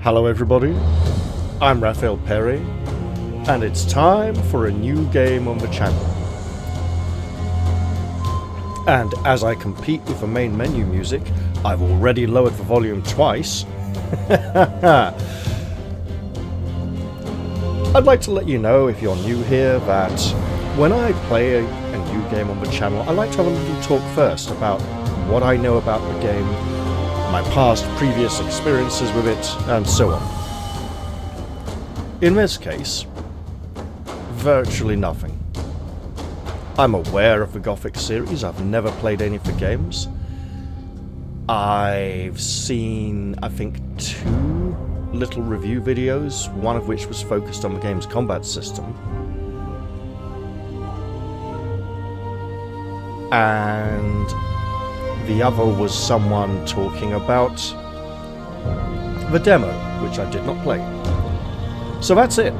Hello everybody, I'm Raphael Perry, and it's time for a new game on the channel. And as I compete with the main menu music, I've already lowered the volume twice. I'd like to let you know, if you're new here, that when I play a new game on the channel, I like to have a little talk first about what I know about the game, my previous experiences with it, and so on. In this case, virtually nothing. I'm aware of the Gothic series, I've never played any of the games. I've seen, I think, 2 little review videos, one of which was focused on the game's combat system. And the other was someone talking about the demo, which I did not play. So that's it.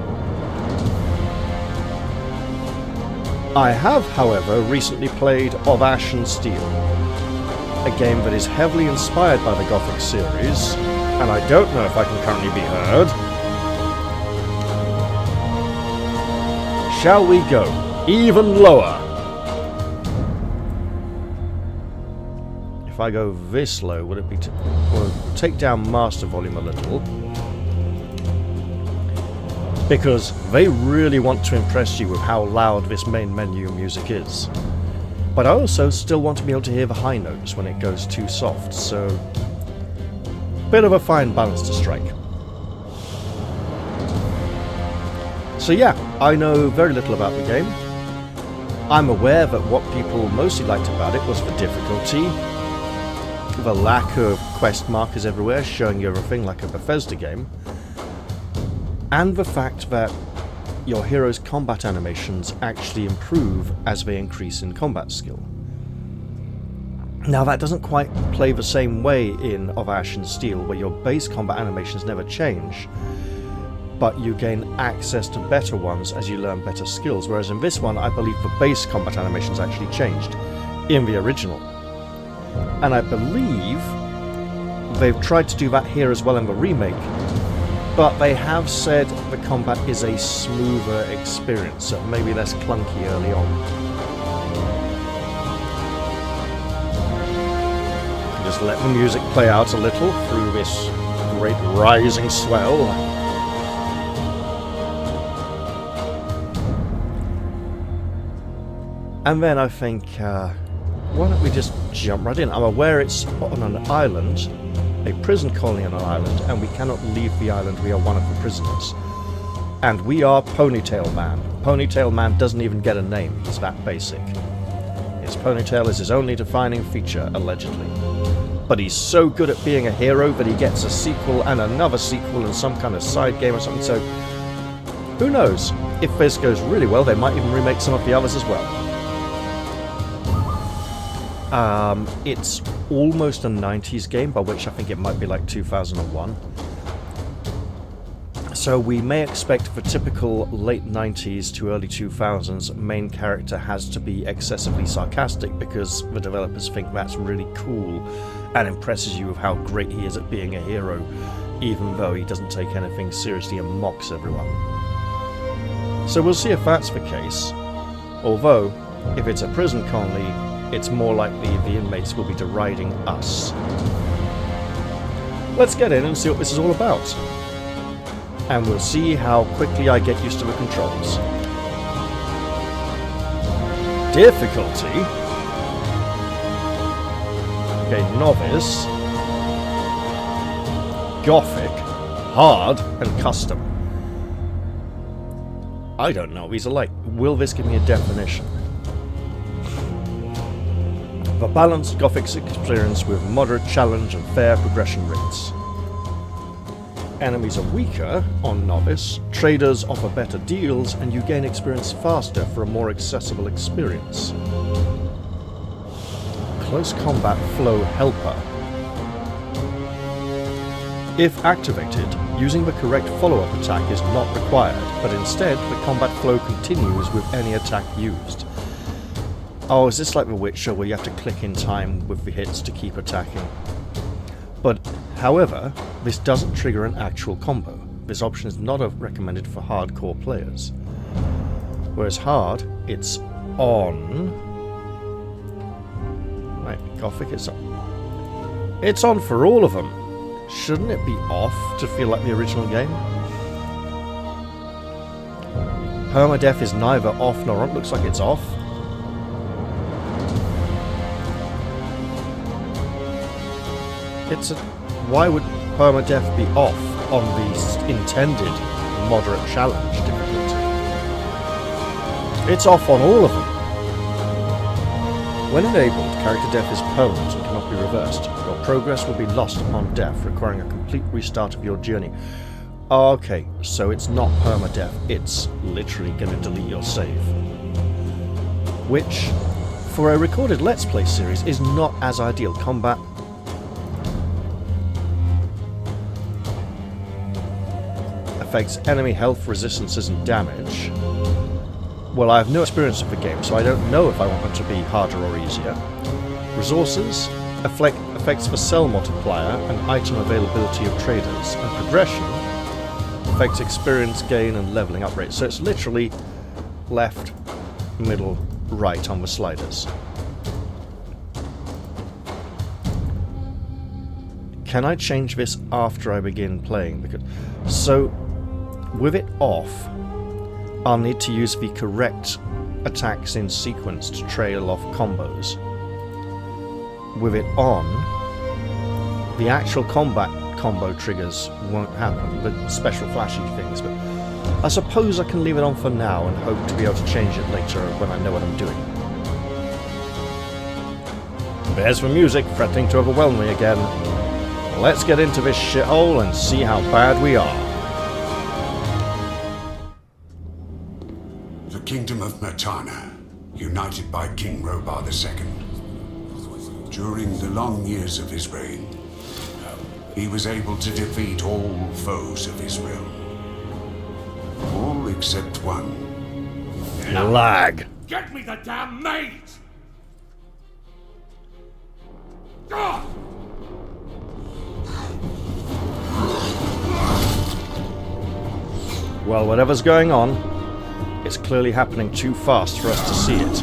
I have, however, recently played Of Ash and Steel, a game that is heavily inspired by the Gothic series, and I don't know if I can currently be heard. Shall we go even lower? If I go this low, would it be... We'll take down master volume a little. Because they really want to impress you with how loud this main menu music is. But I also still want to be able to hear the high notes when it goes too soft, so... bit of a fine balance to strike. So yeah, I know very little about the game. I'm aware that what people mostly liked about it was the difficulty, the lack of quest markers everywhere showing you everything like a Bethesda game, and the fact that your hero's combat animations actually improve as they increase in combat skill. Now that doesn't quite play the same way in Of Ash and Steel, where your base combat animations never change, but you gain access to better ones as you learn better skills, whereas in this one I believe the base combat animations actually changed in the original. And I believe they've tried to do that here as well in the remake, but they have said the combat is a smoother experience, so maybe less clunky early on. Just let the music play out a little through this great rising swell. And then I think, why don't we just jump right in? I'm aware it's on an island, a prison colony on an island, and we cannot leave the island. We are one of the prisoners. And we are Ponytail Man. Ponytail Man doesn't even get a name, it's that basic. His ponytail is his only defining feature, allegedly. But he's so good at being a hero that he gets a sequel and another sequel and some kind of side game or something, so who knows? If this goes really well, they might even remake some of the others as well. It's almost a 90s game, by which I think it might be like 2001. So we may expect the typical late 90s to early 2000s main character has to be excessively sarcastic because the developers think that's really cool and impresses you with how great he is at being a hero, even though he doesn't take anything seriously and mocks everyone. So we'll see if that's the case, although if it's a prison colony, it's more likely the inmates will be deriding us. Let's get in and see what this is all about. And we'll see how quickly I get used to the controls. Difficulty? Okay, novice, Gothic, hard, and custom. I don't know what these are like. Will this give me a definition? A balanced Gothic experience with moderate challenge and fair progression rates. Enemies are weaker on Novice, traders offer better deals, and you gain experience faster for a more accessible experience. Close Combat Flow Helper. If activated, using the correct follow-up attack is not required, but instead the combat flow continues with any attack used. Oh, is this like The Witcher where you have to click in time with the hits to keep attacking? But However, this doesn't trigger an actual combo. This option is not recommended for hardcore players. Whereas hard, it's on. Right, Gothic, it's on. It's on for all of them. Shouldn't it be off to feel like the original game? Permadeath is neither off nor on. Looks like it's off. Why would permadeath be off on the intended moderate challenge difficulty? It's off on all of them. When enabled, character death is permanent and cannot be reversed. Your progress will be lost upon death, requiring a complete restart of your journey. Okay, so it's not permadeath, it's literally going to delete your save. Which, for a recorded Let's Play series, is not as ideal. Combat affects enemy health, resistances and damage. Well, I have no experience of the game, so I don't know if I want them to be harder or easier. Resources affects the cell multiplier and item availability of traders, and progression affects experience gain and leveling up rate. So it's literally left, middle, right on the sliders. Can I change this after I begin playing? So, with it off, I'll need to use the correct attacks in sequence to trail off combos. With it on, the actual combat combo triggers won't happen, the special flashy things, but I suppose I can leave it on for now and hope to be able to change it later when I know what I'm doing. There's the music threatening to overwhelm me again. Let's get into this shithole and see how bad we are. The Kingdom of Myrtana, united by King Robar II. During the long years of his reign, he was able to defeat all foes of his realm. All except one. Lag. Get me the damn mage! God! Well, whatever's going on, it's clearly happening too fast for us to see it.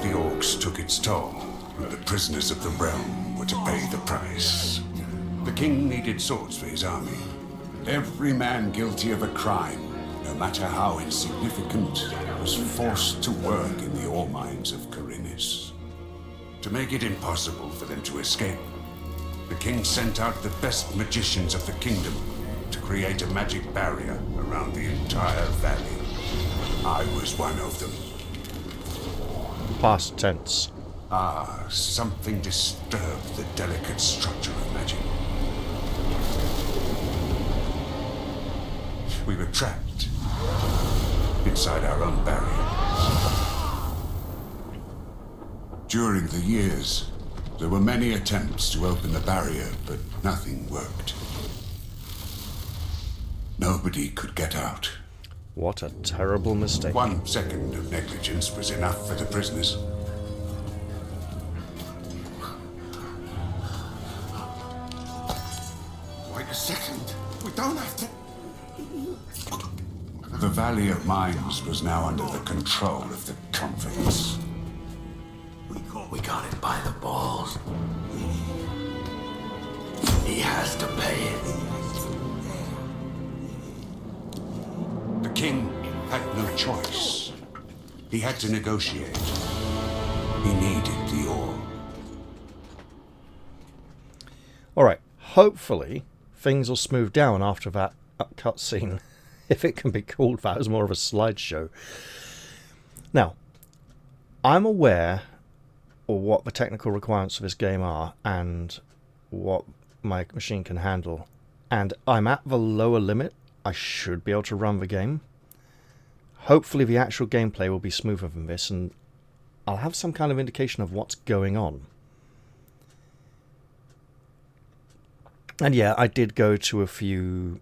The orcs took its toll, and the prisoners of the realm were to pay the price. The king needed swords for his army. Every man guilty of a crime, no matter how insignificant, was forced to work in the ore mines of Khorinis. To make it impossible for them to escape, the king sent out the best magicians of the kingdom to create a magic barrier around the entire valley. I was one of them. Past tense. Something disturbed the delicate structure of magic. We were trapped inside our own barrier. During the years, there were many attempts to open the barrier, but nothing worked. Nobody could get out. What a terrible mistake. 1 second of negligence was enough for the prisoners. Wait a second. We don't have to... The Valley of Mines was now under the control of the convicts. We got him by the balls. He has to pay it. The king had no choice. He had to negotiate. He needed the ore. Alright, hopefully things will smooth down after that cutscene. If it can be called that, it was more of a slideshow. Now, I'm aware of what the technical requirements of this game are and what my machine can handle. And I'm at the lower limit. I should be able to run the game. hopefully the actual gameplay will be smoother than this, and I'll have some kind of indication of what's going on. And yeah, I did go to a few,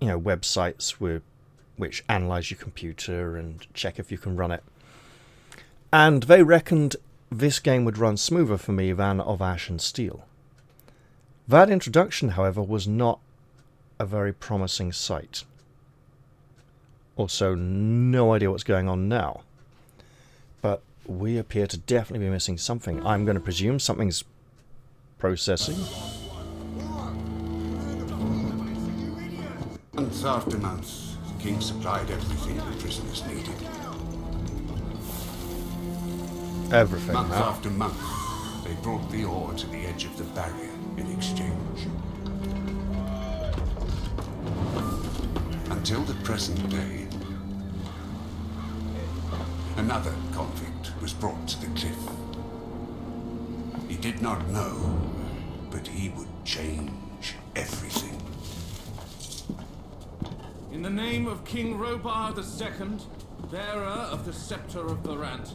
websites which analyze your computer and check if you can run it. And they reckoned this game would run smoother for me than Of Ash and Steel. That introduction, however, was not a very promising sight. Also, no idea what's going on now. But we appear to definitely be missing something. I'm going to presume something's processing. Months after months, the king supplied everything the prisoners needed. Everything, Month huh? after month, they brought the ore to the edge of the barrier in exchange. Until the present day, another convict was brought to the cliff. He did not know, but he would change everything. In the name of King Robar II, bearer of the scepter of Barant,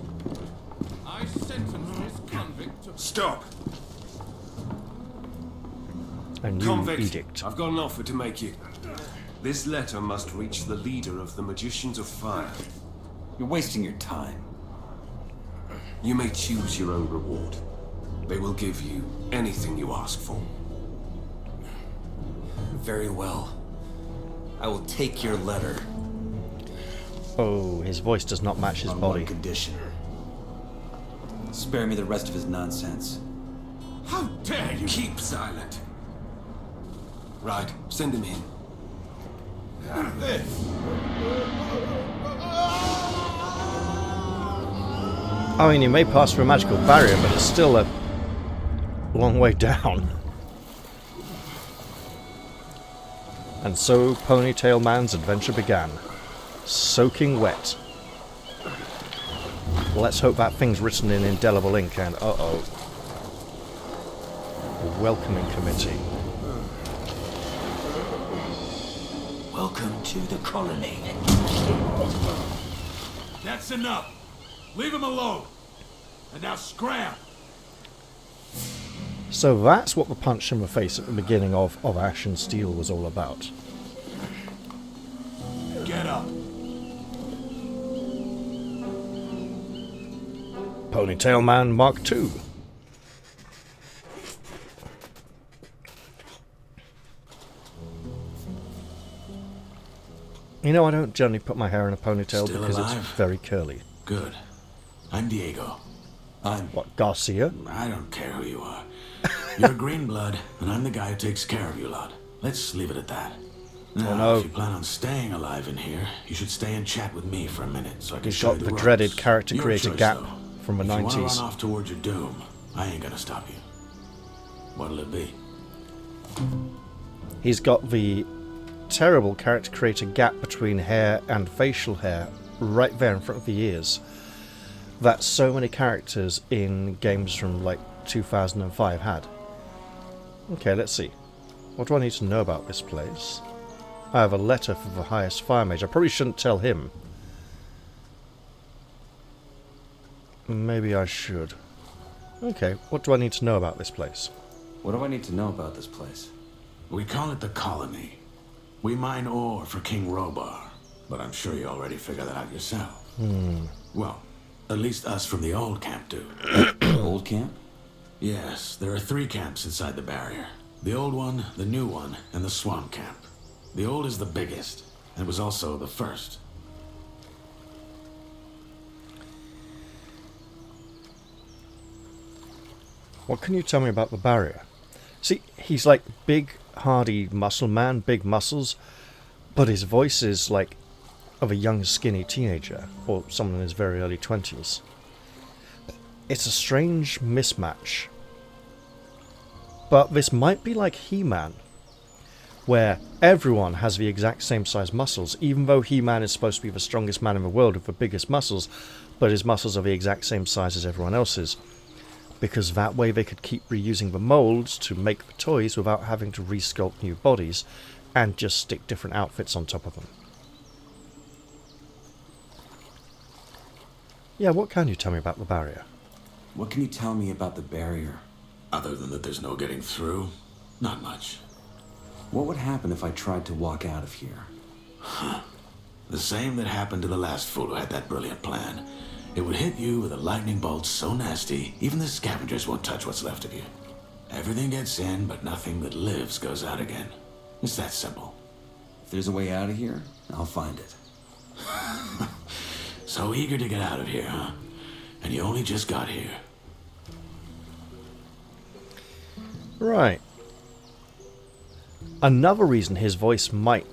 I sentence this convict to... Stop! A new Convict, edict. I've got an offer to make you. This letter must reach the leader of the Magicians of Fire. You're wasting your time. You may choose your own reward. They will give you anything you ask for. Very well. I will take your letter. Oh, his voice does not match his On body. one condition. Spare me the rest of his nonsense. How dare you keep silent? Right, send him in. I mean, you may pass through a magical barrier, but it's still a long way down. And so Ponytail Man's adventure began. Soaking wet. Let's hope that thing's written in indelible ink and uh-oh. A welcoming committee. Welcome to the colony. That's enough! Leave him alone! And now scram! So that's what the punch in the face at the beginning of Ash and Steel was all about. Get up! Ponytail Man Mark II. You know, I don't generally put my hair in a ponytail Still because alive? it's very curly. Good. I'm Diego. I'm... What, Garcia? I don't care who you are. You're a green blood, and I'm the guy who takes care of you lot. Let's leave it at that. Now, no. if you plan on staying alive in here, you should stay and chat with me for a minute so I can He's show got you the ropes. dreaded character Your creator choice, gap though. from the If you want to 90s. run off towards your doom, I ain't gonna stop you. What'll it be? He's got the terrible character creator gap between hair and facial hair right there in front of the ears that so many characters in games from like 2005 had. Okay, let's see. What do I need to know about this place? I have a letter for the highest fire mage. I probably shouldn't tell him. Maybe I should. Okay, what do I need to know about this place? What do I need to know about this place? We call it the colony. We mine ore for King Robar, but I'm sure you already figured that out yourself. Well, at least us from the old camp do. Old camp? Yes, there are 3 camps inside the barrier. The old one, the new one, and the swamp camp. The old is the biggest, and was also the first. What can you tell me about the barrier? See, he's like big, hardy muscle man, big muscles, but his voice is like of a young, skinny teenager, or someone in his very early 20s. It's a strange mismatch. But this might be like He-Man, where everyone has the exact same size muscles, even though He-Man is supposed to be the strongest man in the world with the biggest muscles, but his muscles are the exact same size as everyone else's. Because that way they could keep reusing the molds to make the toys without having to resculpt new bodies and just stick different outfits on top of them. Yeah, what can you tell me about the barrier? What can you tell me about the barrier? Other than that there's no getting through, not much. What would happen if I tried to walk out of here? The same that happened to the last fool who had that brilliant plan. It would hit you with a lightning bolt so nasty, even the scavengers won't touch what's left of you. Everything gets in, but nothing that lives goes out again. It's that simple. If there's a way out of here, I'll find it. So eager to get out of here, huh? And you only just got here. Right. Another reason his voice might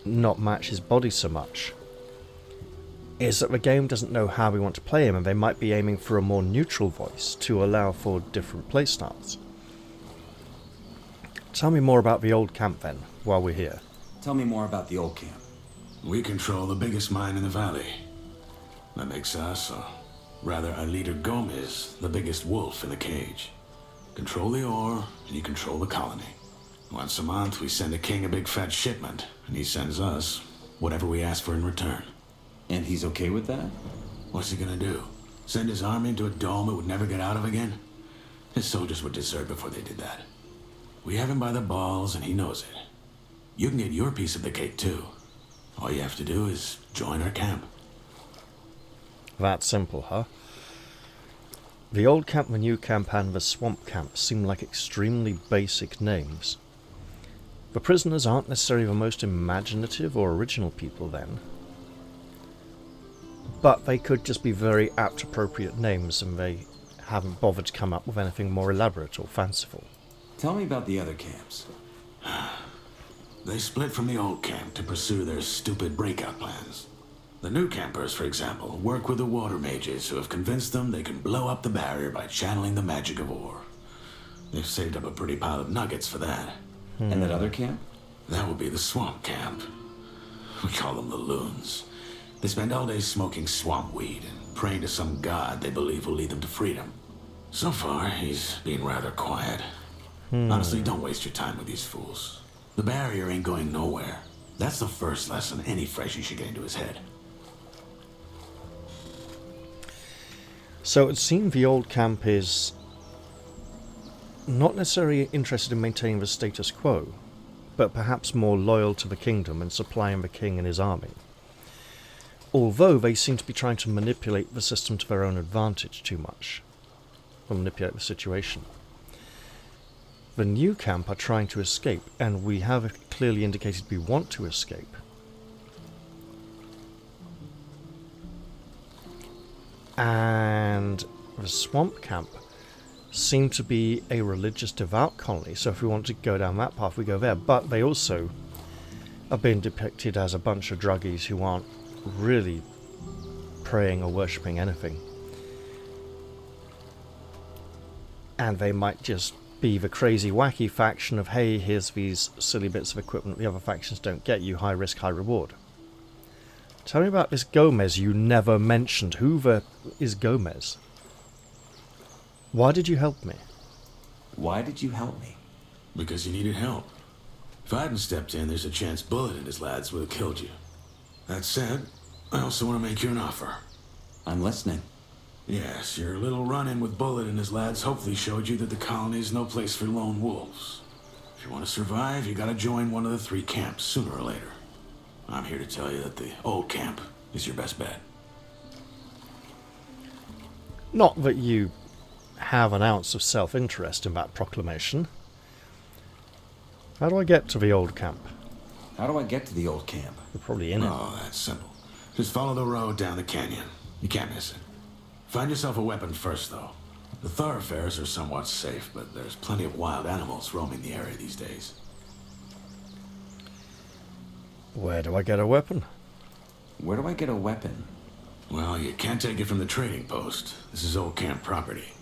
not match his body so much is that the game doesn't know how we want to play him, and they might be aiming for a more neutral voice to allow for different playstyles. Tell me more about the old camp then, while we're here. Tell me more about the old camp. We control the biggest mine in the valley. That makes us, or rather our leader Gomez, the biggest wolf in the cage. Control the ore, and you control the colony. Once a month, we send the king a big fat shipment, and he sends us whatever we ask for in return. And he's okay with that? What's he gonna do? Send his army into a dome it would never get out of again? His soldiers would desert before they did that. We have him by the balls, and he knows it. You can get your piece of the cake, too. All you have to do is join our camp. That simple, huh? The old camp, the new camp, and the swamp camp seem like extremely basic names. The prisoners aren't necessarily the most imaginative or original people then. But they could just be very apt, appropriate names, and they haven't bothered to come up with anything more elaborate or fanciful. Tell me about the other camps. They split from the old camp to pursue their stupid breakout plans. The new campers, for example, work with the water mages who have convinced them they can blow up the barrier by channeling the magic of ore. They've saved up a pretty pile of nuggets for that. And that other camp? That would be the swamp camp. We call them the loons. They spend all day smoking swamp weed and praying to some god they believe will lead them to freedom. So far, he's been rather quiet. Honestly, don't waste your time with these fools. The barrier ain't going nowhere. That's the first lesson any freshie should get into his head. So it seems the old camp is not necessarily interested in maintaining the status quo, but perhaps more loyal to the kingdom and supplying the king and his army. Although they seem to be trying to manipulate the system to their own advantage too much, or manipulate the situation. The new camp are trying to escape, and we have clearly indicated we want to escape. And the swamp camp seem to be a religious devout colony, so if we want to go down that path, we go there. But they also are being depicted as a bunch of druggies who aren't really praying or worshipping anything. And they might just be the crazy wacky faction of, hey, here's these silly bits of equipment the other factions don't get you, high risk, high reward. Tell me about this Gomez you never mentioned. Who is Gomez? Why did you help me? Why did you help me? Because you needed help. If I hadn't stepped in, there's a chance Bullet and his lads would have killed you. That said, I also want to make you an offer. I'm listening. Yes, your little run-in with Bullet and his lads hopefully showed you that the colony is no place for lone wolves. If you want to survive, you gotta join one of the 3 camps sooner or later. I'm here to tell you that the old camp is your best bet. Not that you have an ounce of self-interest in that proclamation. How do I get to the old camp? How do I get to the old camp? You're probably in it. Oh, that's simple. Just follow the road down the canyon. You can't miss it. Find yourself a weapon first, though. The thoroughfares are somewhat safe, but there's plenty of wild animals roaming the area these days. Where do I get a weapon? Where do I get a weapon? Well, you can't take it from the trading post. This is old camp property.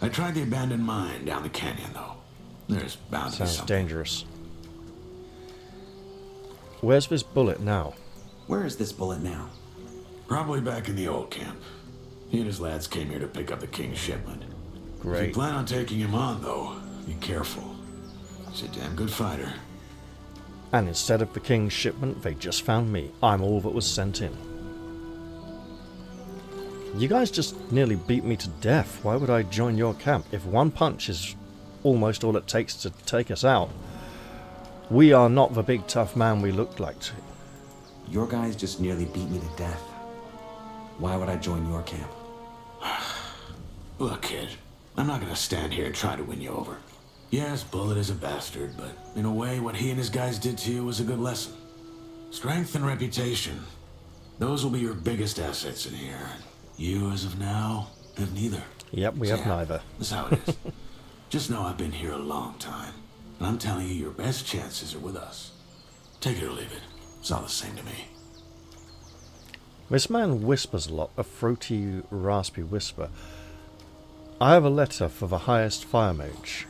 I tried the abandoned mine down the canyon, though. There's bound to be Sounds something. dangerous. Where's this Bullet now? Where is this Bullet now? Probably back in the old camp. He and his lads came here to pick up the king's shipment. If you Great. plan on taking him on, though, be careful. He's a damn good fighter. And instead of the king's shipment, they just found me. I'm all that was sent in. You guys just nearly beat me to death. Why would I join your camp? If one punch is almost all it takes to take us out, we are not the big tough man we looked like. Your guys just nearly beat me to death. Why would I join your camp? Look, kid, I'm not gonna stand here and try to win you over. Yes, Bullet is a bastard, but in a way, what he and his guys did to you was a good lesson. Strength and reputation, those will be your biggest assets in here. You, as of now, have neither. Yep, we have neither. That's how it is. Just know I've been here a long time, and I'm telling you, your best chances are with us. Take it or leave it. It's all the same to me. This man whispers a lot, a throaty, raspy whisper. I have a letter for the highest fire mage.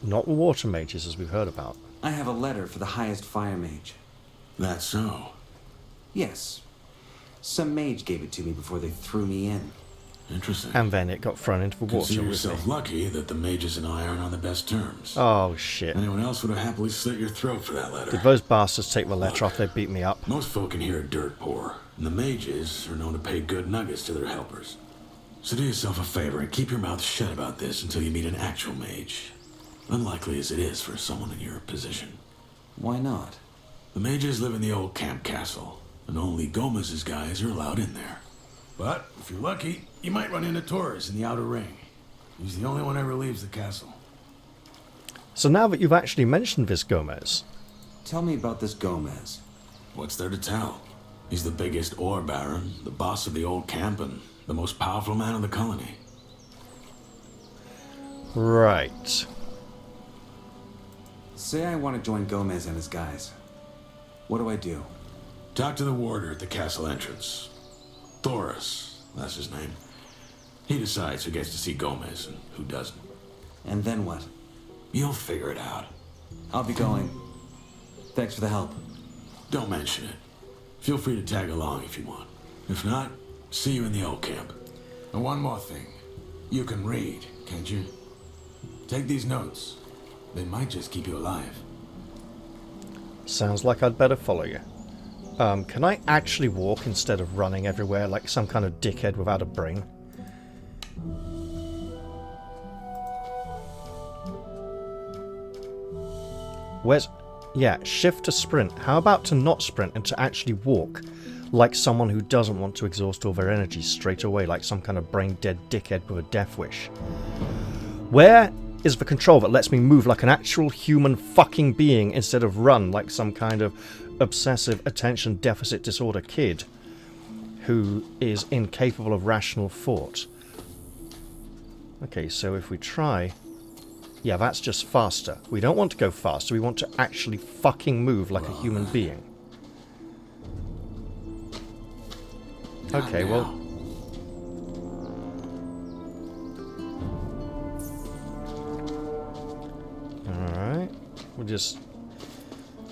Not the water mages, as we've heard about. I have a letter for the highest fire mage. That's so. Yes. Some mage gave it to me before they threw me in. Interesting. And then it got thrown into the water. Consider yourself lucky that the mages and I aren't on the best terms. Oh, shit. Anyone else would have happily slit your throat for that letter. Did those bastards take the letter off? They beat me up. Most folk in here are dirt poor, and the mages are known to pay good nuggets to their helpers. So do yourself a favor and keep your mouth shut about this until you meet an actual mage. Unlikely as it is for someone in your position. Why not? The mages live in the old camp castle, and only Gomez's guys are allowed in there. But if you're lucky, you might run into Torres in the outer ring. He's the only one ever leaves the castle. So now that you've actually mentioned this Gomez... Tell me about this Gomez. What's there to tell? He's the biggest ore baron, the boss of the old camp, and the most powerful man in the colony. Right. Say I want to join Gomez and his guys. What do I do? Talk to the warder at the castle entrance. Thoris, that's his name. He decides who gets to see Gomez and who doesn't. And then what? You'll figure it out. I'll be going. Thanks for the help. Don't mention it. Feel free to tag along if you want. If not, see you in the old camp. And one more thing. You can read, can't you? Take these notes. They might just keep you alive. Sounds like I'd better follow you. Can I actually walk instead of running everywhere like some kind of dickhead without a brain? Where's... Yeah, shift to sprint. How about to not sprint and to actually walk? Like someone who doesn't want to exhaust all their energy straight away, like some kind of brain-dead dickhead with a death wish. Where is the control that lets me move like an actual human fucking being instead of run like some kind of obsessive attention deficit disorder kid who is incapable of rational thought? Okay, so if we try... Yeah, that's just faster. We don't want to go faster, we want to actually fucking move like a human being. Okay, well... Alright, we'll just...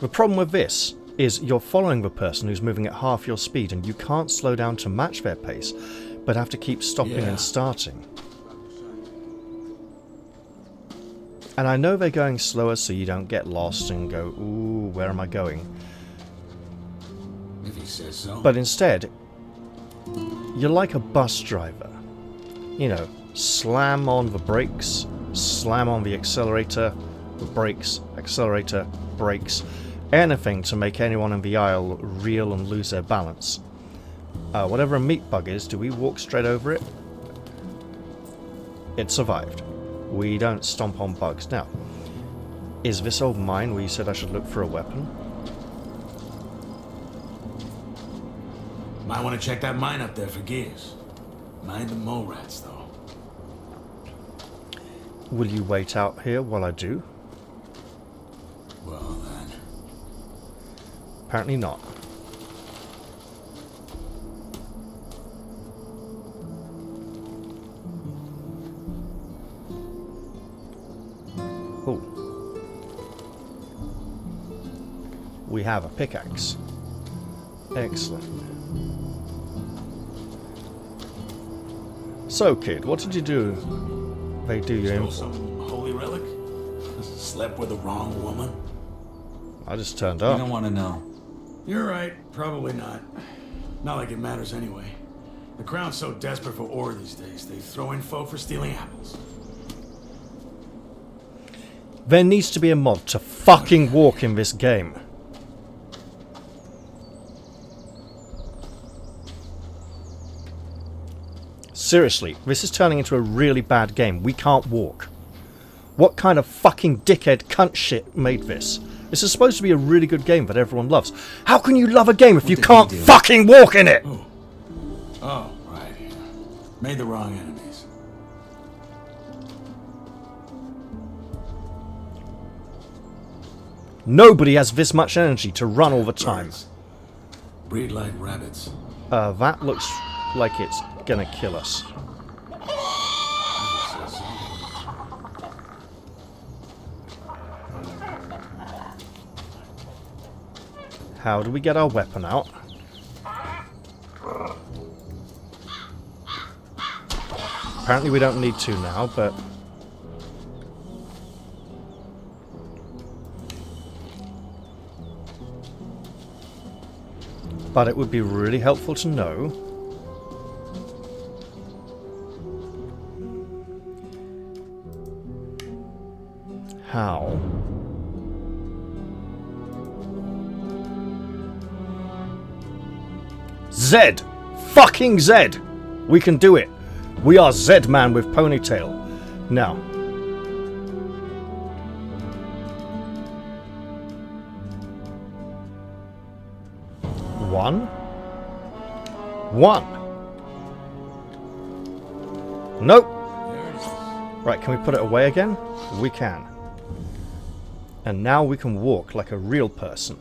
The problem with this is you're following the person who's moving at half your speed and you can't slow down to match their pace, but have to keep stopping and starting. And I know they're going slower so you don't get lost and go, ooh, where am I going? If he says so. But instead, you're like a bus driver. You know, slam on the brakes, slam on the accelerator, the brakes, accelerator, brakes. Anything to make anyone in the aisle reel and lose their balance. Whatever a meat bug is, do we walk straight over it? It survived. We don't stomp on bugs. Now, is this old mine where you said I should look for a weapon? Might want to check that mine up there for gears. Mind the mole rats, though. Will you wait out here while I do? Well, then. Apparently not. Oh. We have a pickaxe. Excellent. So, kid, what did you do? They do you in Stole some holy relic? Slept with the wrong woman? I just turned I up. don't want to know. You're right. Probably not. Not like it matters anyway. The crown's so desperate for ore these days, they throw in folk for stealing apples. There needs to be a mod to fucking walk in this game. Seriously, this is turning into a really bad game. We can't walk. What kind of fucking dickhead cunt shit made this? This is supposed to be a really good game that everyone loves. How can you love a game if you can't fucking walk in it? Oh, right. Made the wrong enemies. Nobody has this much energy to run all the time. Birds. Breed like rabbits. That looks like it's gonna kill us. How do we get our weapon out? Apparently we don't need to now, but... But it would be really helpful to know how Z! Fucking Z! We can do it! We are Z-Man with ponytail. Now. One. Nope. Right, can we put it away again? We can. And now we can walk like a real person.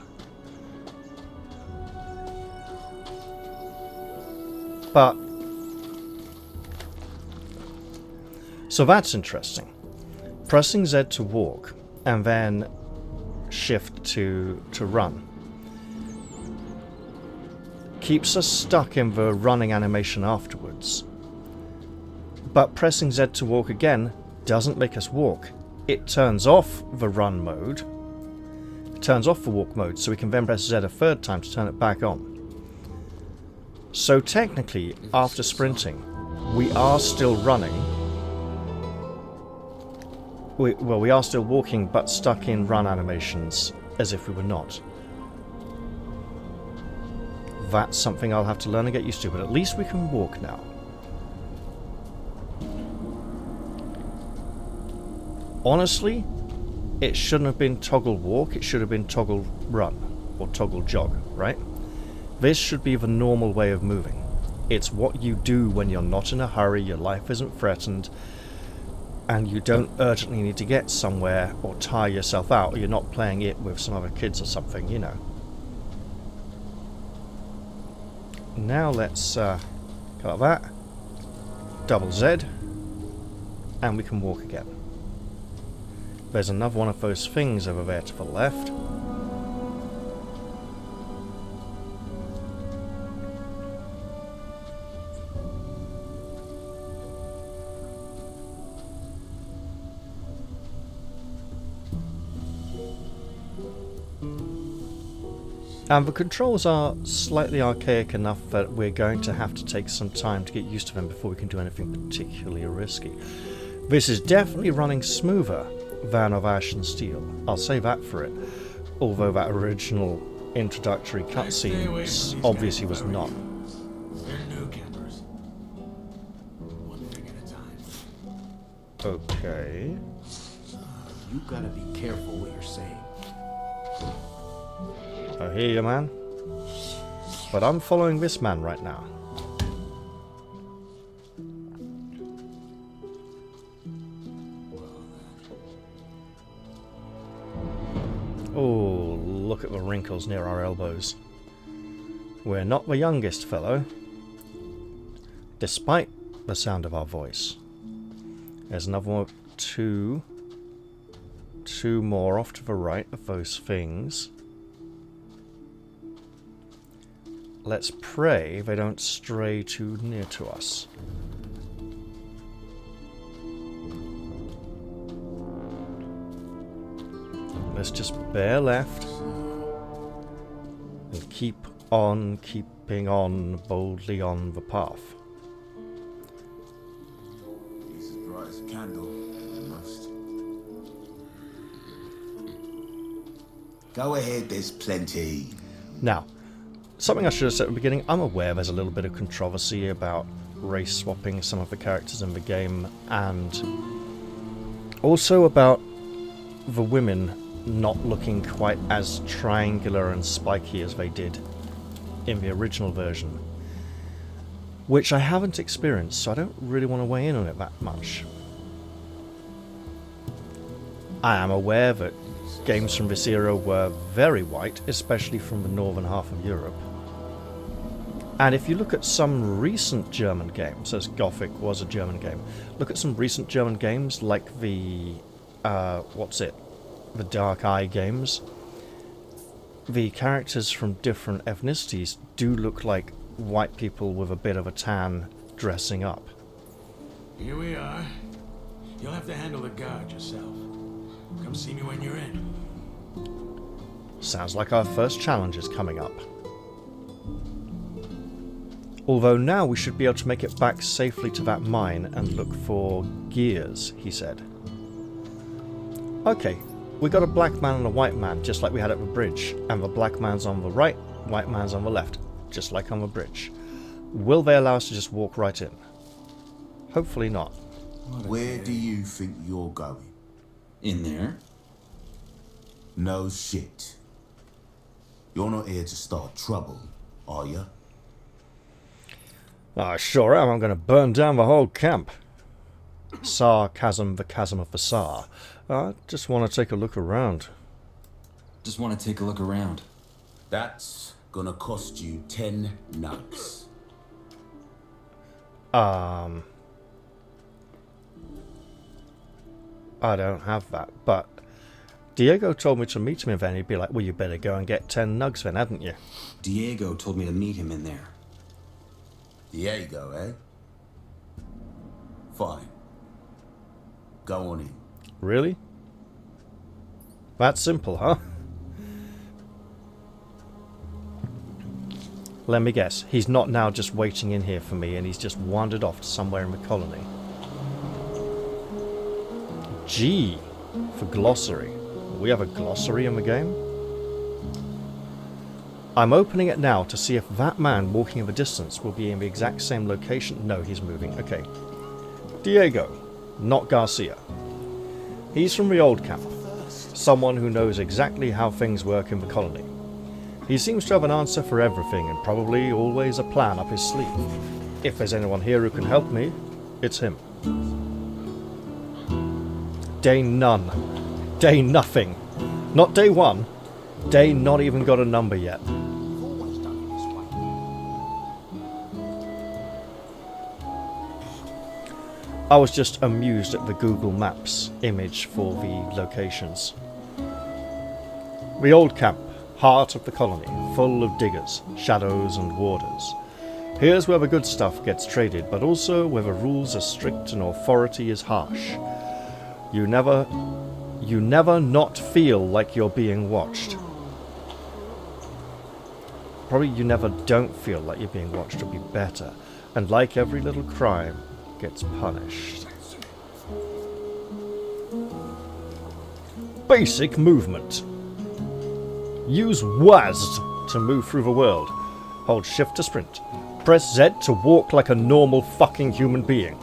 But... So that's interesting. Pressing Z to walk, and then shift to run. Keeps us stuck in the running animation afterwards. But pressing Z to walk again doesn't make us walk. It turns off the run mode. It turns off the walk mode, so we can then press Z a third time to turn it back on. So technically, after sprinting, we are still running. Well, we are still walking, but stuck in run animations, as if we were not. That's something I'll have to learn and get used to, but at least we can walk now. Honestly, it shouldn't have been toggle walk, it should have been toggle run, or toggle jog, right? This should be the normal way of moving. It's what you do when you're not in a hurry, your life isn't threatened, and you don't urgently need to get somewhere or tire yourself out, or you're not playing it with some other kids or something, you know. Now let's cut that, double Z, and we can walk again. There's another one of those things over there to the left. And the controls are slightly archaic enough that we're going to have to take some time to get used to them before we can do anything particularly risky. This is definitely running smoother than of Ash and Steel. I'll say that for it. Although that original introductory cutscene obviously was not. They're new campers. One thing at a time. Okay. You gotta be careful what you're saying. I hear you, man. But I'm following this man right now. Oh, look at the wrinkles near our elbows. We're not the youngest fellow, despite the sound of our voice. There's another one, two more off to the right of those things. Let's pray they don't stray too near to us. Let's just bear left and keep on keeping on boldly on the path. bright as a candle, almost. Go ahead, there's plenty. Now, something I should have said at the beginning, I'm aware there's a little bit of controversy about race swapping some of the characters in the game, and also about the women not looking quite as triangular and spiky as they did in the original version, which I haven't experienced, so I don't really want to weigh in on it that much. I am aware that games from this era were very white, especially from the northern half of Europe. And if you look at some recent German games, as Gothic was a German game, look at some recent German games like the, the Dark Eye games. The characters from different ethnicities do look like white people with a bit of a tan dressing up. Here we are. You'll have to handle the guard yourself. Come see me when you're in. Sounds like our first challenge is coming up. Although now we should be able to make it back safely to that mine and look for gears, he said. Okay, we got a black man and a white man, just like we had at the bridge, and the black man's on the right, white man's on the left, just like on the bridge. Will they allow us to just walk right in? Hopefully not. Where do you think you're going? In there? No shit. You're not here to start trouble, are you? I sure am. I'm going to burn down the whole camp. Sarcasm, the chasm of the Sar. I just want to take a look around. Just want to take a look around. That's gonna cost you 10 nugs. I don't have that, but Diego told me to meet him, and then he'd be like, well, you better go and get 10 nugs then, hadn't you? Diego told me to meet him in there. Diego, eh? Fine. Go on in. Really? That simple, huh? Let me guess, he's not now just waiting in here for me and he's just wandered off to somewhere in the colony. G for glossary. We have a glossary in the game? I'm opening it now to see if that man walking in the distance will be in the exact same location. No, he's moving. Okay. Diego, not Garcia. He's from the old camp. Someone who knows exactly how things work in the colony. He seems to have an answer for everything and probably always a plan up his sleeve. If there's anyone here who can help me, it's him. Day none. Day nothing. Not day one. Day not even got a number yet. I was just amused at the Google Maps image for the locations. The old camp, heart of the colony, full of diggers, shadows and warders. Here's where the good stuff gets traded, but also where the rules are strict and authority is harsh. You never not feel like you're being watched. Probably you never don't feel like you're being watched would be better. And like every little crime, gets punished. Basic movement. Use WASD to move through the world. Hold shift to sprint. Press Z to walk like a normal fucking human being.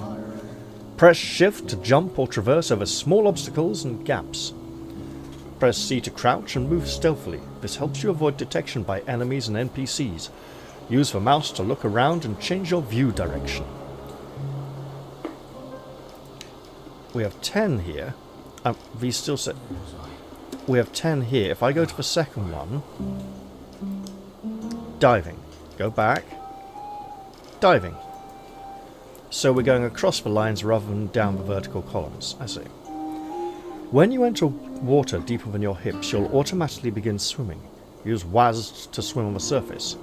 Press shift to jump or traverse over small obstacles and gaps. Press C to crouch and move stealthily. This helps you avoid detection by enemies and NPCs. Use the mouse to look around and change your view direction. We have 10 here. These still say... We have 10 here. If I go to the second one... Diving. Go back. Diving. So we're going across the lines rather than down the vertical columns. I see. When you enter water deeper than your hips, you'll automatically begin swimming. Use WASD to swim on the surface.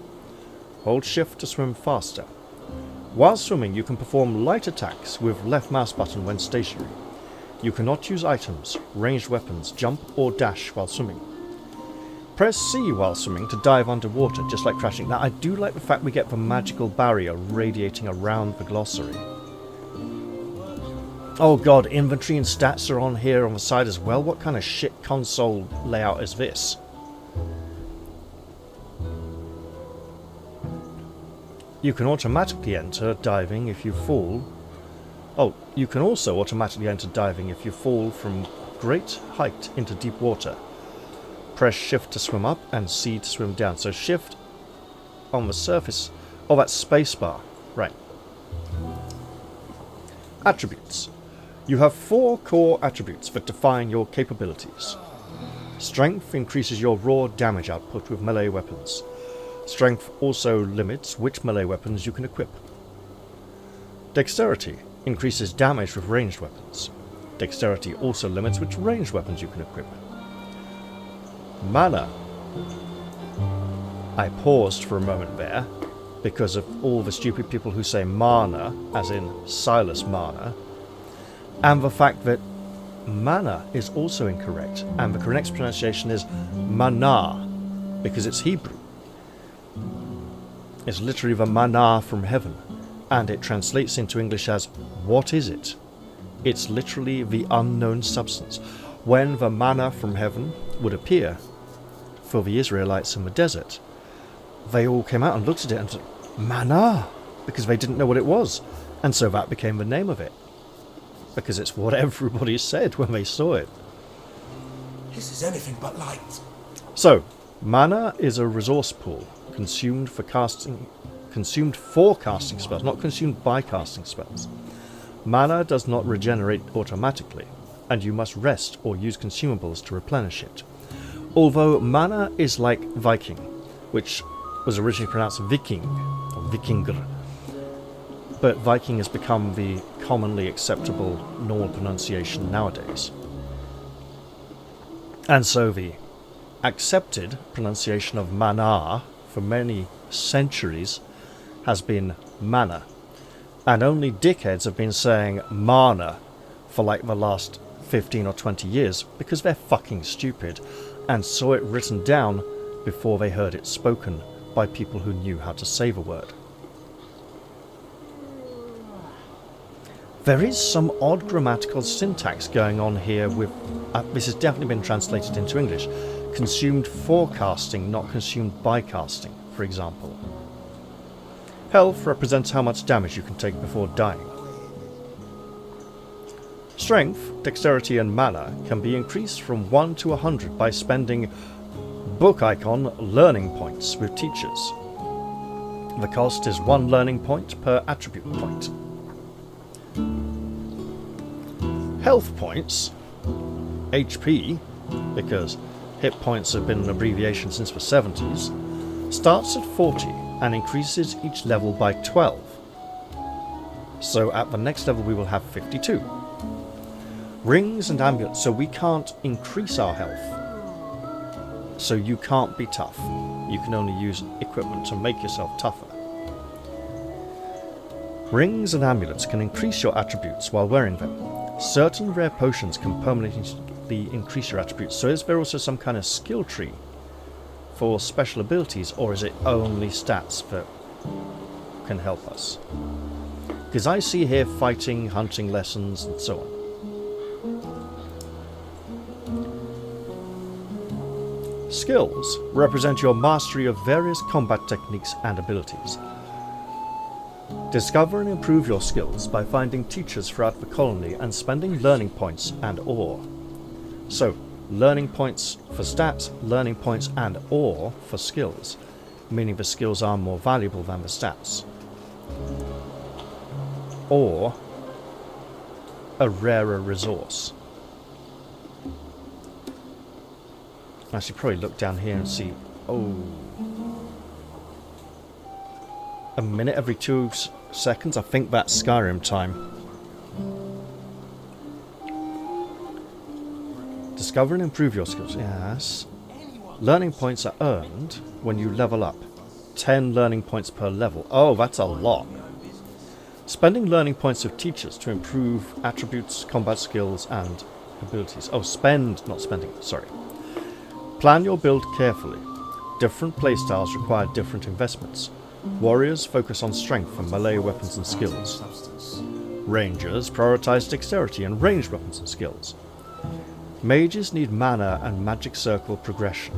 Hold shift to swim faster. While swimming, you can perform light attacks with left mouse button when stationary. You cannot use items, ranged weapons, jump or dash while swimming. Press C while swimming to dive underwater, just like crashing. Now, I do like the fact we get the magical barrier radiating around the glossary. Oh god, inventory and stats are on here on the side as well. What kind of shit console layout is this? You can automatically enter diving if you fall. Oh, you can also automatically enter diving if you fall from great height into deep water. Press shift to swim up and C to swim down. So shift on the surface. Oh, that's spacebar. Right. Attributes. You have 4 core attributes that define your capabilities. Strength increases your raw damage output with melee weapons. Strength also limits which melee weapons you can equip. Dexterity increases damage with ranged weapons. Dexterity also limits which ranged weapons you can equip. Mana. I paused for a moment there because of all the stupid people who say mana, as in Silas Mana, and the fact that mana is also incorrect, and the correct pronunciation is mana, because it's Hebrew. It's literally the manna from heaven, and it translates into English as, what is it? It's literally the unknown substance. When the manna from heaven would appear for the Israelites in the desert, they all came out and looked at it and said, manna, because they didn't know what it was. And so that became the name of it, because it's what everybody said when they saw it. This is anything but light. So, mana is a resource pool consumed for casting spells, not consumed by casting spells. Mana does not regenerate automatically, and you must rest or use consumables to replenish it. Although mana is like Viking, which was originally pronounced Viking, or Vikingr, but Viking has become the commonly acceptable normal pronunciation nowadays. And so the accepted pronunciation of mana for many centuries has been mana, and only dickheads have been saying mana for like the last 15 or 20 years because they're fucking stupid and saw it written down before they heard it spoken by people who knew how to say the word. There is some odd grammatical syntax going on here with, this has definitely been translated into English, consumed for casting, not consumed by casting, for example. Health represents how much damage you can take before dying. Strength, dexterity and mana can be increased from 1 to 100 by spending book icon learning points with teachers. The cost is 1 learning point per attribute point. Health points, HP, because hit points have been an abbreviation since the 70s, starts at 40 and increases each level by 12. So at the next level we will have 52. Rings and amulets, so we can't increase our health. So you can't be tough. You can only use equipment to make yourself tougher. Rings and amulets can increase your attributes while wearing them. Certain rare potions can permanently increase your attributes, so is there also some kind of skill tree for special abilities, or is it only stats that can help us? Because I see here fighting, hunting lessons, and so on. Skills represent your mastery of various combat techniques and abilities. Discover and improve your skills by finding teachers throughout the colony and spending learning points and ore. So, learning points for stats, learning points and ore for skills, meaning the skills are more valuable than the stats. Or a rarer resource. I should probably look down here and see. Oh. A minute every 2 seconds? I think that's Skyrim time. Discover and improve your skills. Yes. Learning points are earned when you level up. 10 learning points per level. Oh, that's a lot. Spending learning points with teachers to improve attributes, combat skills, and abilities. Oh, spend, not spending, sorry. Plan your build carefully. Different playstyles require different investments. Warriors focus on strength and melee weapons and skills. Rangers prioritize dexterity and ranged weapons and skills. Mages need mana and magic circle progression.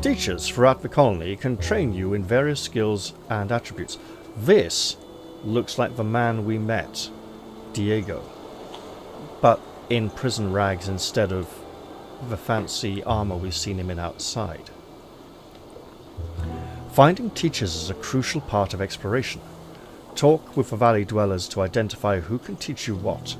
Teachers throughout the colony can train you in various skills and attributes. This looks like the man we met, Diego, but in prison rags instead of the fancy armor we've seen him in outside. Finding teachers is a crucial part of exploration. Talk with the valley dwellers to identify who can teach you what.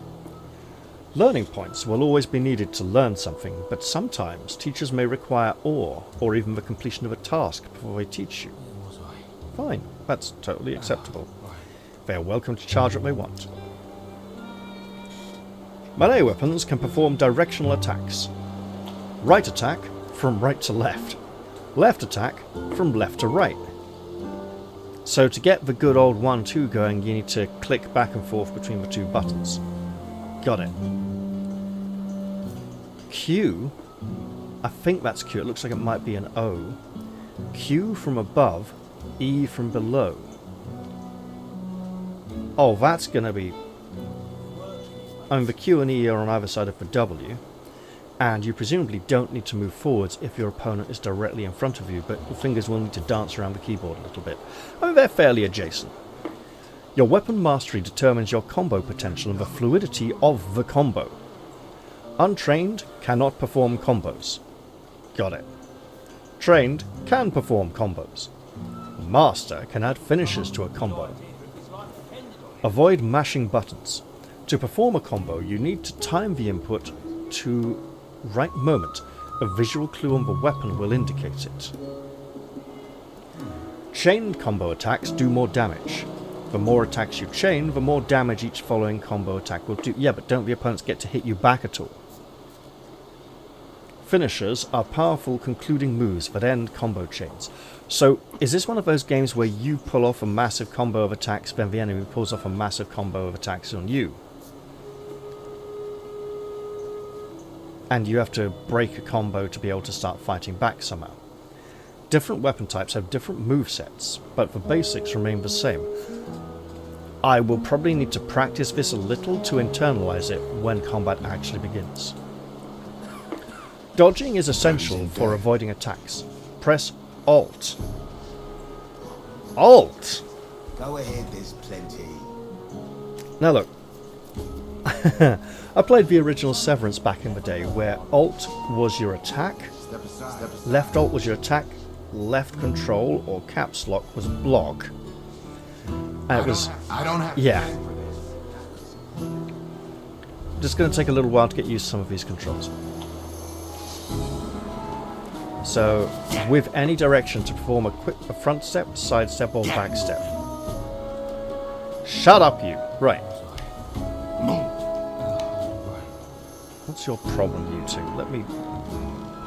Learning points will always be needed to learn something, but sometimes teachers may require ore or even the completion of a task before they teach you. Fine, that's totally acceptable. They are welcome to charge what they want. Melee weapons can perform directional attacks. Right attack from right to left. Left attack from left to right. So to get the good old 1-2 going, you need to click back and forth between the two buttons. Got it. Q, I think that's Q, it looks like it might be an O. Q from above, E from below. Oh, that's gonna be... I mean, the Q and E are on either side of the W, and you presumably don't need to move forwards if your opponent is directly in front of you, but your fingers will need to dance around the keyboard a little bit. I mean, they're fairly adjacent. Your weapon mastery determines your combo potential and the fluidity of the combo. Untrained cannot perform combos. Got it. Trained can perform combos. Master can add finishes to a combo. Avoid mashing buttons. To perform a combo, you need to time the input to right moment. A visual clue on the weapon will indicate it. Chained combo attacks do more damage. The more attacks you chain, the more damage each following combo attack will do. Yeah, but don't the opponents get to hit you back at all? Finishers are powerful concluding moves that end combo chains. So, is this one of those games where you pull off a massive combo of attacks, then the enemy pulls off a massive combo of attacks on you? And you have to break a combo to be able to start fighting back somehow. Different weapon types have different movesets, but the basics remain the same. I will probably need to practice this a little to internalize it when combat actually begins. Dodging is essential for avoiding attacks. Press Alt. Alt! Go ahead, there's plenty. Now look, I played the original Severance back in the day, where Alt was your attack, left Alt was your attack, left control or caps lock was block. And it was... I don't have yeah. Just going to take a little while to get used to some of these controls. So, with any direction to perform a front step, side step, or back step. Shut up, you! Right. What's your problem, you two? Let me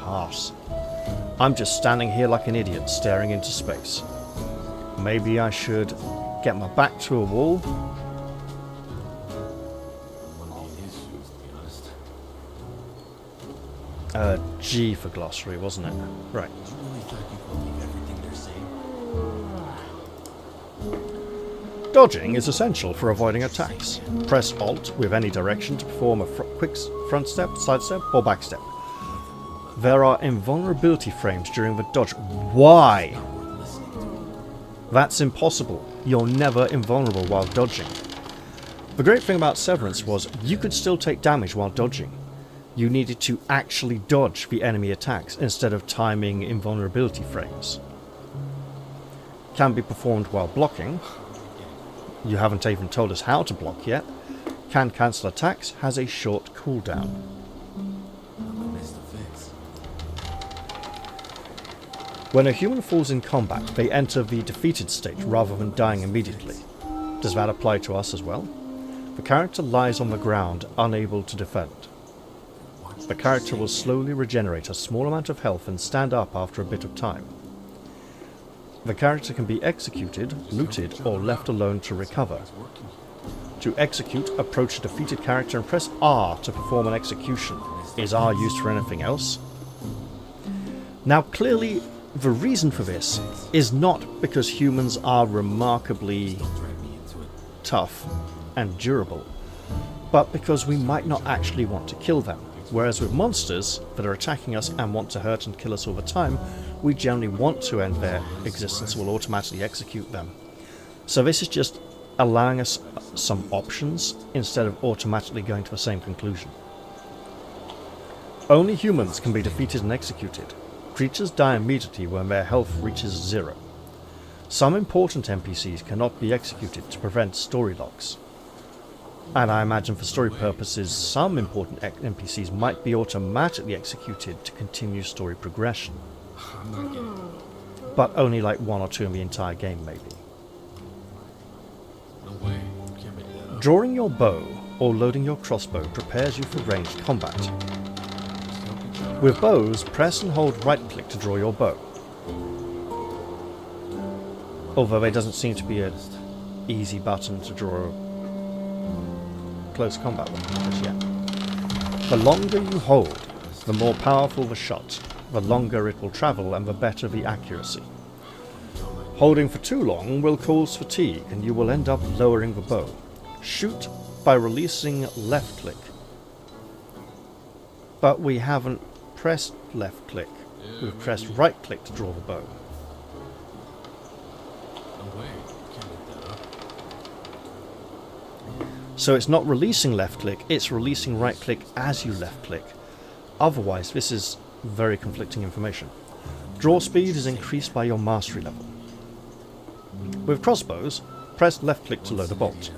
pass. I'm just standing here like an idiot, staring into space. Maybe I should get my back to a wall? G for glossary, wasn't it? Right. Dodging is essential for avoiding attacks. Press Alt with any direction to perform a quick front step, side step, or back step. There are invulnerability frames during the dodge. Why? That's impossible. You're never invulnerable while dodging. The great thing about Severance was you could still take damage while dodging. You needed to actually dodge the enemy attacks instead of timing invulnerability frames. Can be performed while blocking. You haven't even told us how to block yet. Can cancel attacks, has a short cooldown. When a human falls in combat, they enter the defeated state rather than dying immediately. Does that apply to us as well? The character lies on the ground, unable to defend. The character will slowly regenerate a small amount of health and stand up after a bit of time. The character can be executed, looted, or left alone to recover. To execute, approach a defeated character and press R to perform an execution. Is R used for anything else? Now clearly, The reason for this is not because humans are remarkably tough and durable, but because we might not actually want to kill them. Whereas with monsters that are attacking us and want to hurt and kill us over time, we generally want to end their existence and will automatically execute them. So this is just allowing us some options instead of automatically going to the same conclusion. Only humans can be defeated and executed. Creatures die immediately when their health reaches 0. Some important NPCs cannot be executed to prevent story logs. And I imagine for story purposes, some important NPCs might be automatically executed to continue story progression. But only like 1 or 2 in the entire game, maybe. Drawing your bow or loading your crossbow prepares you for ranged combat. With bows, press and hold right-click to draw your bow. Although there doesn't seem to be an easy button to draw a close combat weapon just yet. The longer you hold, the more powerful the shot, the longer it will travel and the better the accuracy. Holding for too long will cause fatigue and you will end up lowering the bow. Shoot by releasing left-click. But we haven't pressed left-click. We've pressed right-click to draw the bow. So it's not releasing left-click, it's releasing right-click as you left-click. Otherwise, this is very conflicting information. Draw speed is increased by your mastery level. With crossbows, press left-click to load a bolt.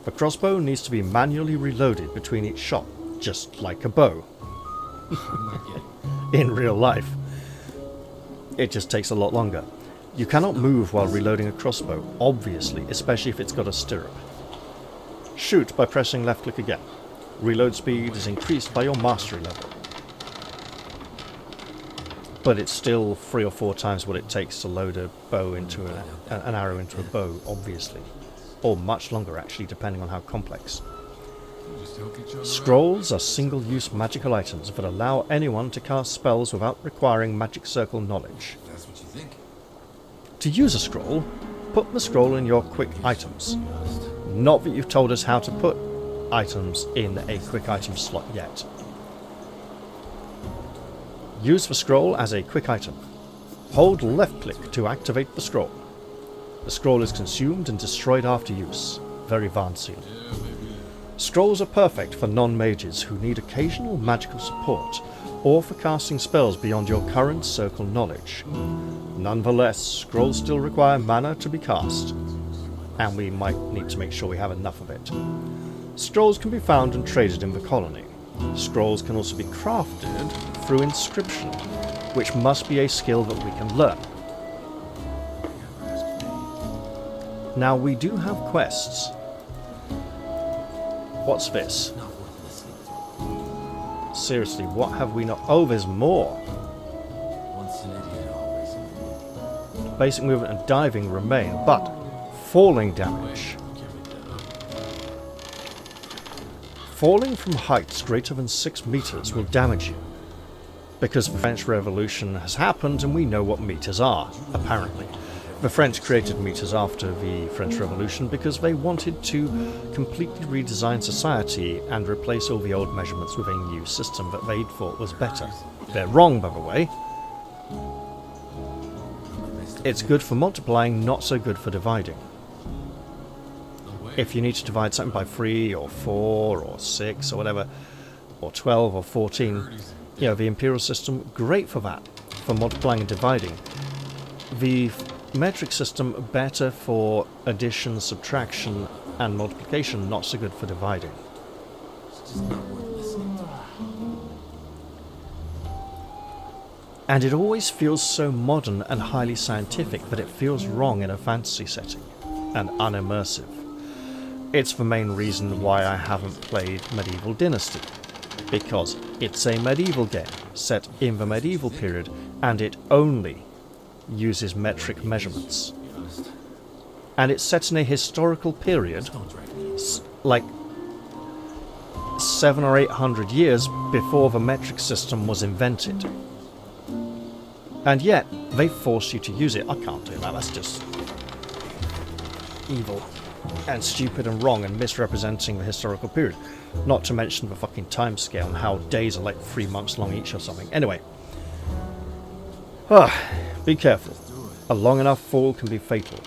The crossbow needs to be manually reloaded between each shot, just like a bow. In real life. It just takes a lot longer. You cannot move while reloading a crossbow, obviously, especially if it's got a stirrup. Shoot by pressing left-click again. Reload speed is increased by your mastery level. But it's still 3 or 4 times what it takes to load a bow into an arrow into a bow, obviously. Or much longer, actually, depending on how complex. Scrolls are single-use magical items that allow anyone to cast spells without requiring magic circle knowledge. To use a scroll, put the scroll in your quick items. Not that you've told us how to put items in a quick item slot yet. Use the scroll as a quick item. Hold left-click to activate the scroll. The scroll is consumed and destroyed after use. Very Varnseal. Scrolls are perfect for non-mages who need occasional magical support, or for casting spells beyond your current circle knowledge. Nonetheless, scrolls still require mana to be cast, and we might need to make sure we have enough of it. Scrolls can be found and traded in the colony. Scrolls can also be crafted through inscription, which must be a skill that we can learn. Now we do have quests. What's this? Seriously, what have we not? Oh, there's more. Basic movement and diving remain, but falling damage. Falling from heights greater than 6 meters will damage you. Because the French Revolution has happened and we know what meters are, apparently. The French created meters after the French Revolution because they wanted to completely redesign society and replace all the old measurements with a new system that they thought was better. They're wrong, by the way. It's good for multiplying, not so good for dividing. If you need to divide something by 3 or 4 or 6 or whatever, or 12 or 14, you know, the imperial system, great for that, for multiplying and dividing. The metric system, better for addition, subtraction, and multiplication, not so good for dividing. And it always feels so modern and highly scientific that it feels wrong in a fantasy setting, and unimmersive. It's the main reason why I haven't played Medieval Dynasty, because it's a medieval game set in the medieval period, and it only uses metric measurements. And it's set in a historical period, like 700 or 800 years before the metric system was invented. And yet, they force you to use it. I can't do that, that's just evil and stupid and wrong and misrepresenting the historical period. Not to mention the fucking time scale and how days are like 3 months long each or something. Anyway. Be careful. A long enough fall can be fatal.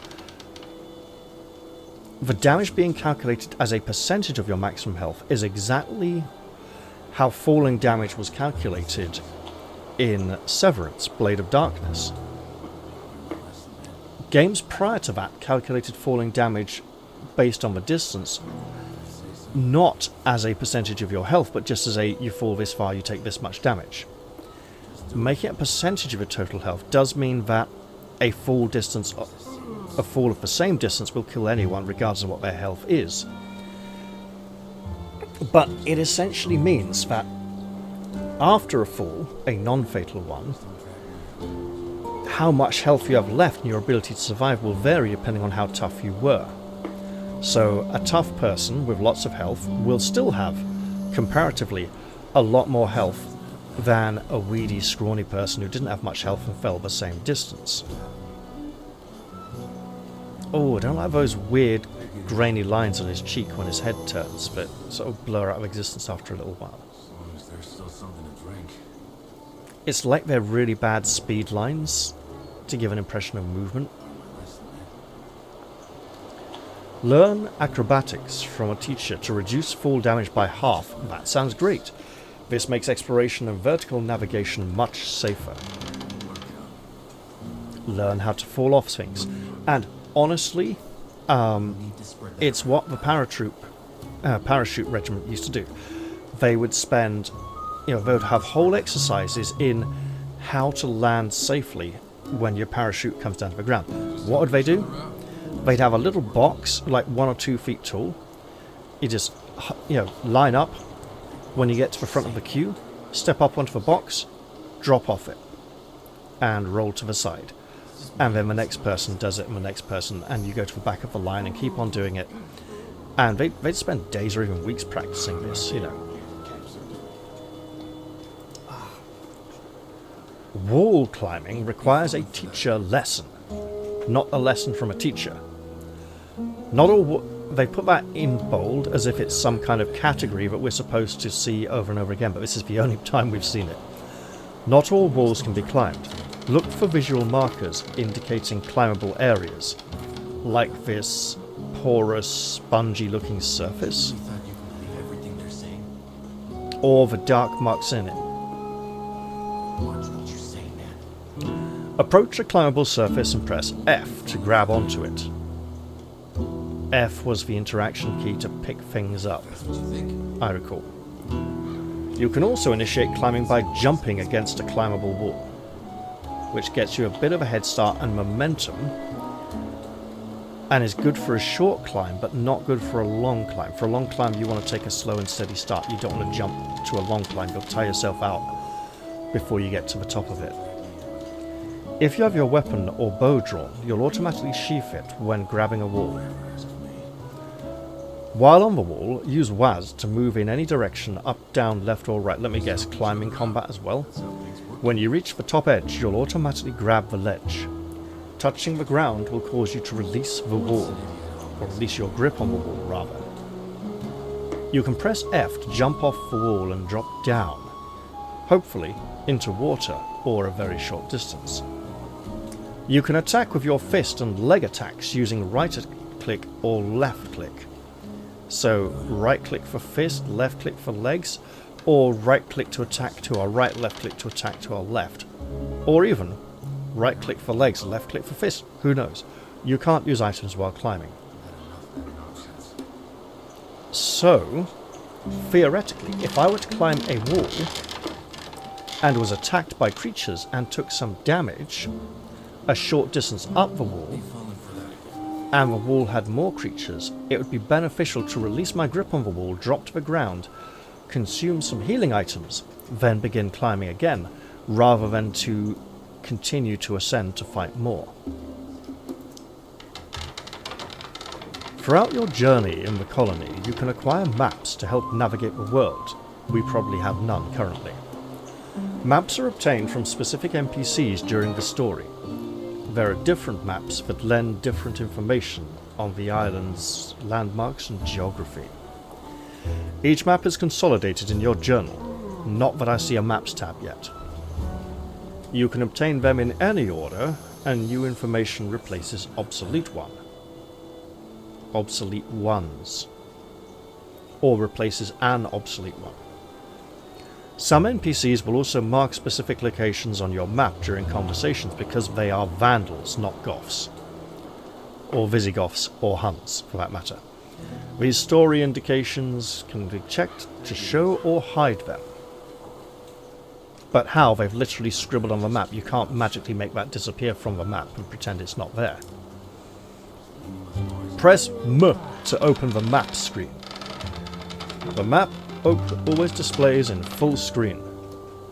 The damage being calculated as a percentage of your maximum health is exactly how falling damage was calculated in Severance, Blade of Darkness. Games prior to that calculated falling damage based on the distance, not as a percentage of your health, but just as a you fall this far, you take this much damage. Making it a percentage of your total health does mean that a fall of the same distance will kill anyone regardless of what their health is. But it essentially means that after a fall, a non-fatal one, how much health you have left and your ability to survive will vary depending on how tough you were. So a tough person with lots of health will still have, comparatively, a lot more health than a weedy, scrawny person who didn't have much health and fell the same distance. Oh, I don't like those weird, grainy lines on his cheek when his head turns, but sort of blur out of existence after a little while. As long as there's still something to drink. It's like they're really bad speed lines to give an impression of movement. Learn acrobatics from a teacher to reduce fall damage by half. That sounds great. This makes exploration and vertical navigation much safer. Learn how to fall off things. And honestly, it's what the parachute regiment used to do. They would spend, they would have whole exercises in how to land safely when your parachute comes down to the ground. What would they do? They'd have a little box, like 1 or 2 feet tall. You just, line up. When you get to the front of the queue, step up onto the box, drop off it, and roll to the side. And then the next person does it, and the next person, and you go to the back of the line and keep on doing it. And they'd spend days or even weeks practicing this, Wall climbing requires a teacher lesson, not a lesson from a teacher. Not all they put that in bold as if it's some kind of category that we're supposed to see over and over again, but this is the only time we've seen it. Not all walls can be climbed. Look for visual markers indicating climbable areas, like this porous, spongy-looking surface, or the dark marks in it. Approach a climbable surface and press F to grab onto it. F was the interaction key to pick things up, I recall. You can also initiate climbing by jumping against a climbable wall, which gets you a bit of a head start and momentum, and is good for a short climb, but not good for a long climb. For a long climb, you want to take a slow and steady start. You don't want to jump to a long climb. You'll tire yourself out before you get to the top of it. If you have your weapon or bow drawn, you'll automatically sheath it when grabbing a wall. While on the wall, use WAS to move in any direction, up, down, left or right. Let me guess, climbing combat as well? When you reach the top edge, you'll automatically grab the ledge. Touching the ground will cause you to release the wall, or release your grip on the wall, rather. You can press F to jump off the wall and drop down, hopefully into water or a very short distance. You can attack with your fist and leg attacks using right-click or left-click. So, right-click for fist, left-click for legs, or right-click to attack to our right, left-click to attack to our left. Or even, right-click for legs, left-click for fist. Who knows? You can't use items while climbing. So, theoretically, if I were to climb a wall and was attacked by creatures and took some damage a short distance up the wall, and the wall had more creatures, it would be beneficial to release my grip on the wall, drop to the ground, consume some healing items, then begin climbing again, rather than to continue to ascend to fight more. Throughout your journey in the colony, you can acquire maps to help navigate the world. We probably have none currently. Maps are obtained from specific NPCs during the story. There are different maps that lend different information on the island's landmarks and geography. Each map is consolidated in your journal, not that I see a maps tab yet. You can obtain them in any order, and new information replaces obsolete one. Obsolete ones. Or replaces an obsolete one. Some NPCs will also mark specific locations on your map during conversations because they are Vandals, not Goths. Or Visigoths, or Huns, for that matter. These story indications can be checked to show or hide them. But how? They've literally scribbled on the map. You can't magically make that disappear from the map and pretend it's not there. Press M to open the map screen. The map always displays in full screen.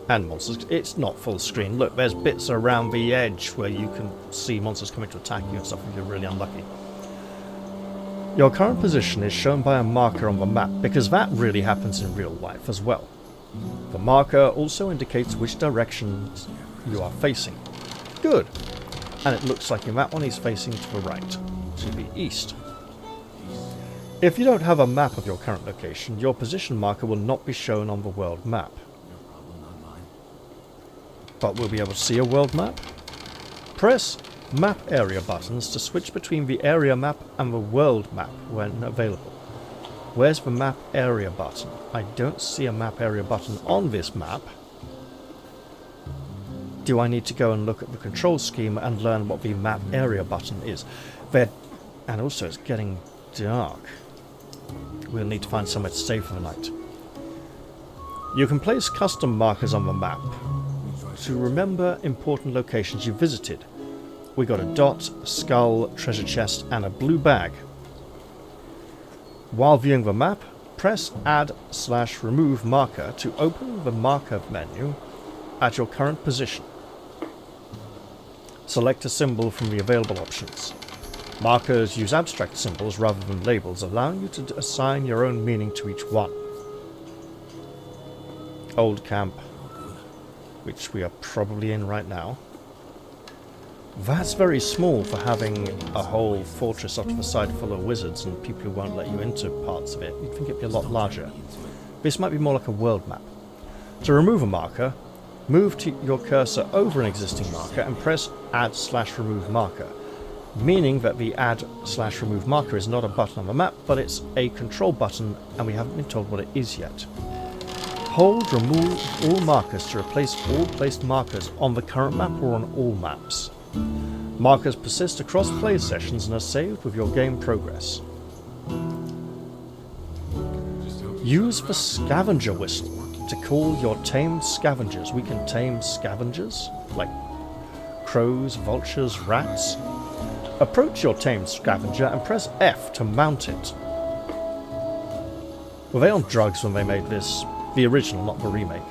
And monsters, it's not full screen. Look, there's bits around the edge where you can see monsters coming to attack you and stuff if you're really unlucky. Your current position is shown by a marker on the map, because that really happens in real life as well. The marker also indicates which direction you are facing. Good. And it looks like in that one he's facing to the right, to the east. If you don't have a map of your current location, your position marker will not be shown on the world map. But we'll be able to see a world map. Press map area buttons to switch between the area map and the world map when available. Where's the map area button? I don't see a map area button on this map. Do I need to go and look at the control scheme and learn what the map area button is? And also it's getting dark. We'll need to find somewhere to stay for the night. You can place custom markers on the map to remember important locations you visited. We got a dot, a skull, treasure chest, and a blue bag. While viewing the map, press Add/Remove Marker to open the marker menu at your current position. Select a symbol from the available options. Markers use abstract symbols rather than labels, allowing you to assign your own meaning to each one. Old camp, which we are probably in right now. That's very small for having a whole fortress off to the side full of wizards and people who won't let you into parts of it. You'd think it'd be a lot larger. This might be more like a world map. To remove a marker, move your cursor over an existing marker and press Add/Remove Marker, meaning that the Add/Remove Marker is not a button on the map, but it's a control button, and we haven't been told what it is yet. Hold Remove All Markers to replace all placed markers on the current map or on all maps. Markers persist across play sessions and are saved with your game progress. Use the scavenger whistle to call your tamed scavengers. We can tame scavengers, like crows, vultures, rats. Approach your tamed scavenger and press F to mount it. Were they on drugs when they made this? The original, not the remake.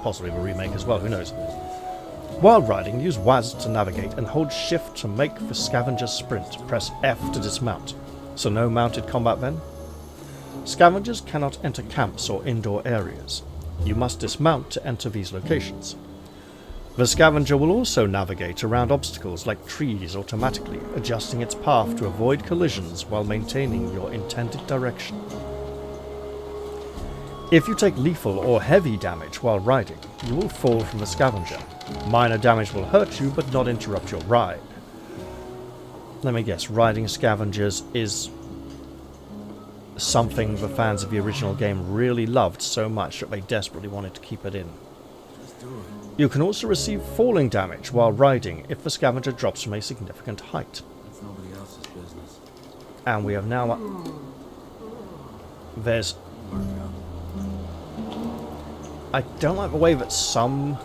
Possibly the remake as well, who knows. While riding, use WAS to navigate and hold shift to make the scavenger sprint. Press F to dismount. So no mounted combat then? Scavengers cannot enter camps or indoor areas. You must dismount to enter these locations. The scavenger will also navigate around obstacles like trees automatically, adjusting its path to avoid collisions while maintaining your intended direction. If you take lethal or heavy damage while riding, you will fall from the scavenger. Minor damage will hurt you but not interrupt your ride. Let me guess, riding scavengers is something the fans of the original game really loved so much that they desperately wanted to keep it in. You can also receive falling damage while riding if the scavenger drops from a significant height. That's nobody else's business. And we have now... There's... I don't like the way that some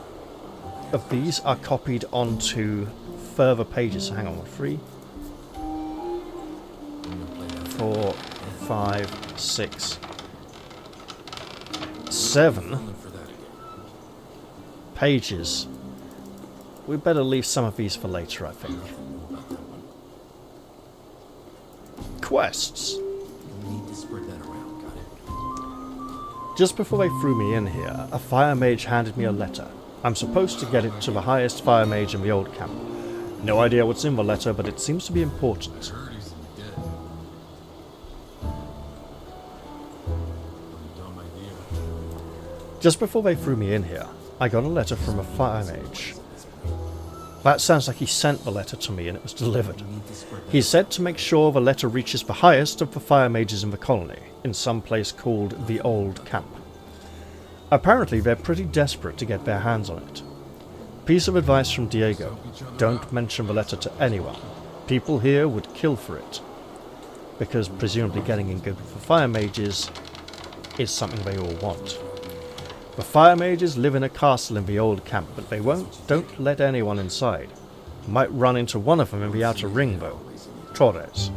of these are copied onto further pages. So hang on, 3, 4, 5, 6, 7 pages. We better leave some of these for later, I think. Quests. Need to spread that around, got it? Just before they threw me in here, a fire mage handed me a letter. I'm supposed to get it to the highest fire mage in the old camp. No idea what's in the letter, but it seems to be important. Just before they threw me in here, I got a letter from a fire mage. That sounds like he sent the letter to me and it was delivered. He said to make sure the letter reaches the highest of the fire mages in the colony, in some place called the Old Camp. Apparently they're pretty desperate to get their hands on it. Piece of advice from Diego: don't mention the letter to anyone. People here would kill for it. Because presumably getting in good with the fire mages is something they all want. The fire mages live in a castle in the old camp, but they don't let anyone inside. Might run into one of them in the outer ring though. Torres.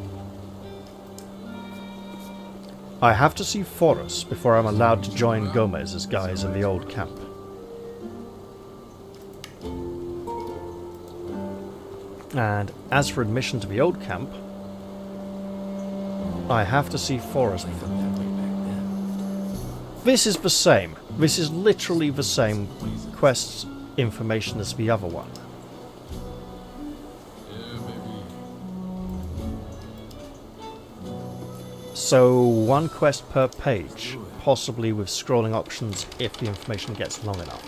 I have to see Forrest before I'm allowed to join Gomez's guys in the old camp. And as for admission to the old camp, I have to see Forrest before. This is the same. This is literally the same quest information as the other one. So one quest per page, possibly with scrolling options if the information gets long enough.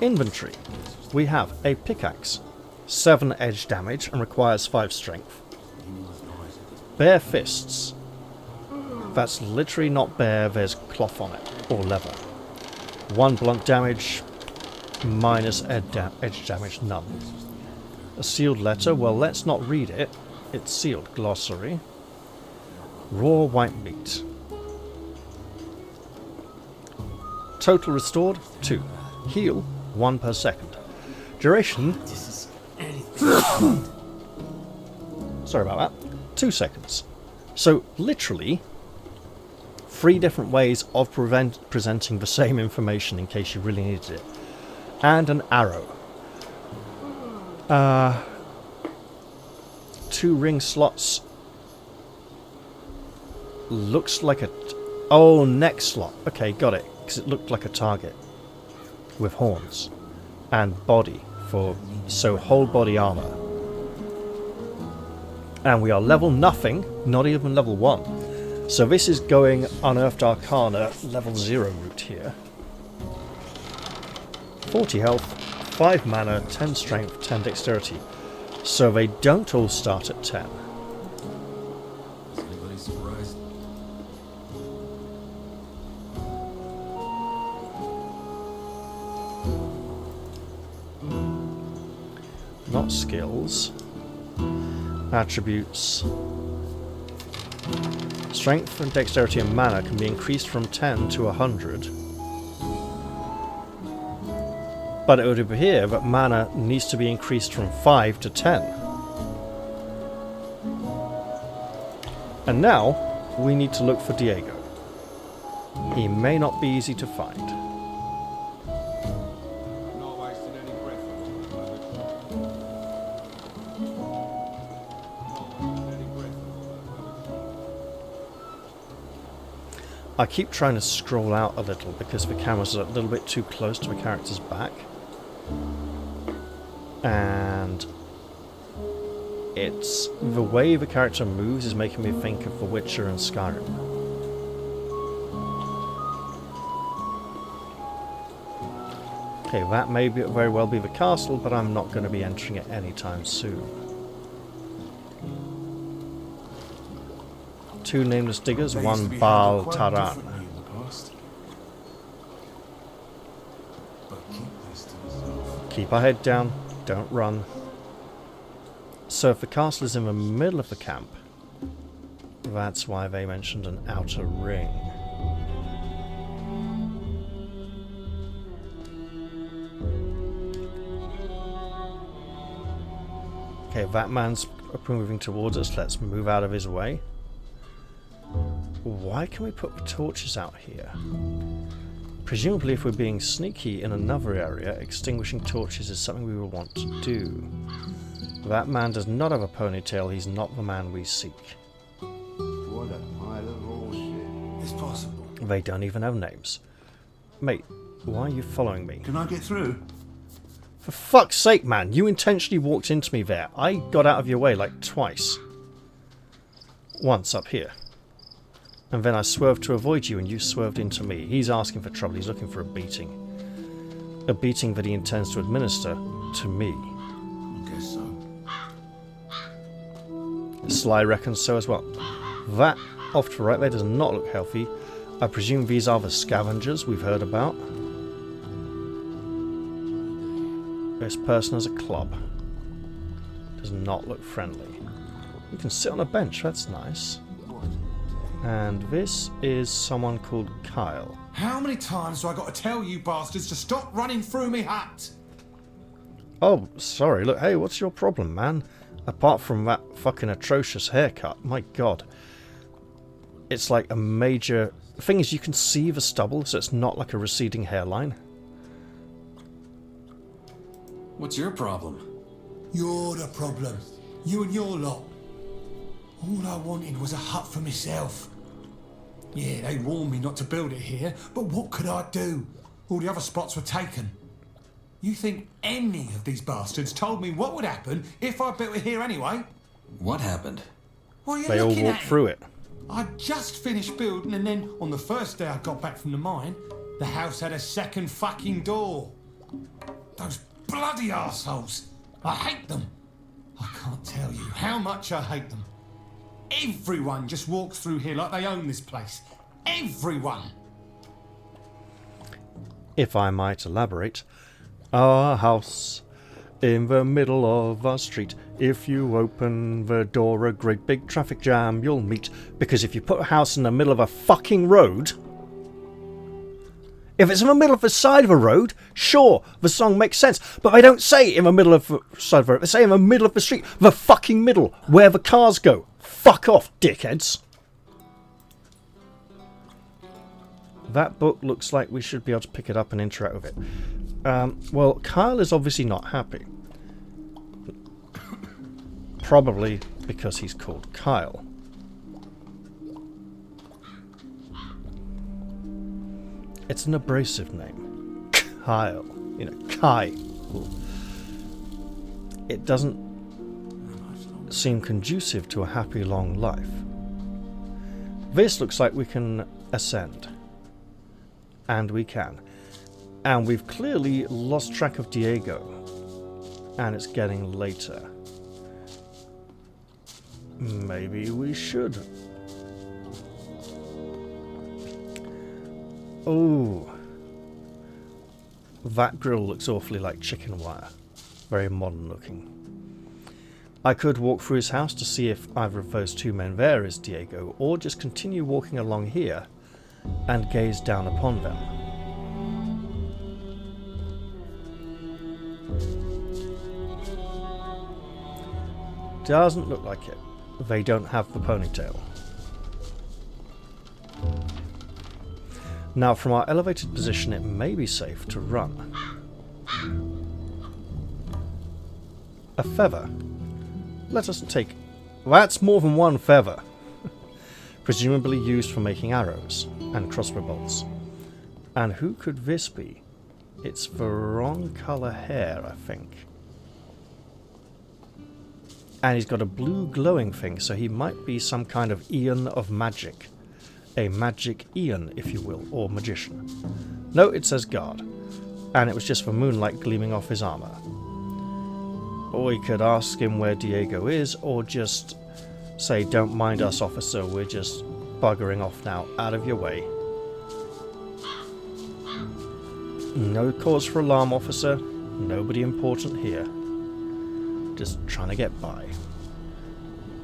Inventory. We have a pickaxe, 7 edge damage and requires 5 strength. Bare fists. That's literally not bare, there's cloth on it, or leather. 1 blunt damage, minus edge damage, none. A sealed letter, well let's not read it, it's sealed. Glossary. Raw white meat. Total restored, 2. Heal, 1 per second. Duration... sorry about that. 2 seconds. So, literally, 3 different ways of presenting the same information in case you really needed it. And an arrow. 2 ring slots. Looks like a... oh, neck slot. Okay, got it. Because it looked like a target. With horns. And body. So whole body armor. And we are level nothing. Not even level 1. So this is going Unearthed Arcana level 0 route here. 40 health, 5 mana, 10 strength, 10 dexterity. So they don't all start at 10. Is anybody surprised? Not skills. Attributes. Strength and dexterity and mana can be increased from 10 to 100. But it would appear that mana needs to be increased from 5 to 10. And now, we need to look for Diego. He may not be easy to find. Not wasting any breath on I keep trying to scroll out a little because the camera's a little bit too close to the character's back. And it's the way the character moves is making me think of The Witcher and Skyrim. Okay, that may very well be the castle, but I'm not going to be entering it anytime soon. 2 nameless diggers, 1 Baal Taran. Keep our head down, don't run. So if the castle is in the middle of the camp, that's why they mentioned an outer ring. Okay, that man's moving towards us, let's move out of his way. Why can we put the torches out here? Presumably if we're being sneaky in another area, extinguishing torches is something we will want to do. That man does not have a ponytail, he's not the man we seek. What a pile of bullshit. It's possible. They don't even have names. Mate, why are you following me? Can I get through? For fuck's sake, man. You intentionally walked into me there. I got out of your way like twice. Once up here. And then I swerved to avoid you and you swerved into me. He's asking for trouble. He's looking for a beating. A beating that he intends to administer to me. I guess so. Sly reckons so as well. That off to the right there does not look healthy. I presume these are the scavengers we've heard about. This person has a club. Does not look friendly. You can sit on a bench, that's nice. And this is someone called Kyle. How many times do I got to tell you bastards to stop running through me hut? Oh, sorry. Look, hey, what's your problem, man? Apart from that fucking atrocious haircut. My god. It's like a major... The thing is, you can see the stubble, so it's not like a receding hairline. What's your problem? You're the problem. You and your lot. All I wanted was a hut for myself. Yeah, they warned me not to build it here, but what could I do? All the other spots were taken. You think any of these bastards told me what would happen if I built it here anyway? What happened? Well, you're They all looking walked at through it. I just finished building, and then on the first day I got back from the mine, the house had a second fucking door. Those bloody arseholes. I hate them. I can't tell you how much I hate them. Everyone just walks through here like they own this place. Everyone. If I might elaborate, our house in the middle of our street. If you open the door, a great big traffic jam you'll meet. Because if you put a house in the middle of a fucking road... If it's in the middle of the side of a road, sure, the song makes sense. But they don't say in the middle of the side of the road. They say in the middle of the street. The fucking middle, where the cars go. Fuck off, dickheads. That book looks like we should be able to pick it up and interact with it. Well, Kyle is obviously not happy. Probably because he's called Kyle. It's an abrasive name. Kyle. You know, Kai. It doesn't seem conducive to a happy long life. This looks like we can ascend. And we can. And we've clearly lost track of Diego. And it's getting later. Maybe we should. Oh. That grill looks awfully like chicken wire. Very modern looking. I could walk through his house to see if either of those two men there is Diego, or just continue walking along here and gaze down upon them. Doesn't look like it. They don't have the ponytail. Now, from our elevated position, it may be safe to run. A feather. Let us take... That's more than one feather. Presumably used for making arrows and crossbow bolts. And who could this be? It's the wrong colour hair, I think. And he's got a blue glowing thing, so he might be some kind of Eon of magic. A magic Eon, if you will, or magician. No, it says guard. And it was just the moonlight gleaming off his armour. Or we could ask him where Diego is, or just say, don't mind us, officer, we're just buggering off now, out of your way. No cause for alarm, officer. Nobody important here. Just trying to get by.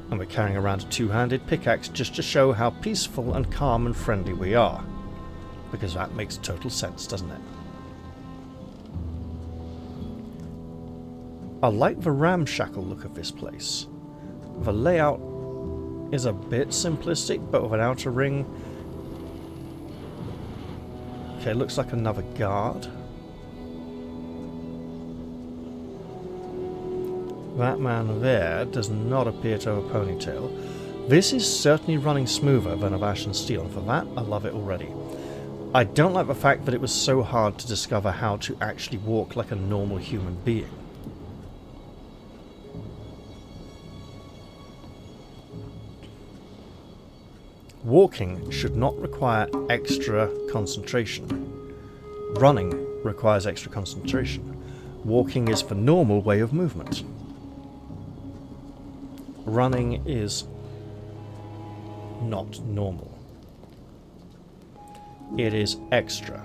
And we're carrying around a two-handed pickaxe just to show how peaceful and calm and friendly we are. Because that makes total sense, doesn't it? I like the ramshackle look of this place. The layout is a bit simplistic, but with an outer ring. Okay, looks like another guard. That man there does not appear to have a ponytail. This is certainly running smoother than of Ash and Steel, and for that I love it already. I don't like the fact that it was so hard to discover how to actually walk like a normal human being. Walking should not require extra concentration. Running requires extra concentration. Walking is the normal way of movement. Running is not normal. It is extra.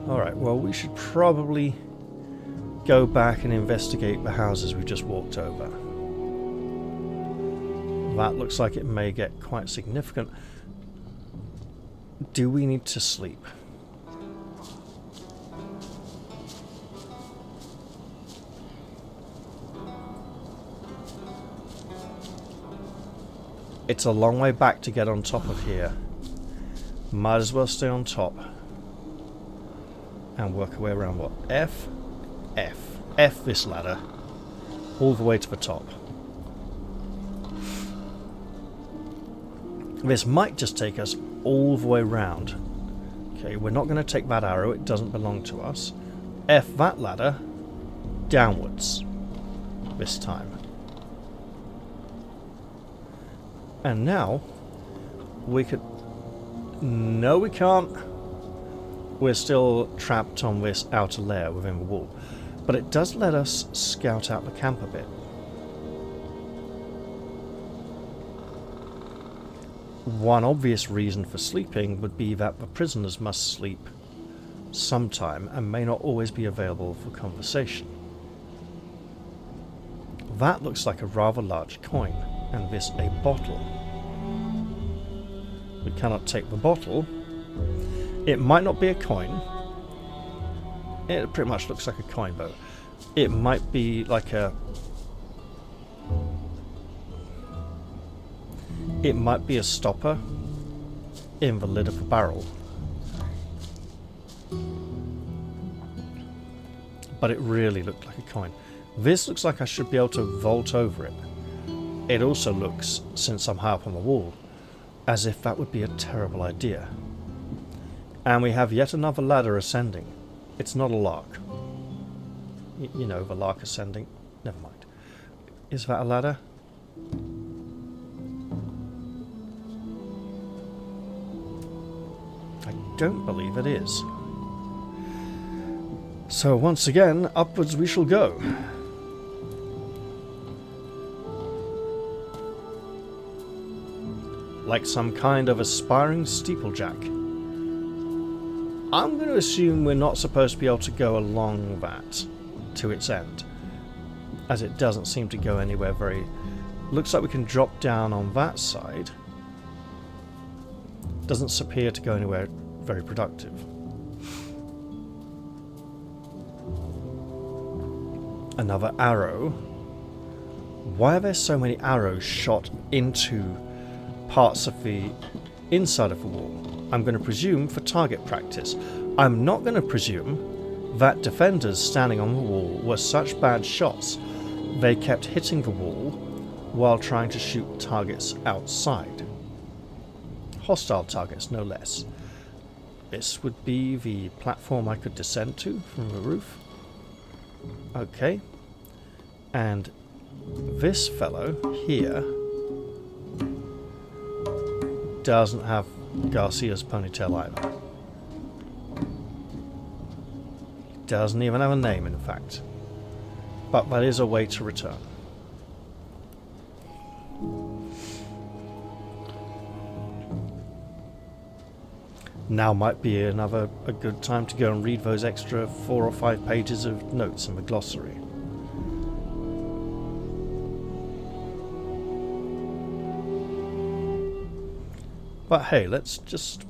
Alright, well, we should probably go back and investigate the houses we just walked over. That looks like it may get quite significant. Do we need to sleep? It's a long way back to get on top of here. Might as well stay on top. And work our way around what? F? F. F this ladder. All the way to the top. This might just take us all the way round. Okay, we're not going to take that arrow. It doesn't belong to us. F that ladder. Downwards. This time. And now, we could... No, we can't. We're still trapped on this outer layer within the wall. But it does let us scout out the camp a bit. One obvious reason for sleeping would be that the prisoners must sleep sometime and may not always be available for conversation. That looks like a rather large coin. And this a bottle. We cannot take the bottle. It might not be a coin. It pretty much looks like a coin, though. It might be like a... It might be a stopper in the lid of a barrel. But it really looked like a coin. This looks like I should be able to vault over it. It also looks, since I'm high up on the wall, as if that would be a terrible idea. And we have yet another ladder ascending. It's not a lark. You know, the lark ascending. Never mind. Is that a ladder? I don't believe it is. So once again, upwards we shall go. Like some kind of aspiring steeplejack. I'm going to assume we're not supposed to be able to go along that to its end, as it doesn't seem to go anywhere very... Looks like we can drop down on that side. Doesn't appear to go anywhere very productive. Another arrow. Why are there so many arrows shot into parts of the inside of the wall? I'm going to presume for target practice. I'm not going to presume that defenders standing on the wall were such bad shots they kept hitting the wall while trying to shoot targets outside. Hostile targets, no less. This would be the platform I could descend to from the roof. Okay. And this fellow here doesn't have Garcia's ponytail either. Doesn't even have a name, in fact. But that is a way to return. Now might be a good time to go and read those extra 4 or 5 pages of notes in the glossary. But hey, let's just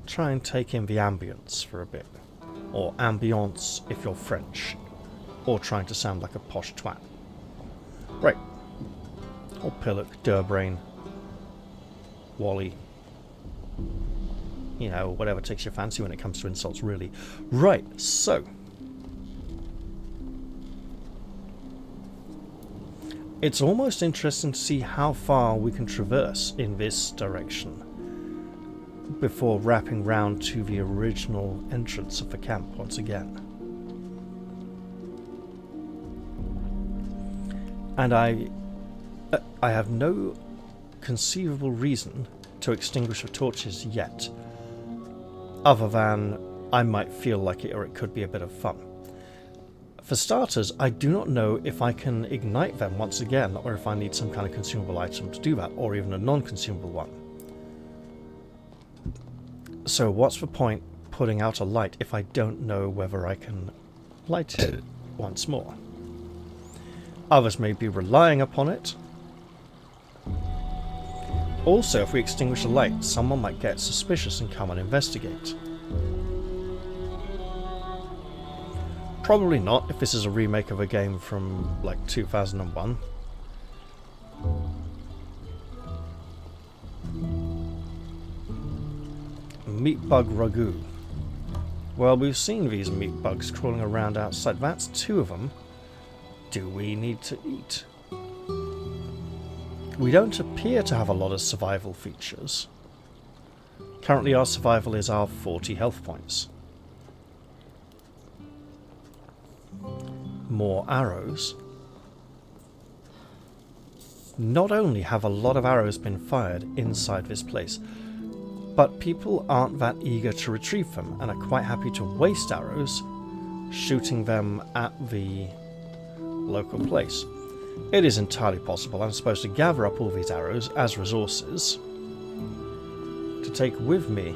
try and take in the ambience for a bit. Or ambiance if you're French. Or trying to sound like a posh twat. Right. Or Pillock, Durbrain, Wally. You know, whatever takes your fancy when it comes to insults, really. Right, so. It's almost interesting to see how far we can traverse in this direction before wrapping round to the original entrance of the camp once again. And I have no conceivable reason to extinguish the torches yet, other than I might feel like it or it could be a bit of fun. For starters, I do not know if I can ignite them once again, or if I need some kind of consumable item to do that, or even a non-consumable one. So what's the point putting out a light if I don't know whether I can light it once more? Others may be relying upon it. Also, if we extinguish a light, someone might get suspicious and come and investigate. Probably not, if this is a remake of a game from, like, 2001. Meat bug ragu. Well, we've seen these meat bugs crawling around outside. That's 2 of them. Do we need to eat? We don't appear to have a lot of survival features. Currently our survival is our 40 health points. More arrows. Not only have a lot of arrows been fired inside this place, but people aren't that eager to retrieve them and are quite happy to waste arrows shooting them at the local place. It is entirely possible I'm supposed to gather up all these arrows as resources to take with me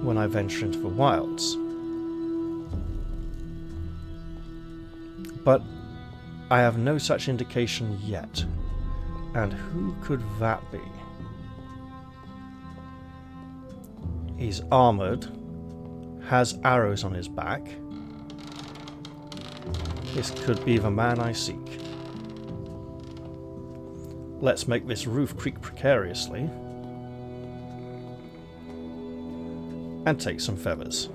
when I venture into the wilds. But I have no such indication yet. And who could that be? He's armoured, has arrows on his back. This could be the man I seek. Let's make this roof creak precariously. And take some feathers.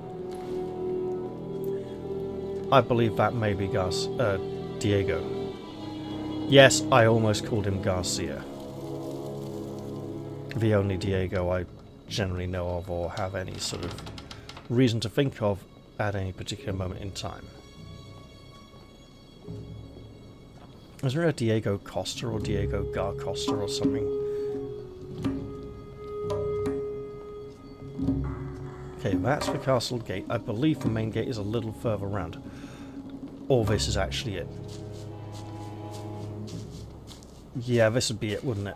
I believe that may be Diego. Yes, I almost called him Garcia. The only Diego I generally know of or have any sort of reason to think of at any particular moment in time. Is there a Diego Costa or Diego Gar Costa or something? Okay, that's the castle gate. I believe the main gate is a little further around. Or this is actually it. Yeah, this would be it, wouldn't it?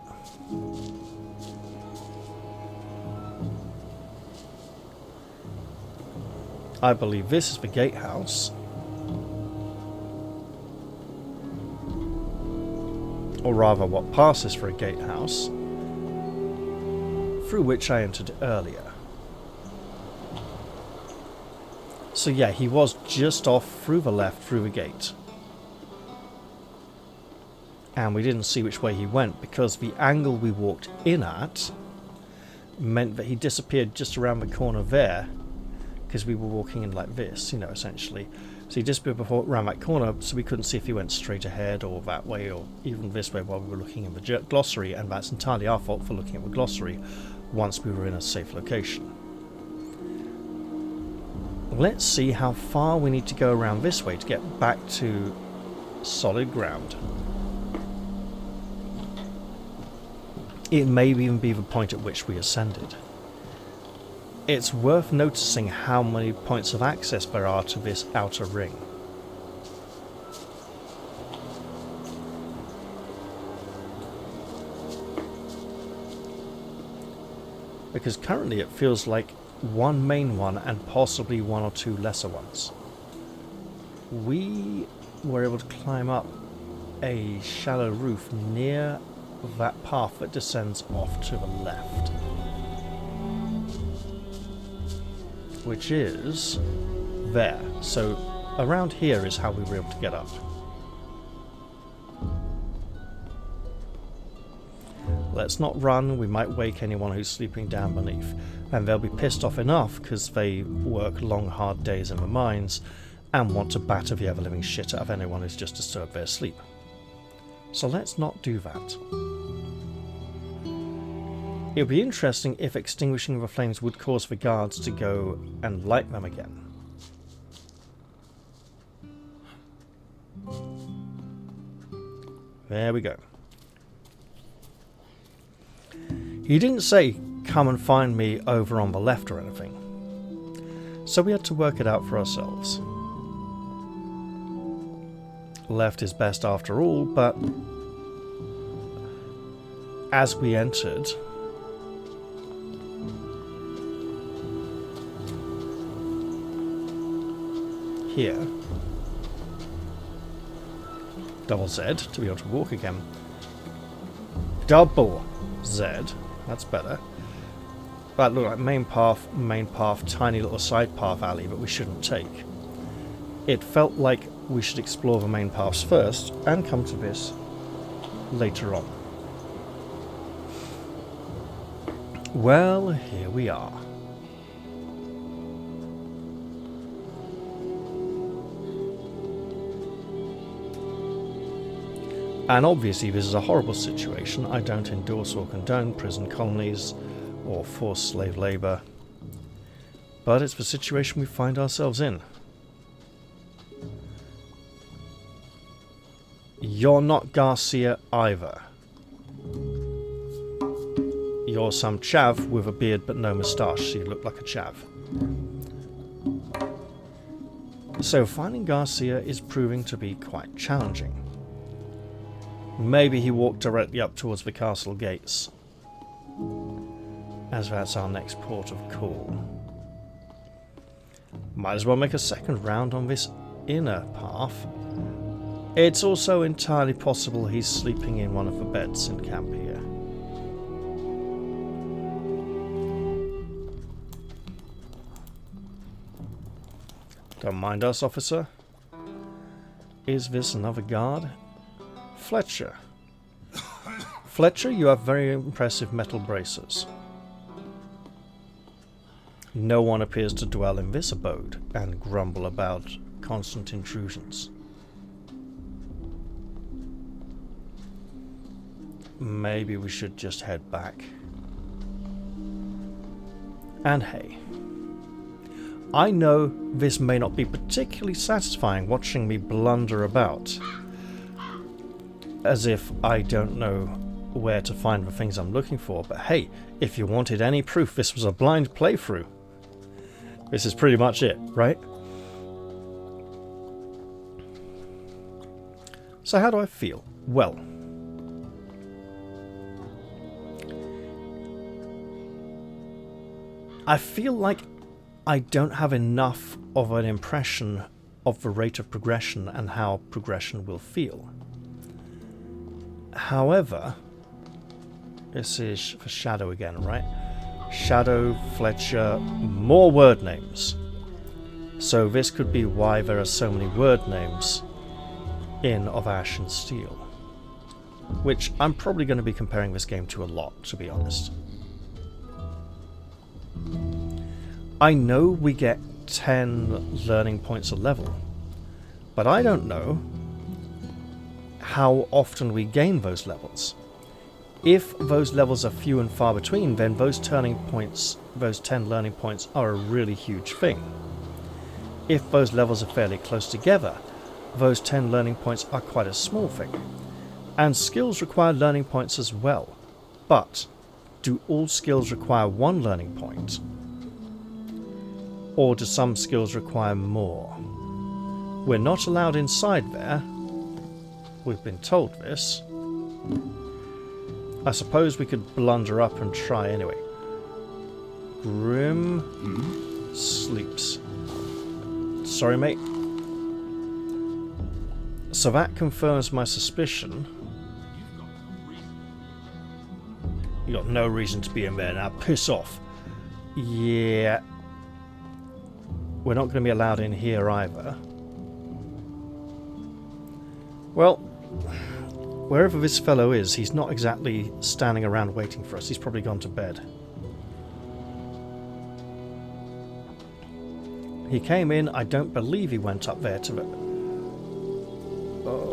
I believe this is the gatehouse. Or rather, what passes for a gatehouse, through which I entered earlier. So yeah, he was just off through the left, through the gate. And we didn't see which way he went, because the angle we walked in at meant that he disappeared just around the corner there, because we were walking in like this, you know, essentially. So he disappeared around that corner, so we couldn't see if he went straight ahead or that way or even this way while we were looking in the glossary, and that's entirely our fault for looking at the glossary once we were in a safe location. Let's see how far we need to go around this way to get back to solid ground. It may even be the point at which we ascended. It's worth noticing how many points of access there are to this outer ring. Because currently it feels like one main one and possibly 1 or 2 lesser ones. We were able to climb up a shallow roof near that path that descends off to the left, which is there. So around here is how we were able to get up. Let's not run, we might wake anyone who's sleeping down beneath, and they'll be pissed off enough because they work long hard days in the mines and want to batter the ever-living shit out of anyone who's just disturbed their sleep. So let's not do that. It would be interesting if extinguishing the flames would cause the guards to go and light them again. There we go. He didn't say, come and find me over on the left or anything. So we had to work it out for ourselves. Left is best after all, but as we entered, here, double Z to be able to walk again. Double Z, that's better. That looked like main path, tiny little side path alley that we shouldn't take. It felt like we should explore the main paths first and come to this later on. Well, here we are. And obviously this is a horrible situation. I don't endorse or condone prison colonies or forced slave labour. But it's the situation we find ourselves in. You're not Garcia either. You're some chav with a beard but no moustache, so you look like a chav. So finding Garcia is proving to be quite challenging. Maybe he walked directly up towards the castle gates, as that's our next port of call. Might as well make a second round on this inner path. It's also entirely possible he's sleeping in one of the beds in camp here. Don't mind us, officer. Is this another guard? Fletcher. Fletcher, you have very impressive metal bracers. No one appears to dwell in this abode and grumble about constant intrusions. Maybe we should just head back. And hey, I know this may not be particularly satisfying watching me blunder about, as if I don't know where to find the things I'm looking for, but hey, if you wanted any proof this was a blind playthrough, this is pretty much it, right? So how do I feel? Well, I feel like I don't have enough of an impression of the rate of progression and how progression will feel. However, this is for Shadow again, right? Shadow, Fletcher, more word names. So this could be why there are so many word names in Of Ash and Steel. Which I'm probably going to be comparing this game to a lot, to be honest. I know we get 10 learning points a level, but I don't know how often we gain those levels. If those levels are few and far between, then those 10 learning points are a really huge thing. If those levels are fairly close together, those 10 learning points are quite a small thing. And skills require learning points as well. But do all skills require 1 learning point? Or do some skills require more? We're not allowed inside there. We've been told this. I suppose we could blunder up and try anyway. Grim sleeps. Sorry, mate. So that confirms my suspicion. You got no reason to be in there now. Piss off. Yeah. We're not going to be allowed in here either. Well, wherever this fellow is, he's not exactly standing around waiting for us. He's probably gone to bed. He came in. I don't believe he went up there to the... Oh.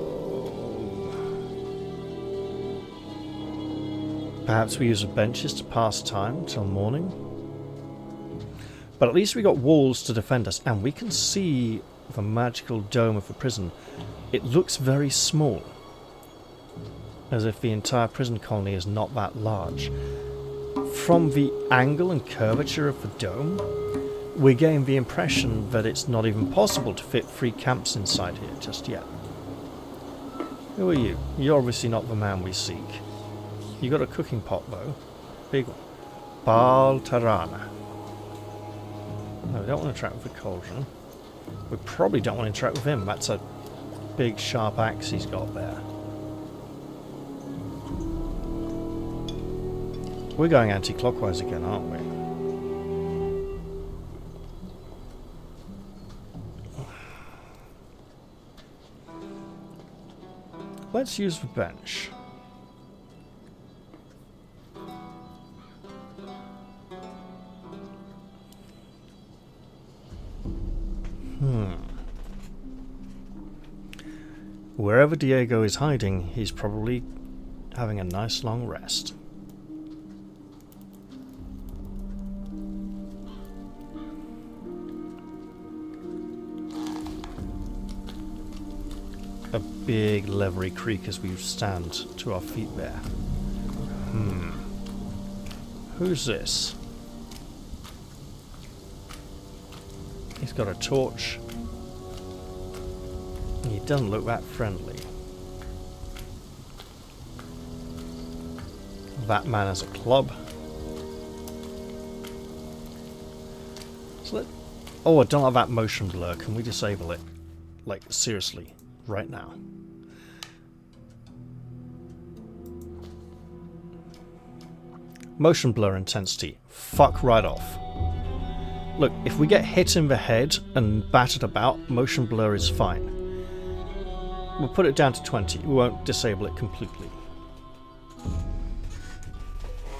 Perhaps we use the benches to pass time till morning. But at least we got walls to defend us, and we can see the magical dome of the prison. It looks very small, as if the entire prison colony is not that large. From the angle and curvature of the dome, we gain the impression that it's not even possible to fit 3 camps inside here just yet. Who are you? You're obviously not the man we seek. You got a cooking pot though. Big one. Baltarana. No, we don't want to interact with the cauldron. We probably don't want to interact with him. That's a big sharp axe he's got there. We're going anti-clockwise again, aren't we? Let's use the bench. Wherever Diego is hiding, he's probably having a nice long rest. A big leathery creak as we stand to our feet there. Who's this? He's got a torch. He doesn't look that friendly. That man has a club. Oh, I don't have that motion blur. Can we disable it? Like, seriously, right now. Motion blur intensity. Fuck right off. Look, if we get hit in the head and battered about, motion blur is fine. We'll put it down to 20. We won't disable it completely.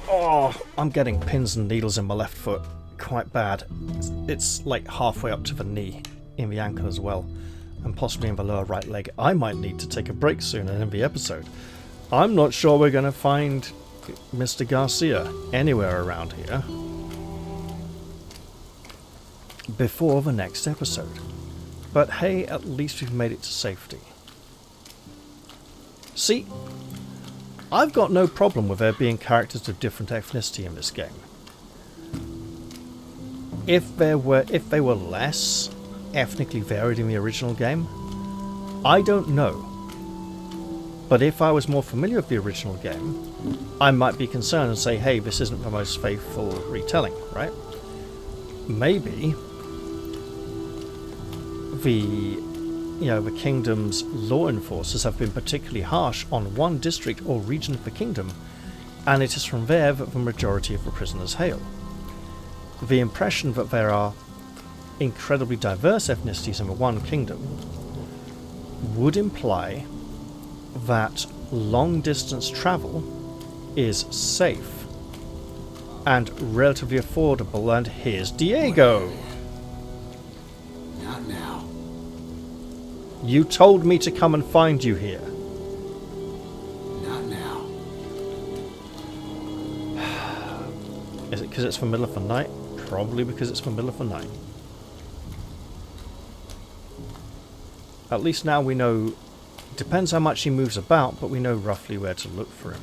Oh, I'm getting pins and needles in my left foot. Quite bad. It's like halfway up to the knee, in the ankle as well, and possibly in the lower right leg. I might need to take a break soon and end the episode. I'm not sure we're going to find Mr. Garcia anywhere around here before the next episode. But hey, at least we've made it to safety. See, I've got no problem with there being characters of different ethnicity in this game. If they were less ethnically varied in the original game, I don't know. But if I was more familiar with the original game, I might be concerned and say, hey, this isn't the most faithful retelling, right? Maybe the kingdom's law enforcers have been particularly harsh on one district or region of the kingdom, and it is from there that the majority of the prisoners hail. The impression that there are incredibly diverse ethnicities in the one kingdom would imply that long distance travel is safe and relatively affordable. And here's Diego. Not now. You told me to come and find you here. Not now. Is it because it's the middle of the night? Probably because it's the middle of the night. At least now we know. Depends how much he moves about, but we know roughly where to look for him.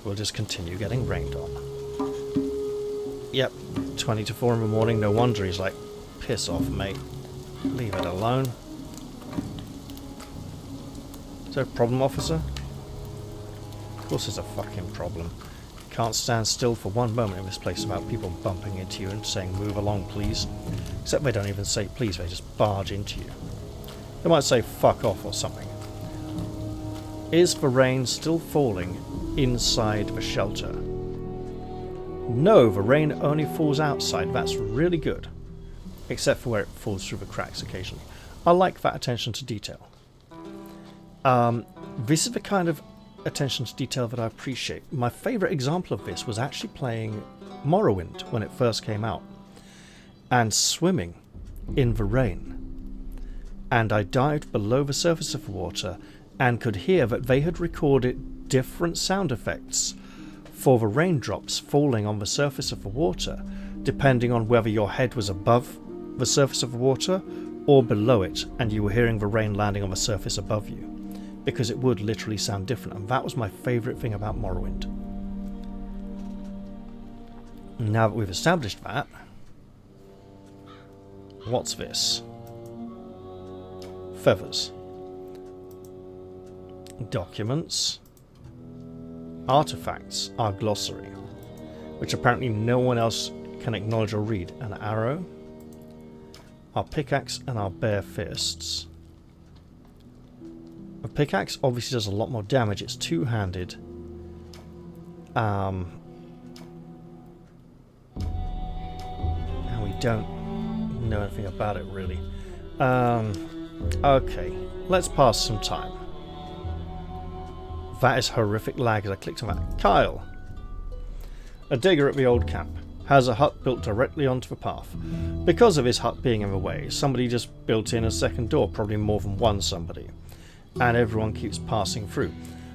We'll just continue getting rained on. Yep, 20 to 4 in the morning. No wonder he's like, piss off, mate. Leave it alone. Is there a problem, officer? Of course there's a fucking problem. Can't stand still for one moment in this place without people bumping into you and saying, move along, please. Except they don't even say please, they just barge into you. They might say fuck off or something. Is the rain still falling inside the shelter? No, the rain only falls outside. That's really good. Except for where it falls through the cracks occasionally. I like that attention to detail. This is the kind of attention to detail that I appreciate. My favourite example of this was actually playing Morrowind when it first came out. And swimming in the rain. And I dived below the surface of the water and could hear that they had recorded different sound effects for the raindrops falling on the surface of the water, depending on whether your head was above the surface of the water or below it, and you were hearing the rain landing on the surface above you, because it would literally sound different, and that was my favourite thing about Morrowind. Now that we've established that, what's this? Feathers. Documents. Artifacts, our glossary, which apparently no one else can acknowledge or read. An arrow, our pickaxe, and our bare fists. A pickaxe obviously does a lot more damage. It's two-handed. And we don't know anything about it really. Okay, let's pass some time. That is horrific lag as I clicked on that. Kyle, a digger at the old camp, has a hut built directly onto the path. Because of his hut being in the way, somebody just built in a second door, probably more than one somebody, and everyone keeps passing through.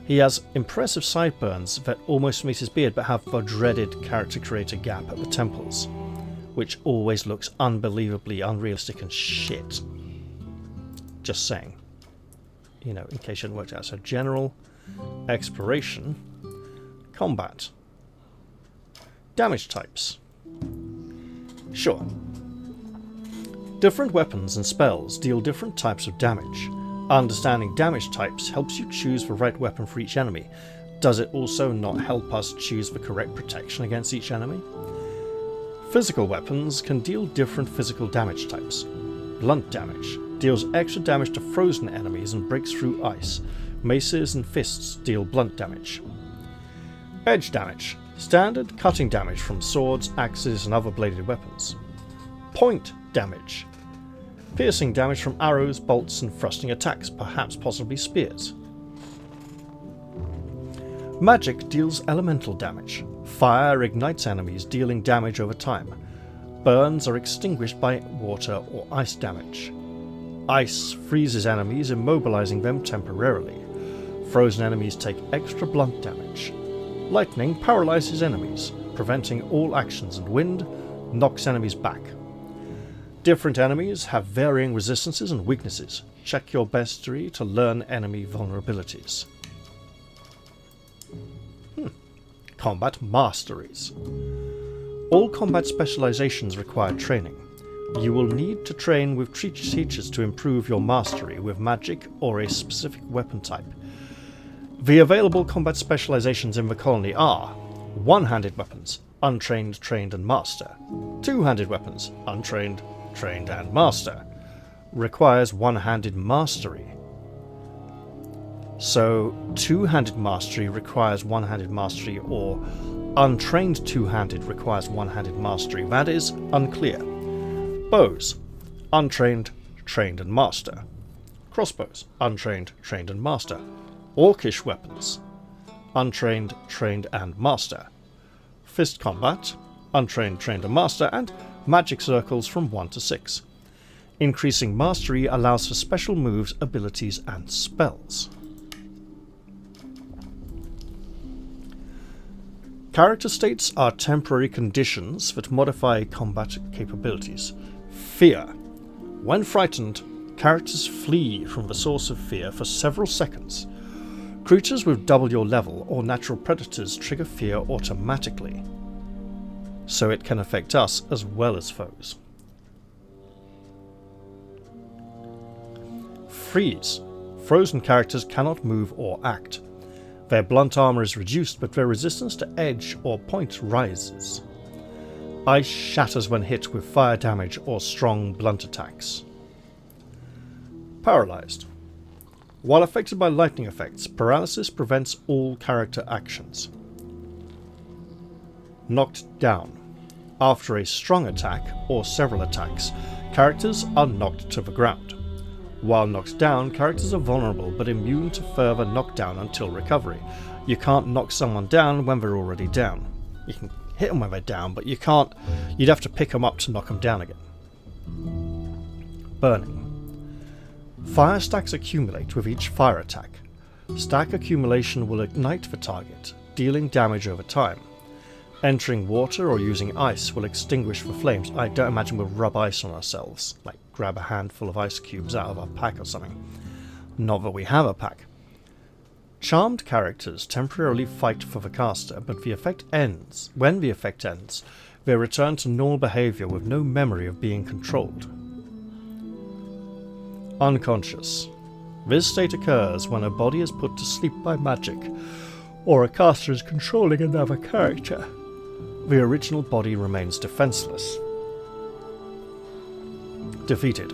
He has impressive sideburns that almost meet his beard but have the dreaded character creator gap at the temples, which always looks unbelievably unrealistic and shit. Just saying. You know, in case you hadn't worked out. So general, exploration, combat, damage types. Sure. Different weapons and spells deal different types of damage. Understanding damage types helps you choose the right weapon for each enemy. Does it also not help us choose the correct protection against each enemy? Physical weapons can deal different physical damage types. Blunt damage deals extra damage to frozen enemies and breaks through ice. Maces and fists deal blunt damage. Edge damage. Standard cutting damage from swords, axes, and other bladed weapons. Point damage. Piercing damage from arrows, bolts, and thrusting attacks, perhaps possibly spears. Magic deals elemental damage. Fire ignites enemies, dealing damage over time. Burns are extinguished by water or ice damage. Ice freezes enemies, immobilizing them temporarily. Frozen enemies take extra blunt damage. Lightning paralyzes enemies, preventing all actions, and wind knocks enemies back. Different enemies have varying resistances and weaknesses. Check your bestiary to learn enemy vulnerabilities. Combat masteries. All combat specializations require training. You will need to train with teachers to improve your mastery with magic or a specific weapon type. The available combat specializations in the colony are one-handed weapons, untrained, trained, and master. Two-handed weapons, untrained, trained, and master. Requires one-handed mastery. So, two-handed mastery requires one-handed mastery, or untrained two-handed requires one-handed mastery. That is unclear. Bows, untrained, trained, and master. Crossbows, untrained, trained, and master. Orcish weapons, untrained, trained, and master. Fist combat, untrained, trained, and master, and magic circles from 1 to 6. Increasing mastery allows for special moves, abilities, and spells. Character states are temporary conditions that modify combat capabilities. Fear. When frightened, characters flee from the source of fear for several seconds. Creatures with double your level or natural predators trigger fear automatically, so it can affect us as well as foes. Freeze. Frozen characters cannot move or act. Their blunt armor is reduced, but their resistance to edge or point rises. Ice shatters when hit with fire damage or strong blunt attacks. Paralyzed. While affected by lightning effects, paralysis prevents all character actions. Knocked down. After a strong attack or several attacks, characters are knocked to the ground. While knocked down, characters are vulnerable but immune to further knockdown until recovery. You can't knock someone down when they're already down. You can hit them when they're down, but you can't. You'd have to pick them up to knock them down again. Burning. Fire stacks accumulate with each fire attack. Stack accumulation will ignite the target, dealing damage over time. Entering water or using ice will extinguish the flames. I don't imagine we'll rub ice on ourselves, like grab a handful of ice cubes out of our pack or something. Not that we have a pack. Charmed characters temporarily fight for the caster, but the effect ends. When the effect ends, they return to normal behavior with no memory of being controlled. Unconscious. This state occurs when a body is put to sleep by magic, or a caster is controlling another character. The original body remains defenseless. Defeated.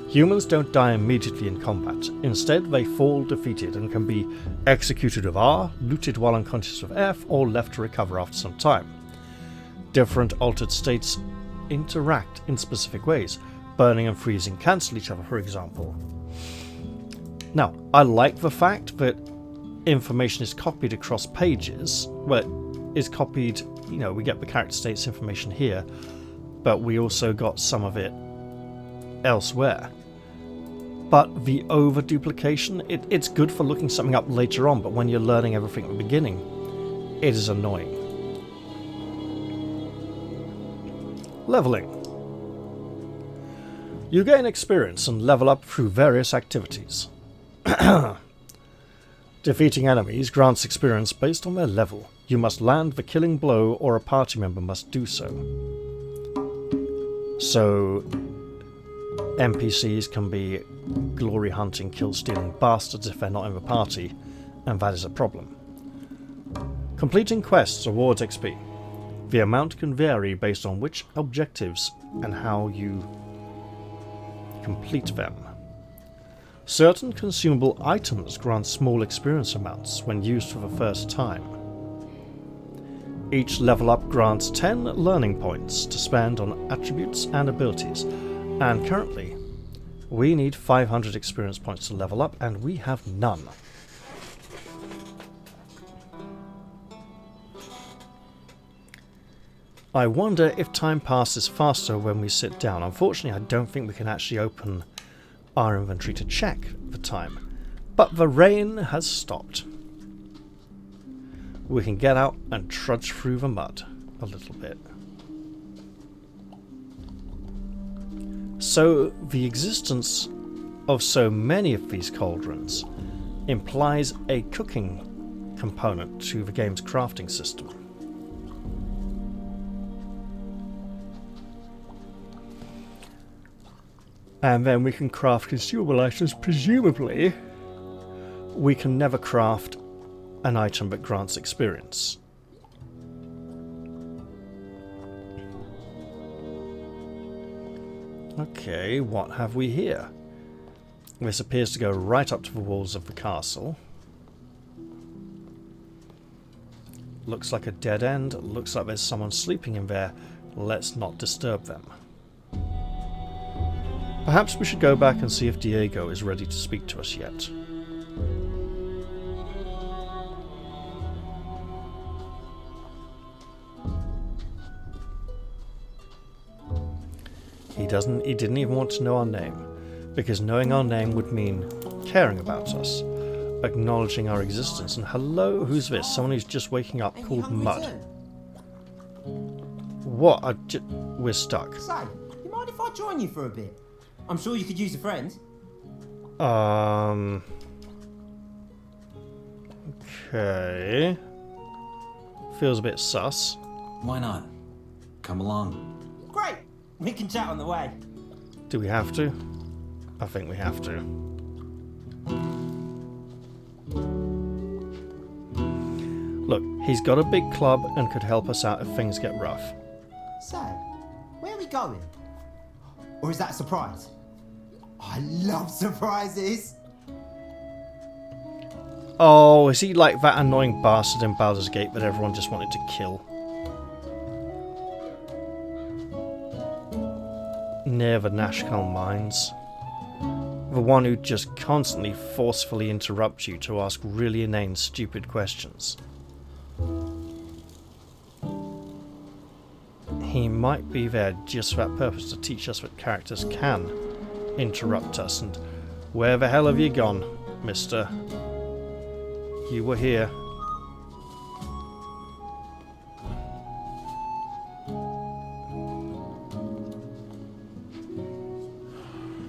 Humans don't die immediately in combat. Instead, they fall defeated and can be executed with R, looted while unconscious with F, or left to recover after some time. Different altered states interact in specific ways. Burning and freezing cancel each other, for example. Now, I like the fact that information is copied across pages, but is copied, you know, we get the character states information here, but we also got some of it elsewhere. But the over-duplication, it's good for looking something up later on, but when you're learning everything at the beginning, it is annoying. Leveling. You gain experience and level up through various activities. Defeating enemies grants experience based on their level. You must land the killing blow or a party member must do so. So, NPCs can be glory hunting, kill stealing bastards if they're not in the party, and that is a problem. Completing quests awards XP. The amount can vary based on which objectives and how you complete them. Certain consumable items grant small experience amounts when used for the first time. Each level up grants 10 learning points to spend on attributes and abilities, and currently we need 500 experience points to level up, and we have none. I wonder if time passes faster when we sit down. Unfortunately, I don't think we can actually open our inventory to check the time. But the rain has stopped. We can get out and trudge through the mud a little bit. So, the existence of so many of these cauldrons implies a cooking component to the game's crafting system. And then we can craft consumable items. Presumably, we can never craft an item that grants experience. Okay, what have we here? This appears to go right up to the walls of the castle. Looks like a dead end. Looks like there's someone sleeping in there. Let's not disturb them. Perhaps we should go back and see if Diego is ready to speak to us yet. He didn't even want to know our name, because knowing our name would mean caring about us, acknowledging our existence. And hello, who's this? Someone who's just waking up called Mud. What? We're stuck. Say, you mind if I join you for a bit? I'm sure you could use a friend. Okay. Feels a bit sus. Why not? Come along. Great. We can chat on the way. Do we have to? I think we have to. Look, he's got a big club and could help us out if things get rough. So, where are we going? Or is that a surprise? I love surprises. Oh, is he like that annoying bastard in Baldur's Gate that everyone just wanted to kill? Near the Nashkel Mines. The one who just constantly forcefully interrupts you to ask really inane, stupid questions. He might be there just for that purpose, to teach us that characters can interrupt us. And where the hell have you gone, mister? You were here.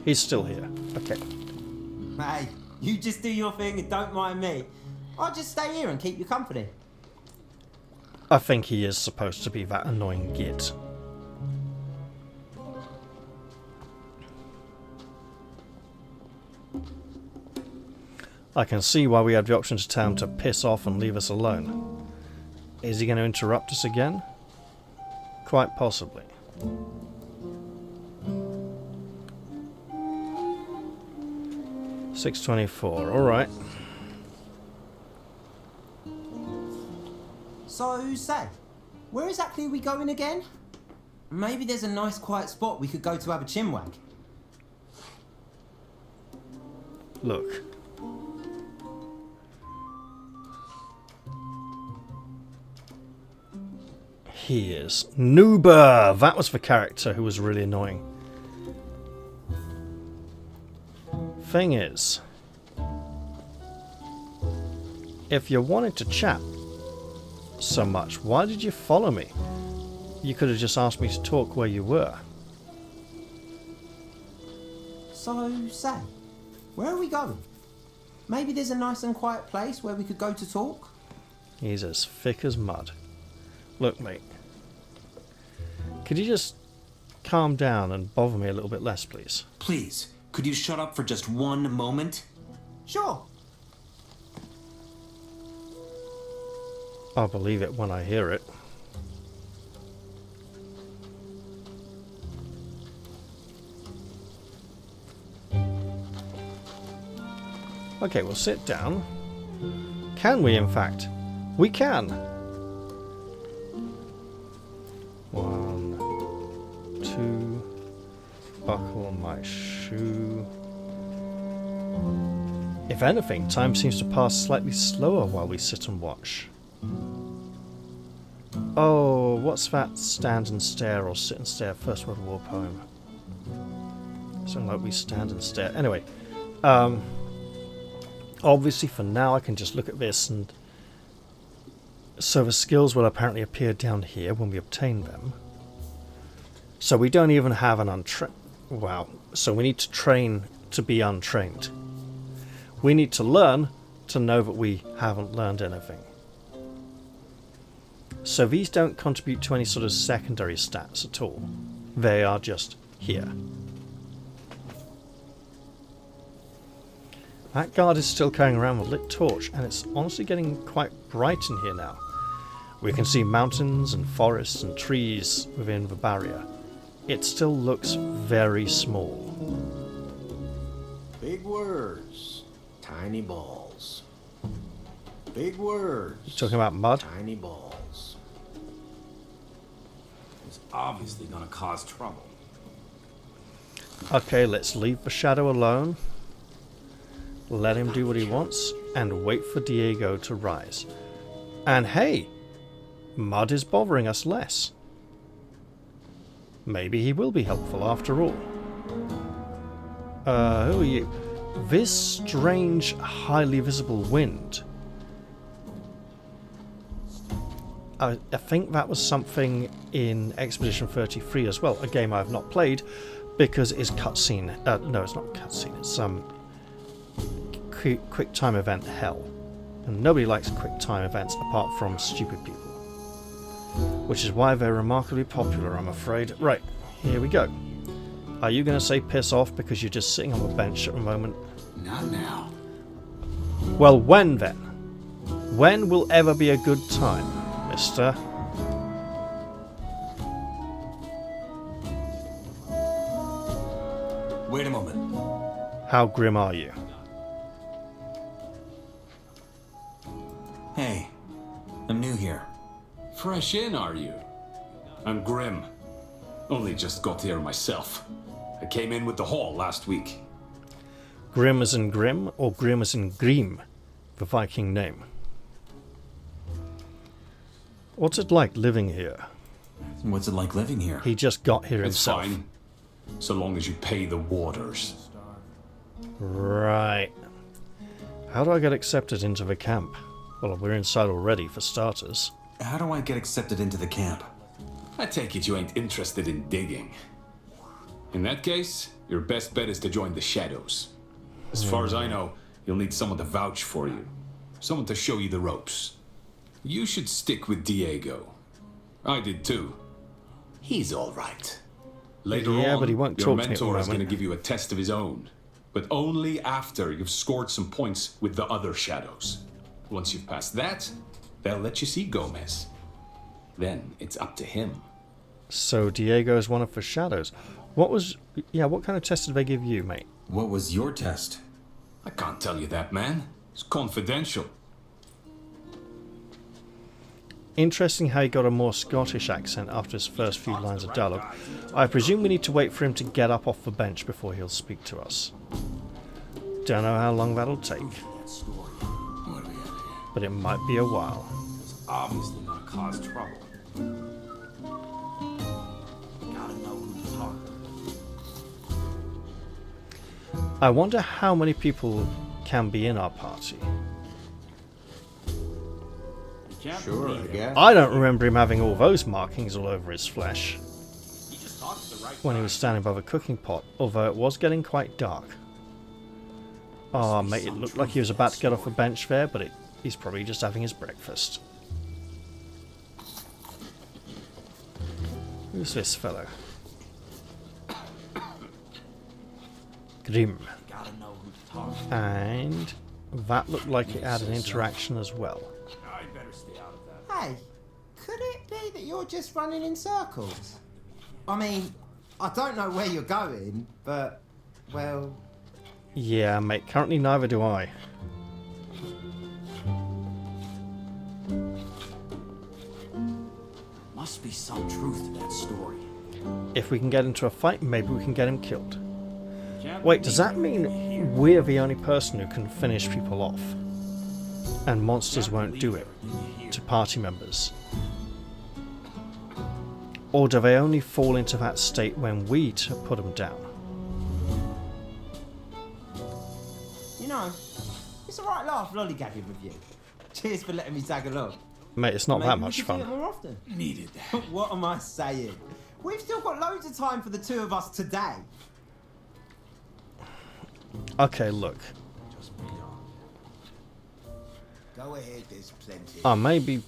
He's still here. Okay. Hey, you just do your thing and don't mind me. I'll just stay here and keep you company. I think he is supposed to be that annoying git. I can see why we had the option to tell him to piss off and leave us alone. Is he going to interrupt us again? Quite possibly. $6.24, alright. So, say, where exactly are we going again? Maybe there's a nice quiet spot we could go to have a chinwag. Look. He is. Noober! That was the character who was really annoying. Thing is, if you wanted to chat so much, why did you follow me? You could have just asked me to talk where you were. So, say, where are we going? Maybe there's a nice and quiet place where we could go to talk? He's as thick as mud. Look, mate. Could you just calm down and bother me a little bit less, please? Please, could you shut up for just one moment? Sure. I'll believe it when I hear it. Okay, we'll sit down. Can we, in fact? We can! 1, 2, buckle my shoe. If anything, time seems to pass slightly slower while we sit and watch. Oh, what's that stand and stare or sit and stare First World War poem? Something like we stand and stare. Anyway, obviously for now I can just look at this, and so the skills will apparently appear down here when we obtain them. So we don't even have an wow. So we need to train to be untrained. We need to learn to know that we haven't learned anything. So these don't contribute to any sort of secondary stats at all. They are just here. That guard is still carrying around with a lit torch, and it's honestly getting quite bright in here now. We can see mountains and forests and trees within the barrier. It still looks very small. Big words, tiny balls. Big words. You talking about mud? Tiny balls. It's obviously gonna cause trouble. Okay, let's leave the shadow alone. Let him do what he wants, and wait for Diego to rise. And hey, mud is bothering us less. Maybe he will be helpful after all. Who are you? This strange, highly visible wind. I think that was something in Expedition 33 as well, a game I have not played because it's cutscene. No, it's not cutscene. It's quick time event hell, and nobody likes quick time events apart from stupid people, which is why they're remarkably popular, I'm afraid. Right, here we go. Are you going to say piss off because you're just sitting on the bench at the moment? Not now. Well, when then? When will ever be a good time, mister? Wait a moment. How grim are you? Hey, I'm new here. Fresh in, are you? I'm Grim. Only just got here myself. I came in with the haul last week. Grim as in Grim, or Grim as in Grim, the Viking name? What's it like living here? What's it like living here? He just got here It's himself. fine, so long as you pay the warders. Right. How do I get accepted into the camp? Well, we're inside already, for starters. How do I get accepted into the camp? I take it you ain't interested in digging. In that case, your best bet is to join the Shadows. As far as I know, you'll need someone to vouch for you. Someone to show you the ropes. You should stick with Diego. I did too. He's all right. Later on, but he won't your talk to me at the mentor is moment. going to give you a test of his own. But only after you've scored some points with the other Shadows. Once you've passed that, they'll let you see Gomez. Then it's up to him. So Diego is one of the Shadows. What kind of test did they give you, mate? What was your test? I can't tell you that, man. It's confidential. Interesting how he got a more Scottish accent after his first few lines of dialogue. I presume we need to wait for him to get up off the bench before he'll speak to us. Don't know how long that'll take. But it might be a while. Obviously gonna cause trouble. Gotta know who to talk to. I wonder how many people can be in our party. Sure, I guess. I don't remember him having all those markings all over his flesh when he was standing by the cooking pot, although it was getting quite dark. Oh, mate, it looked like he was about to get off the bench there, but he's probably just having his breakfast. Who's this fellow? Grim. And that looked like it had an interaction as well. Hey, could it be that you're just running in circles? I mean, I don't know where you're going, but, well... Yeah, mate, currently neither do I. Must be some truth to that story. If we can get into a fight, maybe we can get him killed. Wait, does that mean we're the only person who can finish people off? And monsters won't do it to party members? Or do they only fall into that state when we put them down? You know, it's a right laugh lollygagging with you. Cheers for letting me tag along. Mate, it's not Maybe that we much should fun. do it more often. Needed that. What am I saying? We've still got loads of time for the two of us today. Okay, look. Go ahead, there's plenty. I may be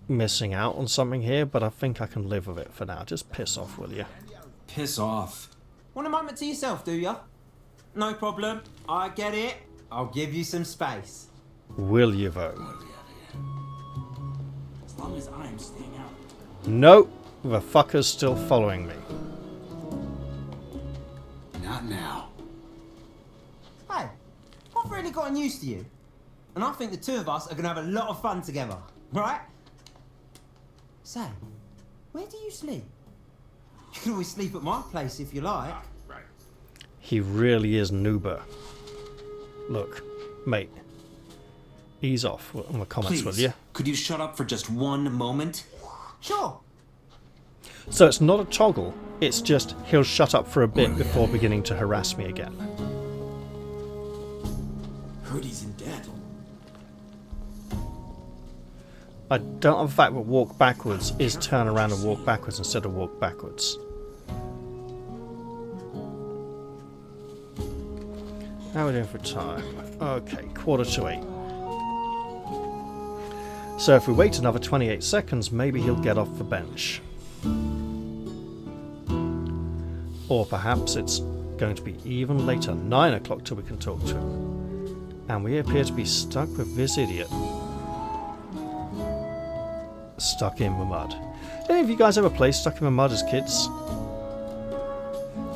missing out on something here, but I think I can live with it for now. Just piss off, will you? Piss off. Want a moment to yourself, do ya? No problem. I get it. I'll give you some space. Will you, though? As long as I'm staying out. Nope, the fucker's still following me. Not now. Hey, I've really gotten used to you. And I think the two of us are going to have a lot of fun together, right? Say, where do you sleep? You can always sleep at my place if you like. He really is Nuber. Look, mate. Ease off on the comments, will you? Could you shut up for just one moment? Sure. So it's not a toggle, it's just he'll shut up for a bit before beginning to harass me again. Heard he's in debt. I don't have the fact that walk backwards is turn around and walk backwards instead of walk backwards. How are we doing for time? Okay, 7:45. So if we wait another 28 seconds, maybe he'll get off the bench. Or perhaps it's going to be even later, 9 o'clock, till we can talk to him. And we appear to be stuck with this idiot. Stuck in the mud. Did any of you guys ever play Stuck in the Mud as kids?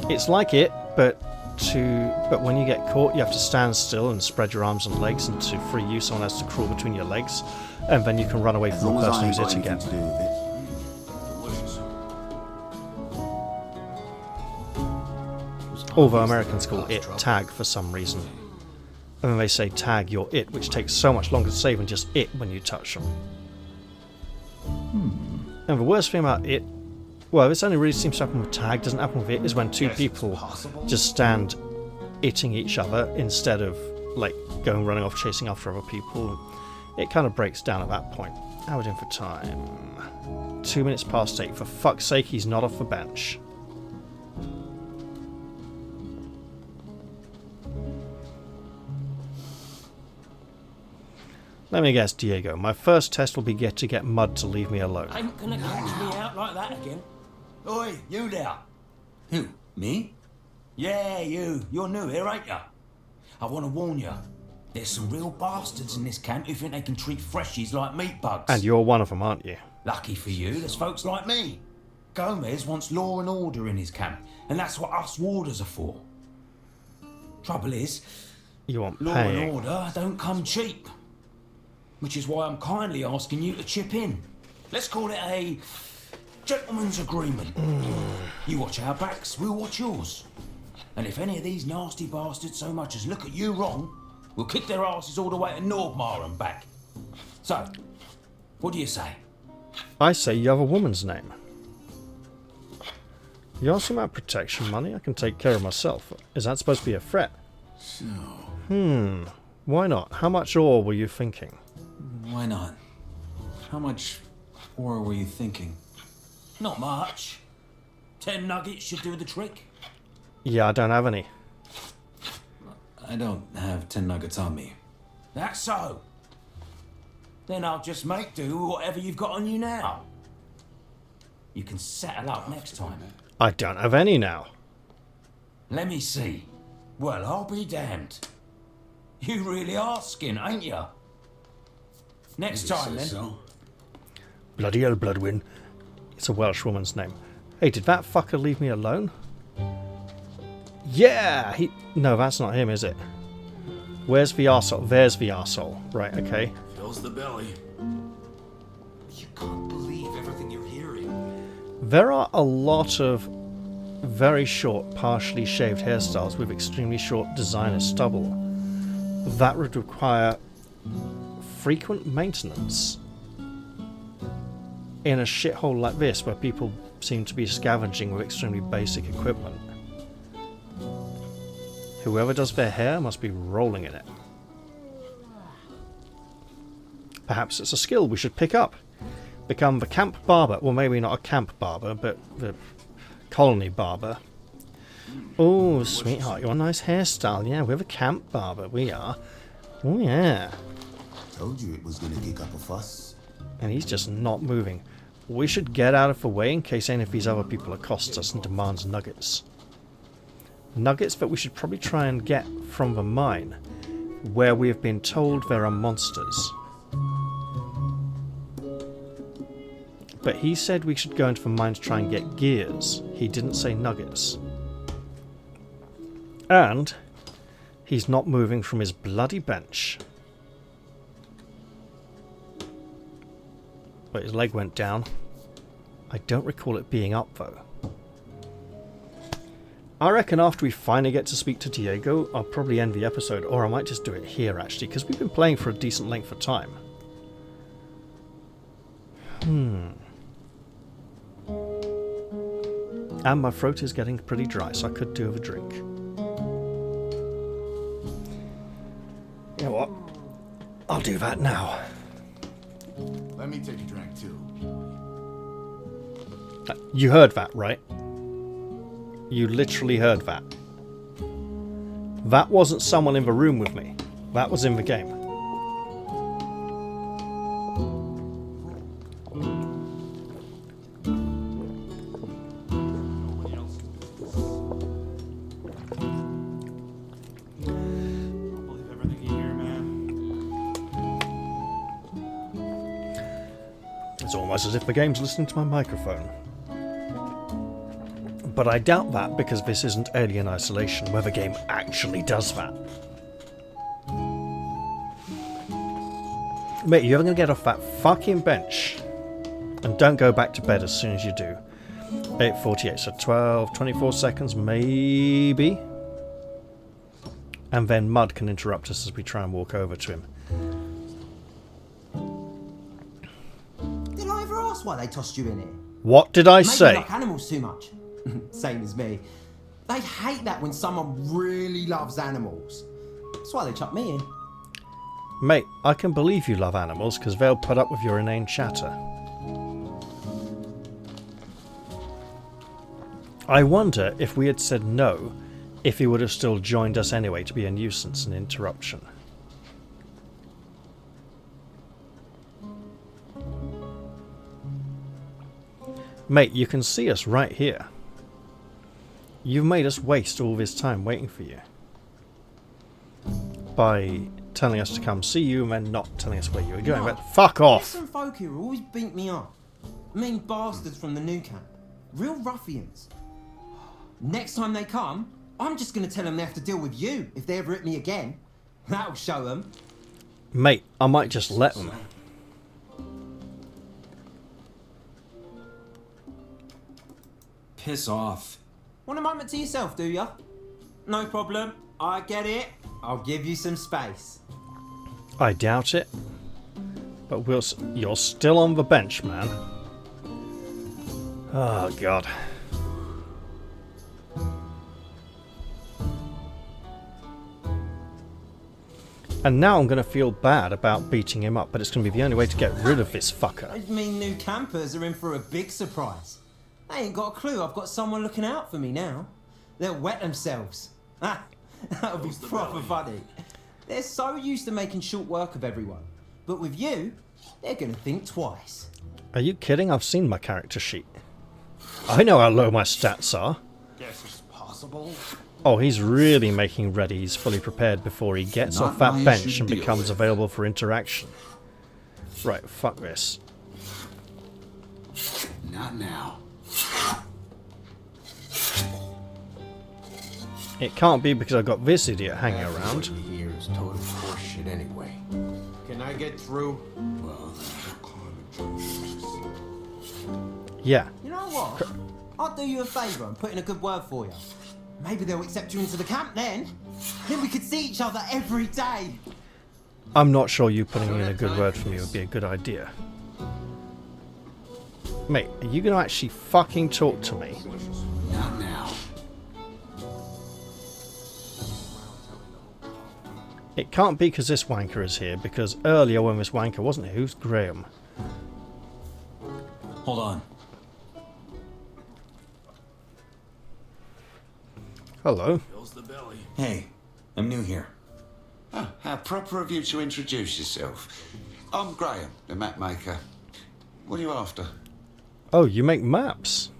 It's like it, but when you get caught, you have to stand still and spread your arms and legs, and to free you, someone has to crawl between your legs, and then you can run away from the person who's it again. Although Americans call it tag for some reason. And then they say tag your it, which takes so much longer to say than just it when you touch them. And the worst thing about it, well, this only really seems to happen with tag, doesn't happen with it, is when two people just stand hitting each other instead of like going running off chasing after other people, it kind of breaks down at that point. How are we doing for time? 2 minutes past 8. For fuck's sake, he's not off the bench. Let me guess, Diego. My first test will be to get Mud to leave me alone. Ain't gonna catch me out like that again. Oi, you there. Who? Me? Yeah, you. You're new here, ain't ya? I want to warn you. There's some real bastards in this camp who think they can treat freshies like meat bugs. And you're one of them, aren't you? Lucky for you, there's folks like me. Gomez wants law and order in his camp, and that's what us warders are for. Trouble is, You want law paying. and order don't come cheap. Which is why I'm kindly asking you to chip in. Let's call it a gentleman's agreement. You watch our backs, we'll watch yours. And if any of these nasty bastards so much as look at you wrong, we'll kick their asses all the way to Nordmar and back. So, what do you say? I say you have a woman's name. You asking about protection money? I can take care of myself. Is that supposed to be a threat? So... Why not? How much ore were you thinking? Why not? How much ore were you thinking? Not much. 10 nuggets should do the trick. Yeah, I don't have any. I don't have 10 nuggets on me. That's so. Then I'll just make do with whatever you've got on you now. You can settle up next time. I don't have any now. Let me see. Well, I'll be damned. You really are skin, ain't ya? Next time, then. So? Bloody hell, Bloodwin. It's a Welsh woman's name. Hey, did that fucker leave me alone? Yeah! No, that's not him, is it? Where's the arsehole? There's the arsehole. Right, okay. Fills the belly. You can't believe everything you're hearing. There are a lot of very short, partially shaved hairstyles with extremely short designer stubble. That would require frequent maintenance in a shithole like this where people seem to be scavenging with extremely basic equipment. Whoever does their hair must be rolling in it. Perhaps it's a skill we should pick up. Become the camp barber. Well, maybe not a camp barber, but the colony barber. Oh, sweetheart, you're a nice hairstyle. Yeah, we're the camp barber. We are. Oh, yeah. Told you it was gonna kick up a fuss. And he's just not moving. We should get out of the way in case any of these other people accost us and demands nuggets. Nuggets that we should probably try and get from the mine, where we have been told there are monsters. But he said we should go into the mine to try and get gears. He didn't say nuggets. And he's not moving from his bloody bench. But his leg went down. I don't recall it being up, though. I reckon after we finally get to speak to Diego, I'll probably end the episode, or I might just do it here, actually, because we've been playing for a decent length of time. And my throat is getting pretty dry, so I could do with a drink. You know what? I'll do that now. Let me take a drink too. You heard that, right? You literally heard that. That wasn't someone in the room with me. That was in the game. It's almost as if the game's listening to my microphone. But I doubt that because this isn't Alien Isolation, where the game actually does that. Mate, you're going to get off that fucking bench. And don't go back to bed as soon as you do. 8:48, so 12, 24 seconds, maybe. And then Mud can interrupt us as we try and walk over to him. Did I ever ask why they tossed you in here? What did I Maybe say? you like animals too much. Same as me. They hate that when someone really loves animals. That's why they chucked me in. Mate, I can believe you love animals because they'll put up with your inane chatter. I wonder if we had said no, if he would have still joined us anyway to be a nuisance and interruption. Mate, you can see us right here. You've made us waste all this time waiting for you. By telling us to come see you and then not telling us where you were going. But fuck There's off! some folk here who always beat me up. Mean bastards from the new camp. Real ruffians. Next time they come, I'm just going to tell them they have to deal with you if they ever hit me again. That'll show them. Mate, I might just let them. Piss off. Want a moment to yourself, do ya? No problem. I get it. I'll give you some space. I doubt it. But you're still on the bench, man. Oh, God. And now I'm going to feel bad about beating him up, but it's going to be the only way to get rid of this fucker. I mean, new campers are in for a big surprise. They ain't got a clue I've got someone looking out for me now. They'll wet themselves. That'll be proper funny. They're so used to making short work of everyone. But with you, they're going to think twice. Are you kidding? I've seen my character sheet. I know how low my stats are. Guess it's possible. Oh, he's really making ready. He's fully prepared before he gets off that bench and becomes available for interaction. Right, fuck this. Not now. It can't be because I've got this idiot hanging around. What you hear is total horseshit anyway. Can I get through? Well, Yeah. You know what? I'll do you a favour and put in a good word for you. Maybe they'll accept you into the camp then. Then we could see each other every day. I'm not sure you putting in a good word for me would be a good idea. Mate, are you going to actually fucking talk to me? not now. It can't be because this wanker is here, because earlier when this wanker wasn't here, who's Graham? Hold on. Hello. Hey, I'm new here. Oh, how proper of you to introduce yourself. I'm Graham, the map maker. What are you after? Oh, you make maps.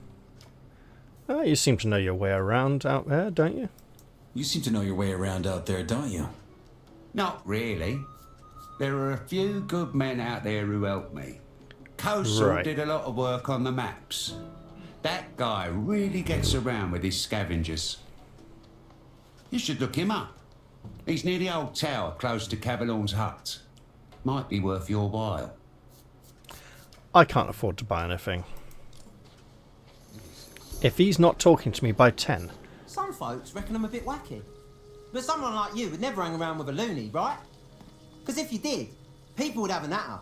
Oh, you seem to know your way around out there, don't you? You seem to know your way around out there, don't you? Not really. There are a few good men out there who help me. Coastal Right. did a lot of work on the maps. That guy really gets around with his scavengers. You should look him up. He's near the old tower close to Cavalorn's hut. Might be worth your while. I can't afford to buy anything. If he's not talking to me by 10, Some folks reckon I'm a bit wacky. But someone like you would never hang around with a loony, right? Because if you did, people would have an natter.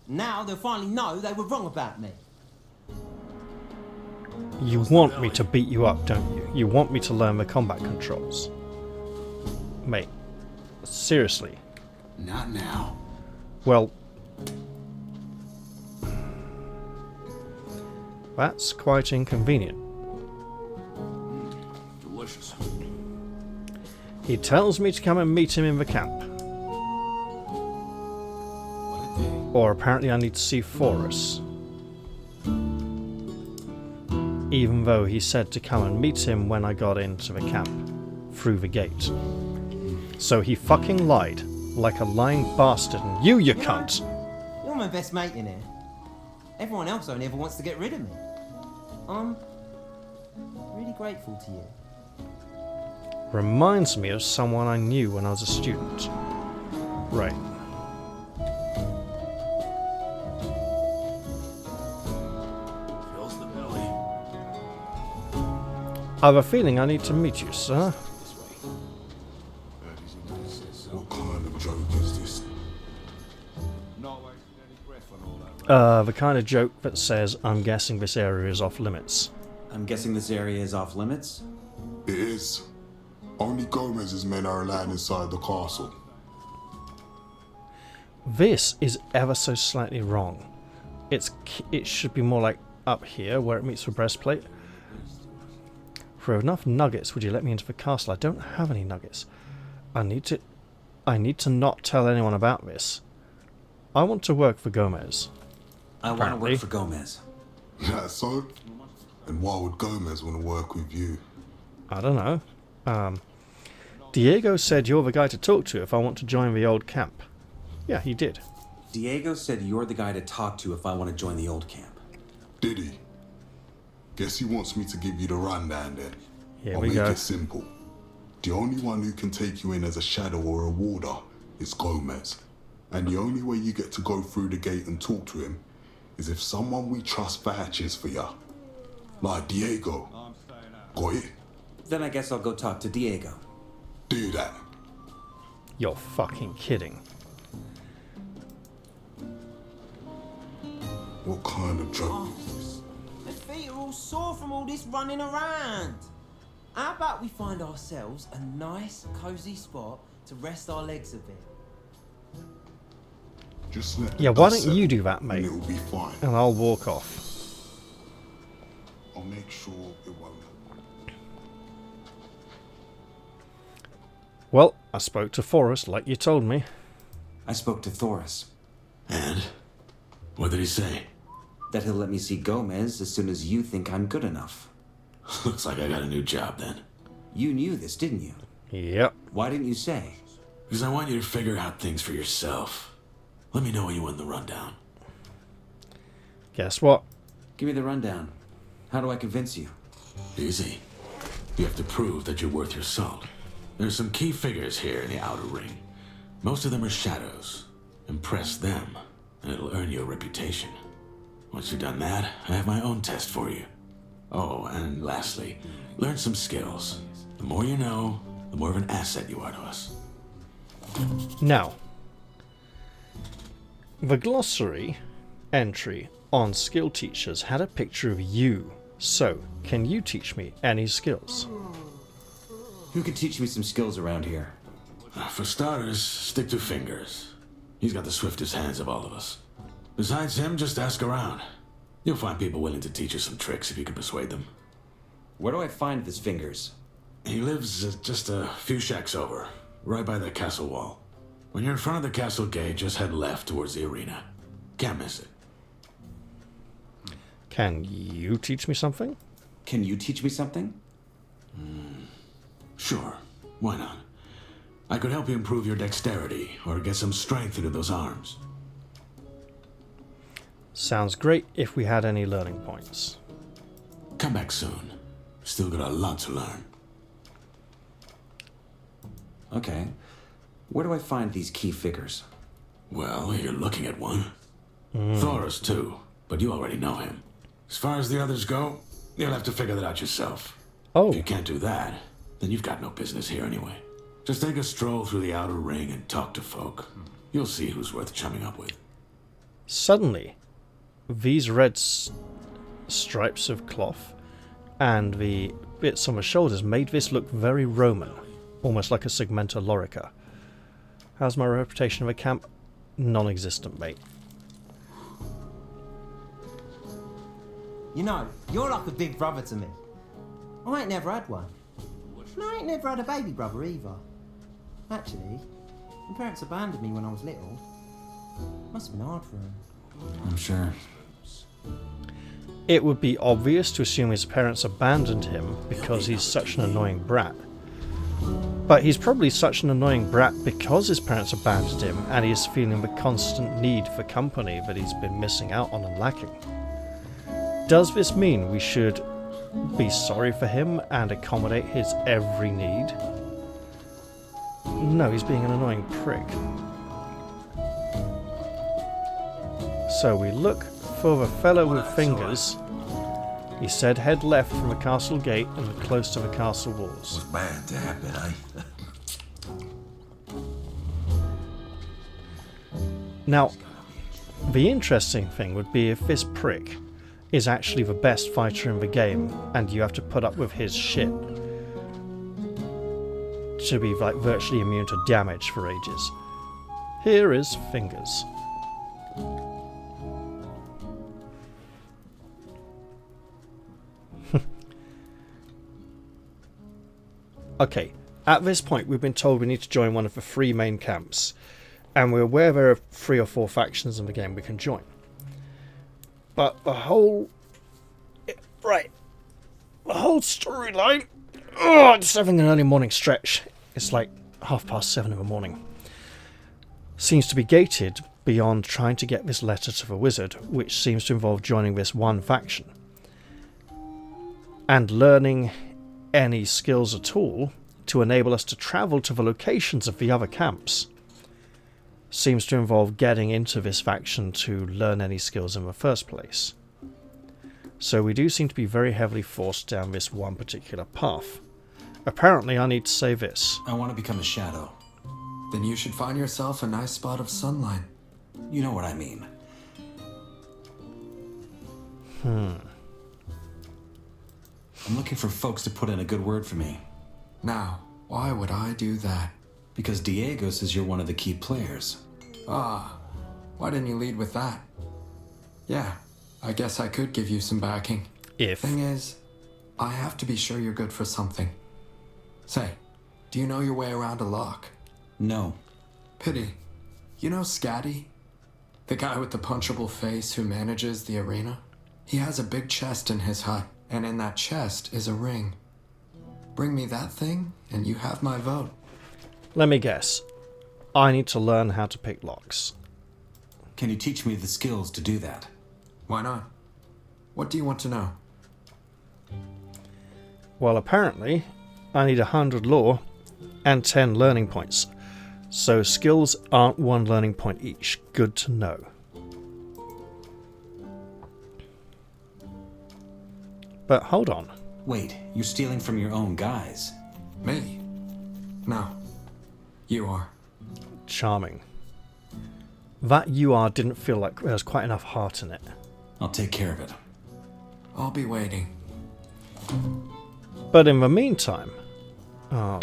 Now they'll finally know they were wrong about me. you want me to beat you up, don't you? You want me to learn the combat controls. Mate, seriously. Not now. Well, that's quite inconvenient. Delicious. He tells me to come and meet him in the camp. Or apparently I need to see Forrest. Even though he said to come and meet him when I got into the camp, through the gate. So he fucking lied, like a lying bastard, and you cunt! You're my best mate in here. Everyone else only ever wants to get rid of me. I'm really grateful to you. Reminds me of someone I knew when I was a student. Right. Fills the belly. I have a feeling I need to meet you, sir. What kind of joke is this? The kind of joke that says, I'm guessing this area is off limits. I'm guessing this area is off limits? It is. Only Gomez's men are allowed inside the castle. This is ever so slightly wrong. It should be more like up here where it meets the breastplate. For enough nuggets, would you let me into the castle? I don't have any nuggets. I need to not tell anyone about this. I want to work for Gomez. I want to work for Gomez. That's so? And why would Gomez want to work with you? I don't know. Diego said you're the guy to talk to if I want to join the old camp. Yeah, he did. Diego said you're the guy to talk to if I want to join the old camp. Did he? Guess he wants me to give you the rundown then. Here I'll we make go. it simple. The only one who can take you in as a shadow or a warder is Gomez. And the only way you get to go through the gate and talk to him is if someone we trust vouches for you. Like Diego. Got it? Then I guess I'll go talk to Diego. Do that. You're fucking kidding. What kind of joke? My feet are all sore from all this running around. How about we find ourselves a nice, cosy spot to rest our legs a bit? Just let Yeah, why us don't settle you do that, and mate? it'll be fine. And I'll walk off. I'll make sure it won't. Well, I spoke to Forrest like you told me. I spoke to Thoris. And? What did he say? That he'll let me see Gomez as soon as you think I'm good enough. Looks like I got a new job then. You knew this, didn't you? Yep. Why didn't you say? Because I want you to figure out things for yourself. Let me know when you win the rundown. Guess what? Give me the rundown. How do I convince you? Easy. You have to prove that you're worth your salt. There's some key figures here in the outer ring. Most of them are shadows. Impress them, and it'll earn you a reputation. Once you've done that, I have my own test for you. Oh, and lastly, learn some skills. The more you know, the more of an asset you are to us. Now, the glossary entry on skill teachers had a picture of you. So, can you teach me any skills? Who can teach me some skills around here? For starters, stick to fingers. He's got the swiftest hands of all of us. Besides him, just ask around. You'll find people willing to teach you some tricks if you can persuade them. Where do I find this Fingers? He lives just a few shacks over, right by the castle wall. When you're in front of the castle gate, just head left towards the arena. Can't miss it. Can you teach me something? Can you teach me something? Sure, why not? I could help you improve your dexterity, or get some strength into those arms. Sounds great if we had any learning points. Come back soon. Still got a lot to learn. Okay. Where do I find these key figures? Well, you're looking at one. Thoris, too, but you already know him. As far as the others go, you'll have to figure that out yourself. Oh, If you can't do that, then you've got no business here anyway. Just take a stroll through the outer ring and talk to folk. You'll see who's worth chumming up with. suddenly, these red stripes of cloth and the bits on the shoulders made this look very Roman, almost like a segmenta lorica. How's my reputation of a camp? Non-existent, mate. You know, you're like a big brother to me. I ain't never had one. And I ain't never had a baby brother either. Actually, my parents abandoned me when I was little. Must have been hard for them. I'm sure. It would be obvious to assume his parents abandoned him because he's such an annoying brat. But he's probably such an annoying brat because his parents abandoned him and he is feeling the constant need for company that he's been missing out on and lacking. Does this mean we should be sorry for him and accommodate his every need? No, he's being an annoying prick. So we look for the fellow with fingers. He said head left from the castle gate and close to the castle walls. Was bad to happen, eh? Now, the interesting thing would be if this prick is actually the best fighter in the game and you have to put up with his shit. to be like virtually immune to damage for ages. Here is fingers. Okay, at this point we've been told we need to join one of the 3 main camps, and we're aware there are 3 or 4 factions in the game we can join. But the whole... Right. The whole storyline... Oh, I'm just having an early morning stretch. It's like 7:30 in the morning. Seems to be gated beyond trying to get this letter to the wizard, which seems to involve joining this one faction. And learning any skills at all to enable us to travel to the locations of the other camps. Seems to involve getting into this faction to learn any skills in the first place. So we do seem to be very heavily forced down this one particular path. Apparently I need to say this. I want to become a shadow. Then you should find yourself a nice spot of sunlight. You know what I mean. I'm looking for folks to put in a good word for me. Now, why would I do that? Because Diego says you're one of the key players. Ah, why didn't you lead with that? Yeah, I guess I could give you some backing. Thing is, I have to be sure you're good for something. Say, do you know your way around a lock? No. Pity. You know Scatty? The guy with the punchable face who manages the arena? He has a big chest in his hut, and in that chest is a ring. Bring me that thing, and you have my vote. Let me guess. I need to learn how to pick locks. Can you teach me the skills to do that? Why not? What do you want to know? Well, apparently, I need 100 lore and 10 learning points. So skills aren't 1 learning point each. Good to know. But hold on. Wait, you're stealing from your own guys. Me? No. You are. Charming. That you are didn't feel like there was quite enough heart in it. I'll take care of it. I'll be waiting. But in the meantime... Oh,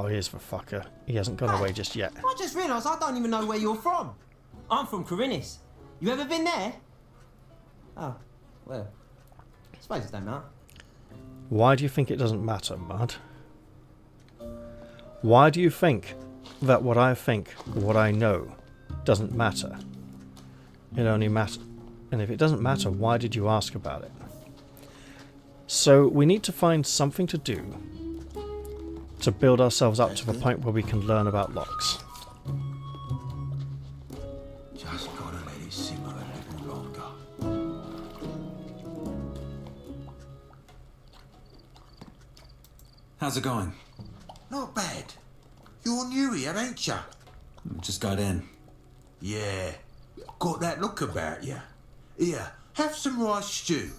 here's the fucker. He hasn't gone away just yet. I just realised I don't even know where you're from. I'm from Corinis. You ever been there? Oh, well, I suppose it don't matter. Why do you think it doesn't matter, Mud? Why do you think that what I know, doesn't matter? It only matters. And if it doesn't matter, why did you ask about it? So we need to find something to do to build ourselves up to the point where we can learn about locks. Just gotta let it simmer a little longer. How's it going? Not bad. You're new here, ain't ya? Just got in. Yeah. Got that look about you. Here, have some rice stew.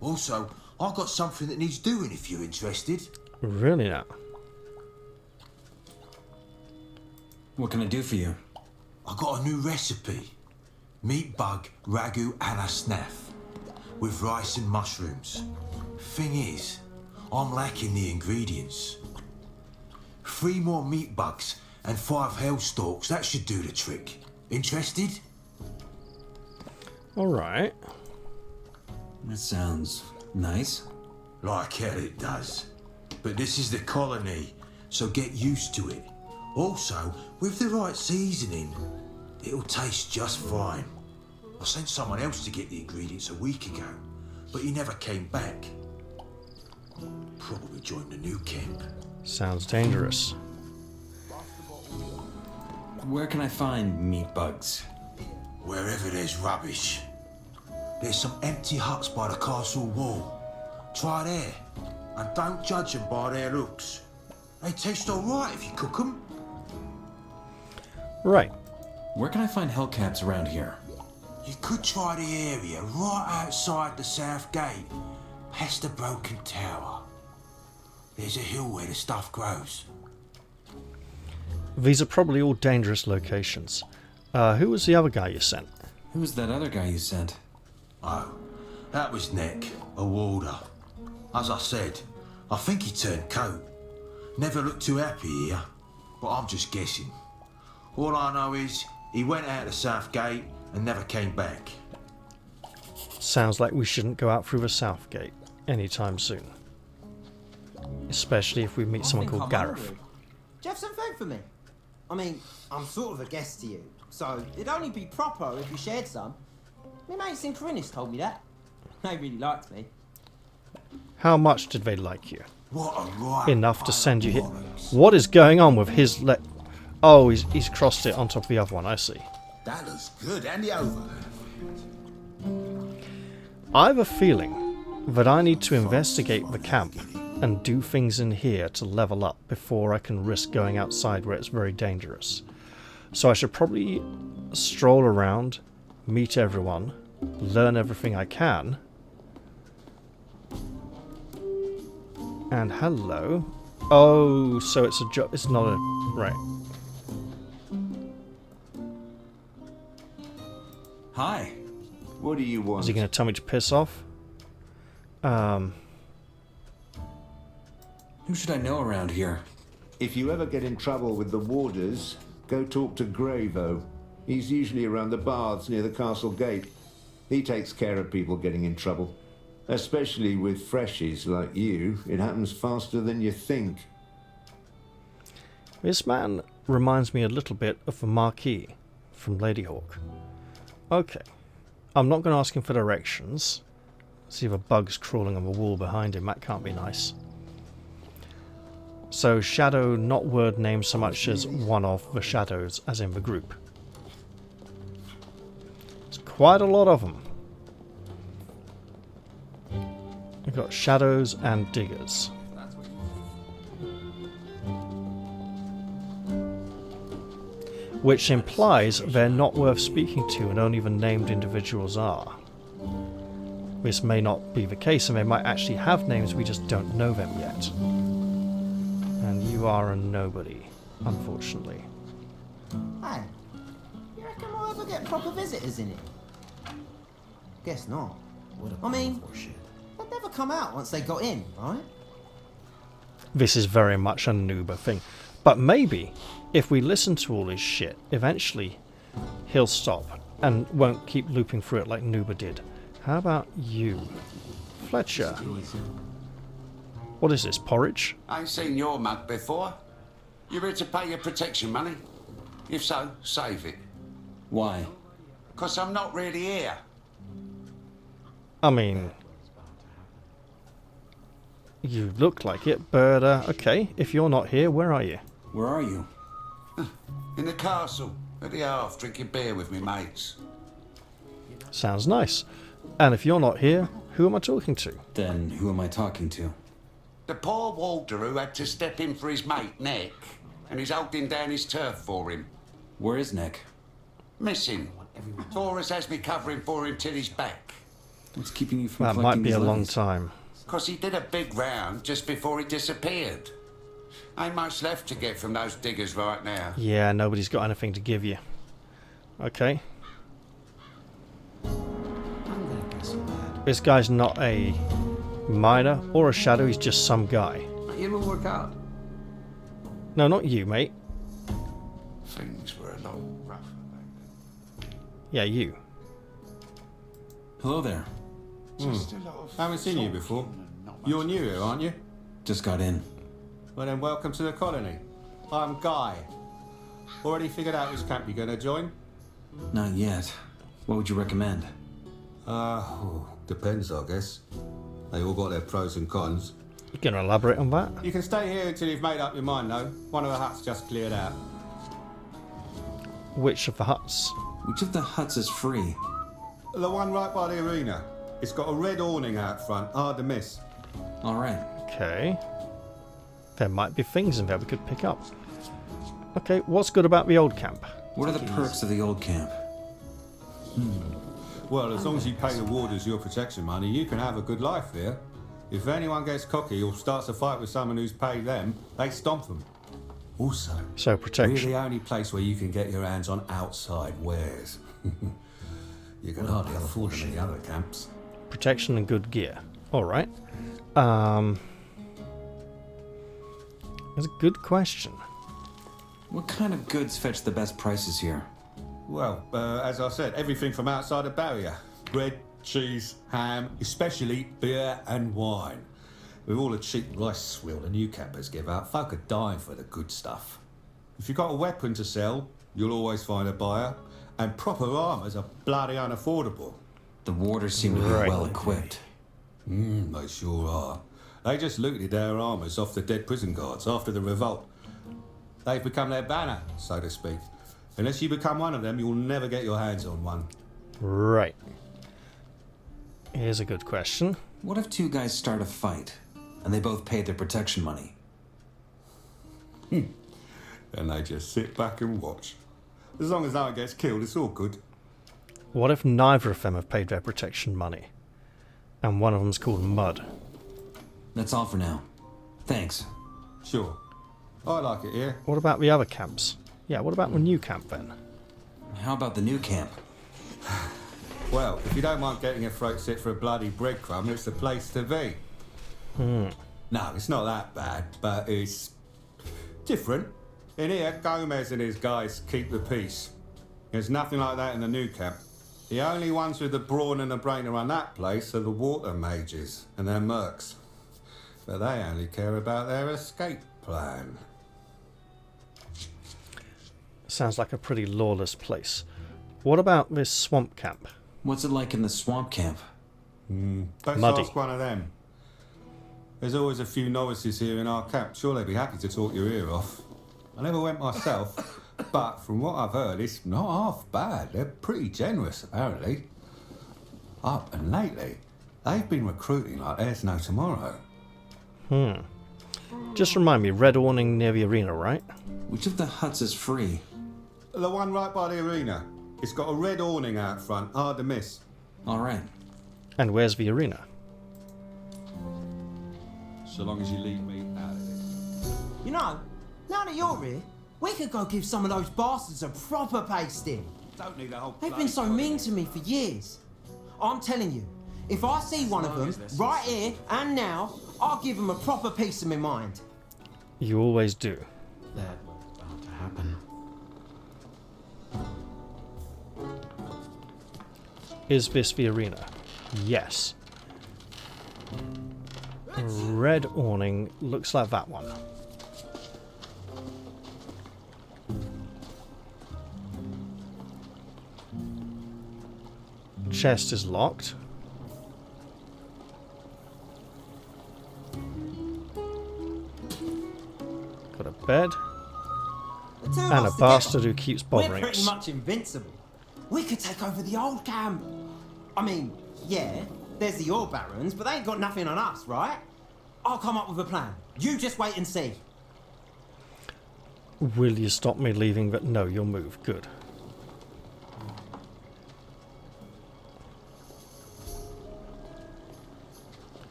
Also, I got something that needs doing if you're interested. Really now? What can I do for you? I got a new recipe. Meat bug ragu a la snaff. With rice and mushrooms. Thing is, I'm lacking the ingredients. 3 more meat bugs and 5 hell stalks, that should do the trick. Interested? Alright. That sounds nice. Like hell it does. But this is the colony, so get used to it. Also, with the right seasoning, it'll taste just fine. I sent someone else to get the ingredients a week ago, but he never came back. Probably joined the new camp. Sounds dangerous. Where can I find meat bugs? Wherever there's rubbish. There's some empty huts by the castle wall. Try there, and don't judge them by their looks. They taste alright if you cook them. Right. Where can I find hellcaps around here? You could try the area right outside the south gate, past the broken tower. There's a hill where the stuff grows. These are probably all dangerous locations. Who was the other guy you sent? Who was that other guy you sent? Oh, that was Nick, a warder. As I said, I think he turned coat. Never looked too happy here, but I'm just guessing. All I know is he went out the south gate and never came back. Sounds like we shouldn't go out through the south gate anytime soon. Especially if we meet someone called Gareth. Do you have some food for me? I mean, I'm sort of a guest to you, so it'd only be proper if you shared some. My mates in Corinthus told me that. They really liked me. How much did they like you? What a right Enough to send you here. What is going on with his Oh, he's crossed it on top of the other one, I see. That looks good. Hand it over. I have a feeling that I need to investigate the camp and do things in here to level up before I can risk going outside where it's very dangerous. So I should probably stroll around, meet everyone, learn everything I can. And hello. Oh, so it's a job. It's not a... Right. Hi. What do you want? Is he going to tell me to piss off? Who should I know around here? If you ever get in trouble with the warders, go talk to Gravo. He's usually around the baths near the castle gate. He takes care of people getting in trouble. Especially with freshies like you, it happens faster than you think. This man reminds me a little bit of the Marquis from Ladyhawke. Okay. I'm not going to ask him for directions. See if a bug's crawling on the wall behind him. That can't be nice. So, shadow, not word name so much as one of the shadows, as in the group. There's quite a lot of them. We've got shadows and diggers. Which implies they're not worth speaking to and only the named individuals are. This may not be the case and they might actually have names, we just don't know them yet. And you are a nobody, unfortunately. Hey, you reckon we'll ever get proper visitors in it? Guess not. I mean, they'd never come out once they got in, right? This is very much a noober thing. But maybe, if we listen to all his shit, eventually he'll stop and won't keep looping through it like Nooba did. How about you? Fletcher. What is this, porridge? I ain't seen your mug before. You ready to pay your protection money? If so, save it. Why? 'Cause I'm not really here. I mean... You look like it, but okay, if you're not here, where are you? Where are you? In the castle, at the half, drinking beer with me mates. Sounds nice. And if you're not here, who am I talking to? Then who am I talking to? The poor warder who had to step in for his mate, Nick, and he's holding down his turf for him. Where is Nick? Missing. Taurus has me covering for him till he's back. What's keeping you from That collecting might be his a long levies? time. 'Cause he did a big round just before he disappeared. Ain't much left to get from those diggers right now. Yeah, nobody's got anything to give you. Okay. This guy's not a miner or a shadow, he's just some guy. It'll work out. No, not you, mate. Things were a lot rougher back then. Yeah, you. Hello there. Just a lot of Haven't seen you before. talking and not much You're new here, aren't you? Just got in. Well then, welcome to the colony. I'm Guy. Already figured out which camp you're gonna join? Not yet. What would you recommend? Depends, I guess. They all got their pros and cons. You gonna elaborate on that? You can stay here until you've made up your mind, though. One of the huts just cleared out. Which of the huts? Which of the huts is free? The one right by the arena. It's got a red awning out front, hard to miss. Alright. Okay. There might be things in there we could pick up. Okay, what's good about the old camp? What are the perks of the old camp? Well, as long as you pay the warders your protection money, you can have a good life here. If anyone gets cocky or starts a fight with someone who's paid them, they stomp them. Also, So protection. we're the only place where you can get your hands on outside wares. You can hardly afford them in the other camps. Protection and good gear. Alright. That's a good question. What kind of goods fetch the best prices here? Well, as I said, everything from outside the barrier. Bread, cheese, ham, especially beer and wine. With all the cheap rice swill the new campers give out, folk are dying for the good stuff. If you've got a weapon to sell, you'll always find a buyer. And proper armours are bloody unaffordable. The warders seem to be well equipped. They sure are. They just looted our armours off the dead prison guards after the revolt. They've become their banner, so to speak. Unless you become one of them, you'll never get your hands on one. Right. Here's a good question. What if two guys start a fight, and they both paid their protection money? And they just sit back and watch. As long as no one gets killed, it's all good. What if neither of them have paid their protection money? And one of them's called Mud? That's all for now. Thanks. Sure. I like it here. What about the other camps? Yeah, what about the new camp then? How about the new camp? Well, if you don't mind getting your throat slit for a bloody breadcrumb, it's the place to be. No, it's not that bad, but it's different. In here, Gomez and his guys keep the peace. There's nothing like that in the new camp. The only ones with the brawn and the brain to run that place are the water mages and their mercs. But they only care about their escape plan. Sounds like a pretty lawless place. What about this swamp camp? What's it like in the swamp camp? Let's Muddy. ask one of them. There's always a few novices here in our camp. Sure, they'd be happy to talk your ear off. I never went myself, but from what I've heard, it's not half bad. They're pretty generous, apparently. Up and lately, they've been recruiting like there's no tomorrow. Just remind me, red awning near the arena, right? Which of the huts is free? The one right by the arena. It's got a red awning out front, hard to miss. All right. And where's the arena? So long as you leave me out of it. You know, now that you're here, we could go give some of those bastards a proper pasting. Don't need a whole They've been so mean to me for years. I'm telling you, if I see one of them right here and now, I'll give them a proper piece of my mind. You always do. That was bound to happen. Is this the arena? Yes. Red awning looks like that one. Chest is locked. Got a bed. The two of And a us bastard together, who keeps we're bothering pretty us. much invincible. We could take over the old camp. I mean, yeah, there's the Ore Barons, but they ain't got nothing on us, right? I'll come up with a plan. You just wait and see. Will you stop me leaving? But no, you'll move. Good.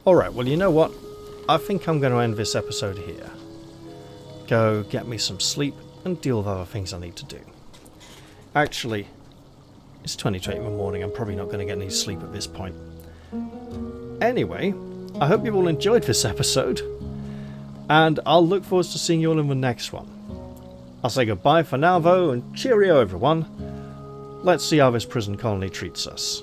Alright, well, you know what? I think I'm going to end this episode here. Go get me some sleep and deal with other things I need to do. Actually, it's 20 to 8 in the morning. I'm probably not going to get any sleep at this point. Anyway, I hope you've all enjoyed this episode. And I'll look forward to seeing you all in the next one. I'll say goodbye for now, though, and cheerio, everyone. Let's see how this prison colony treats us.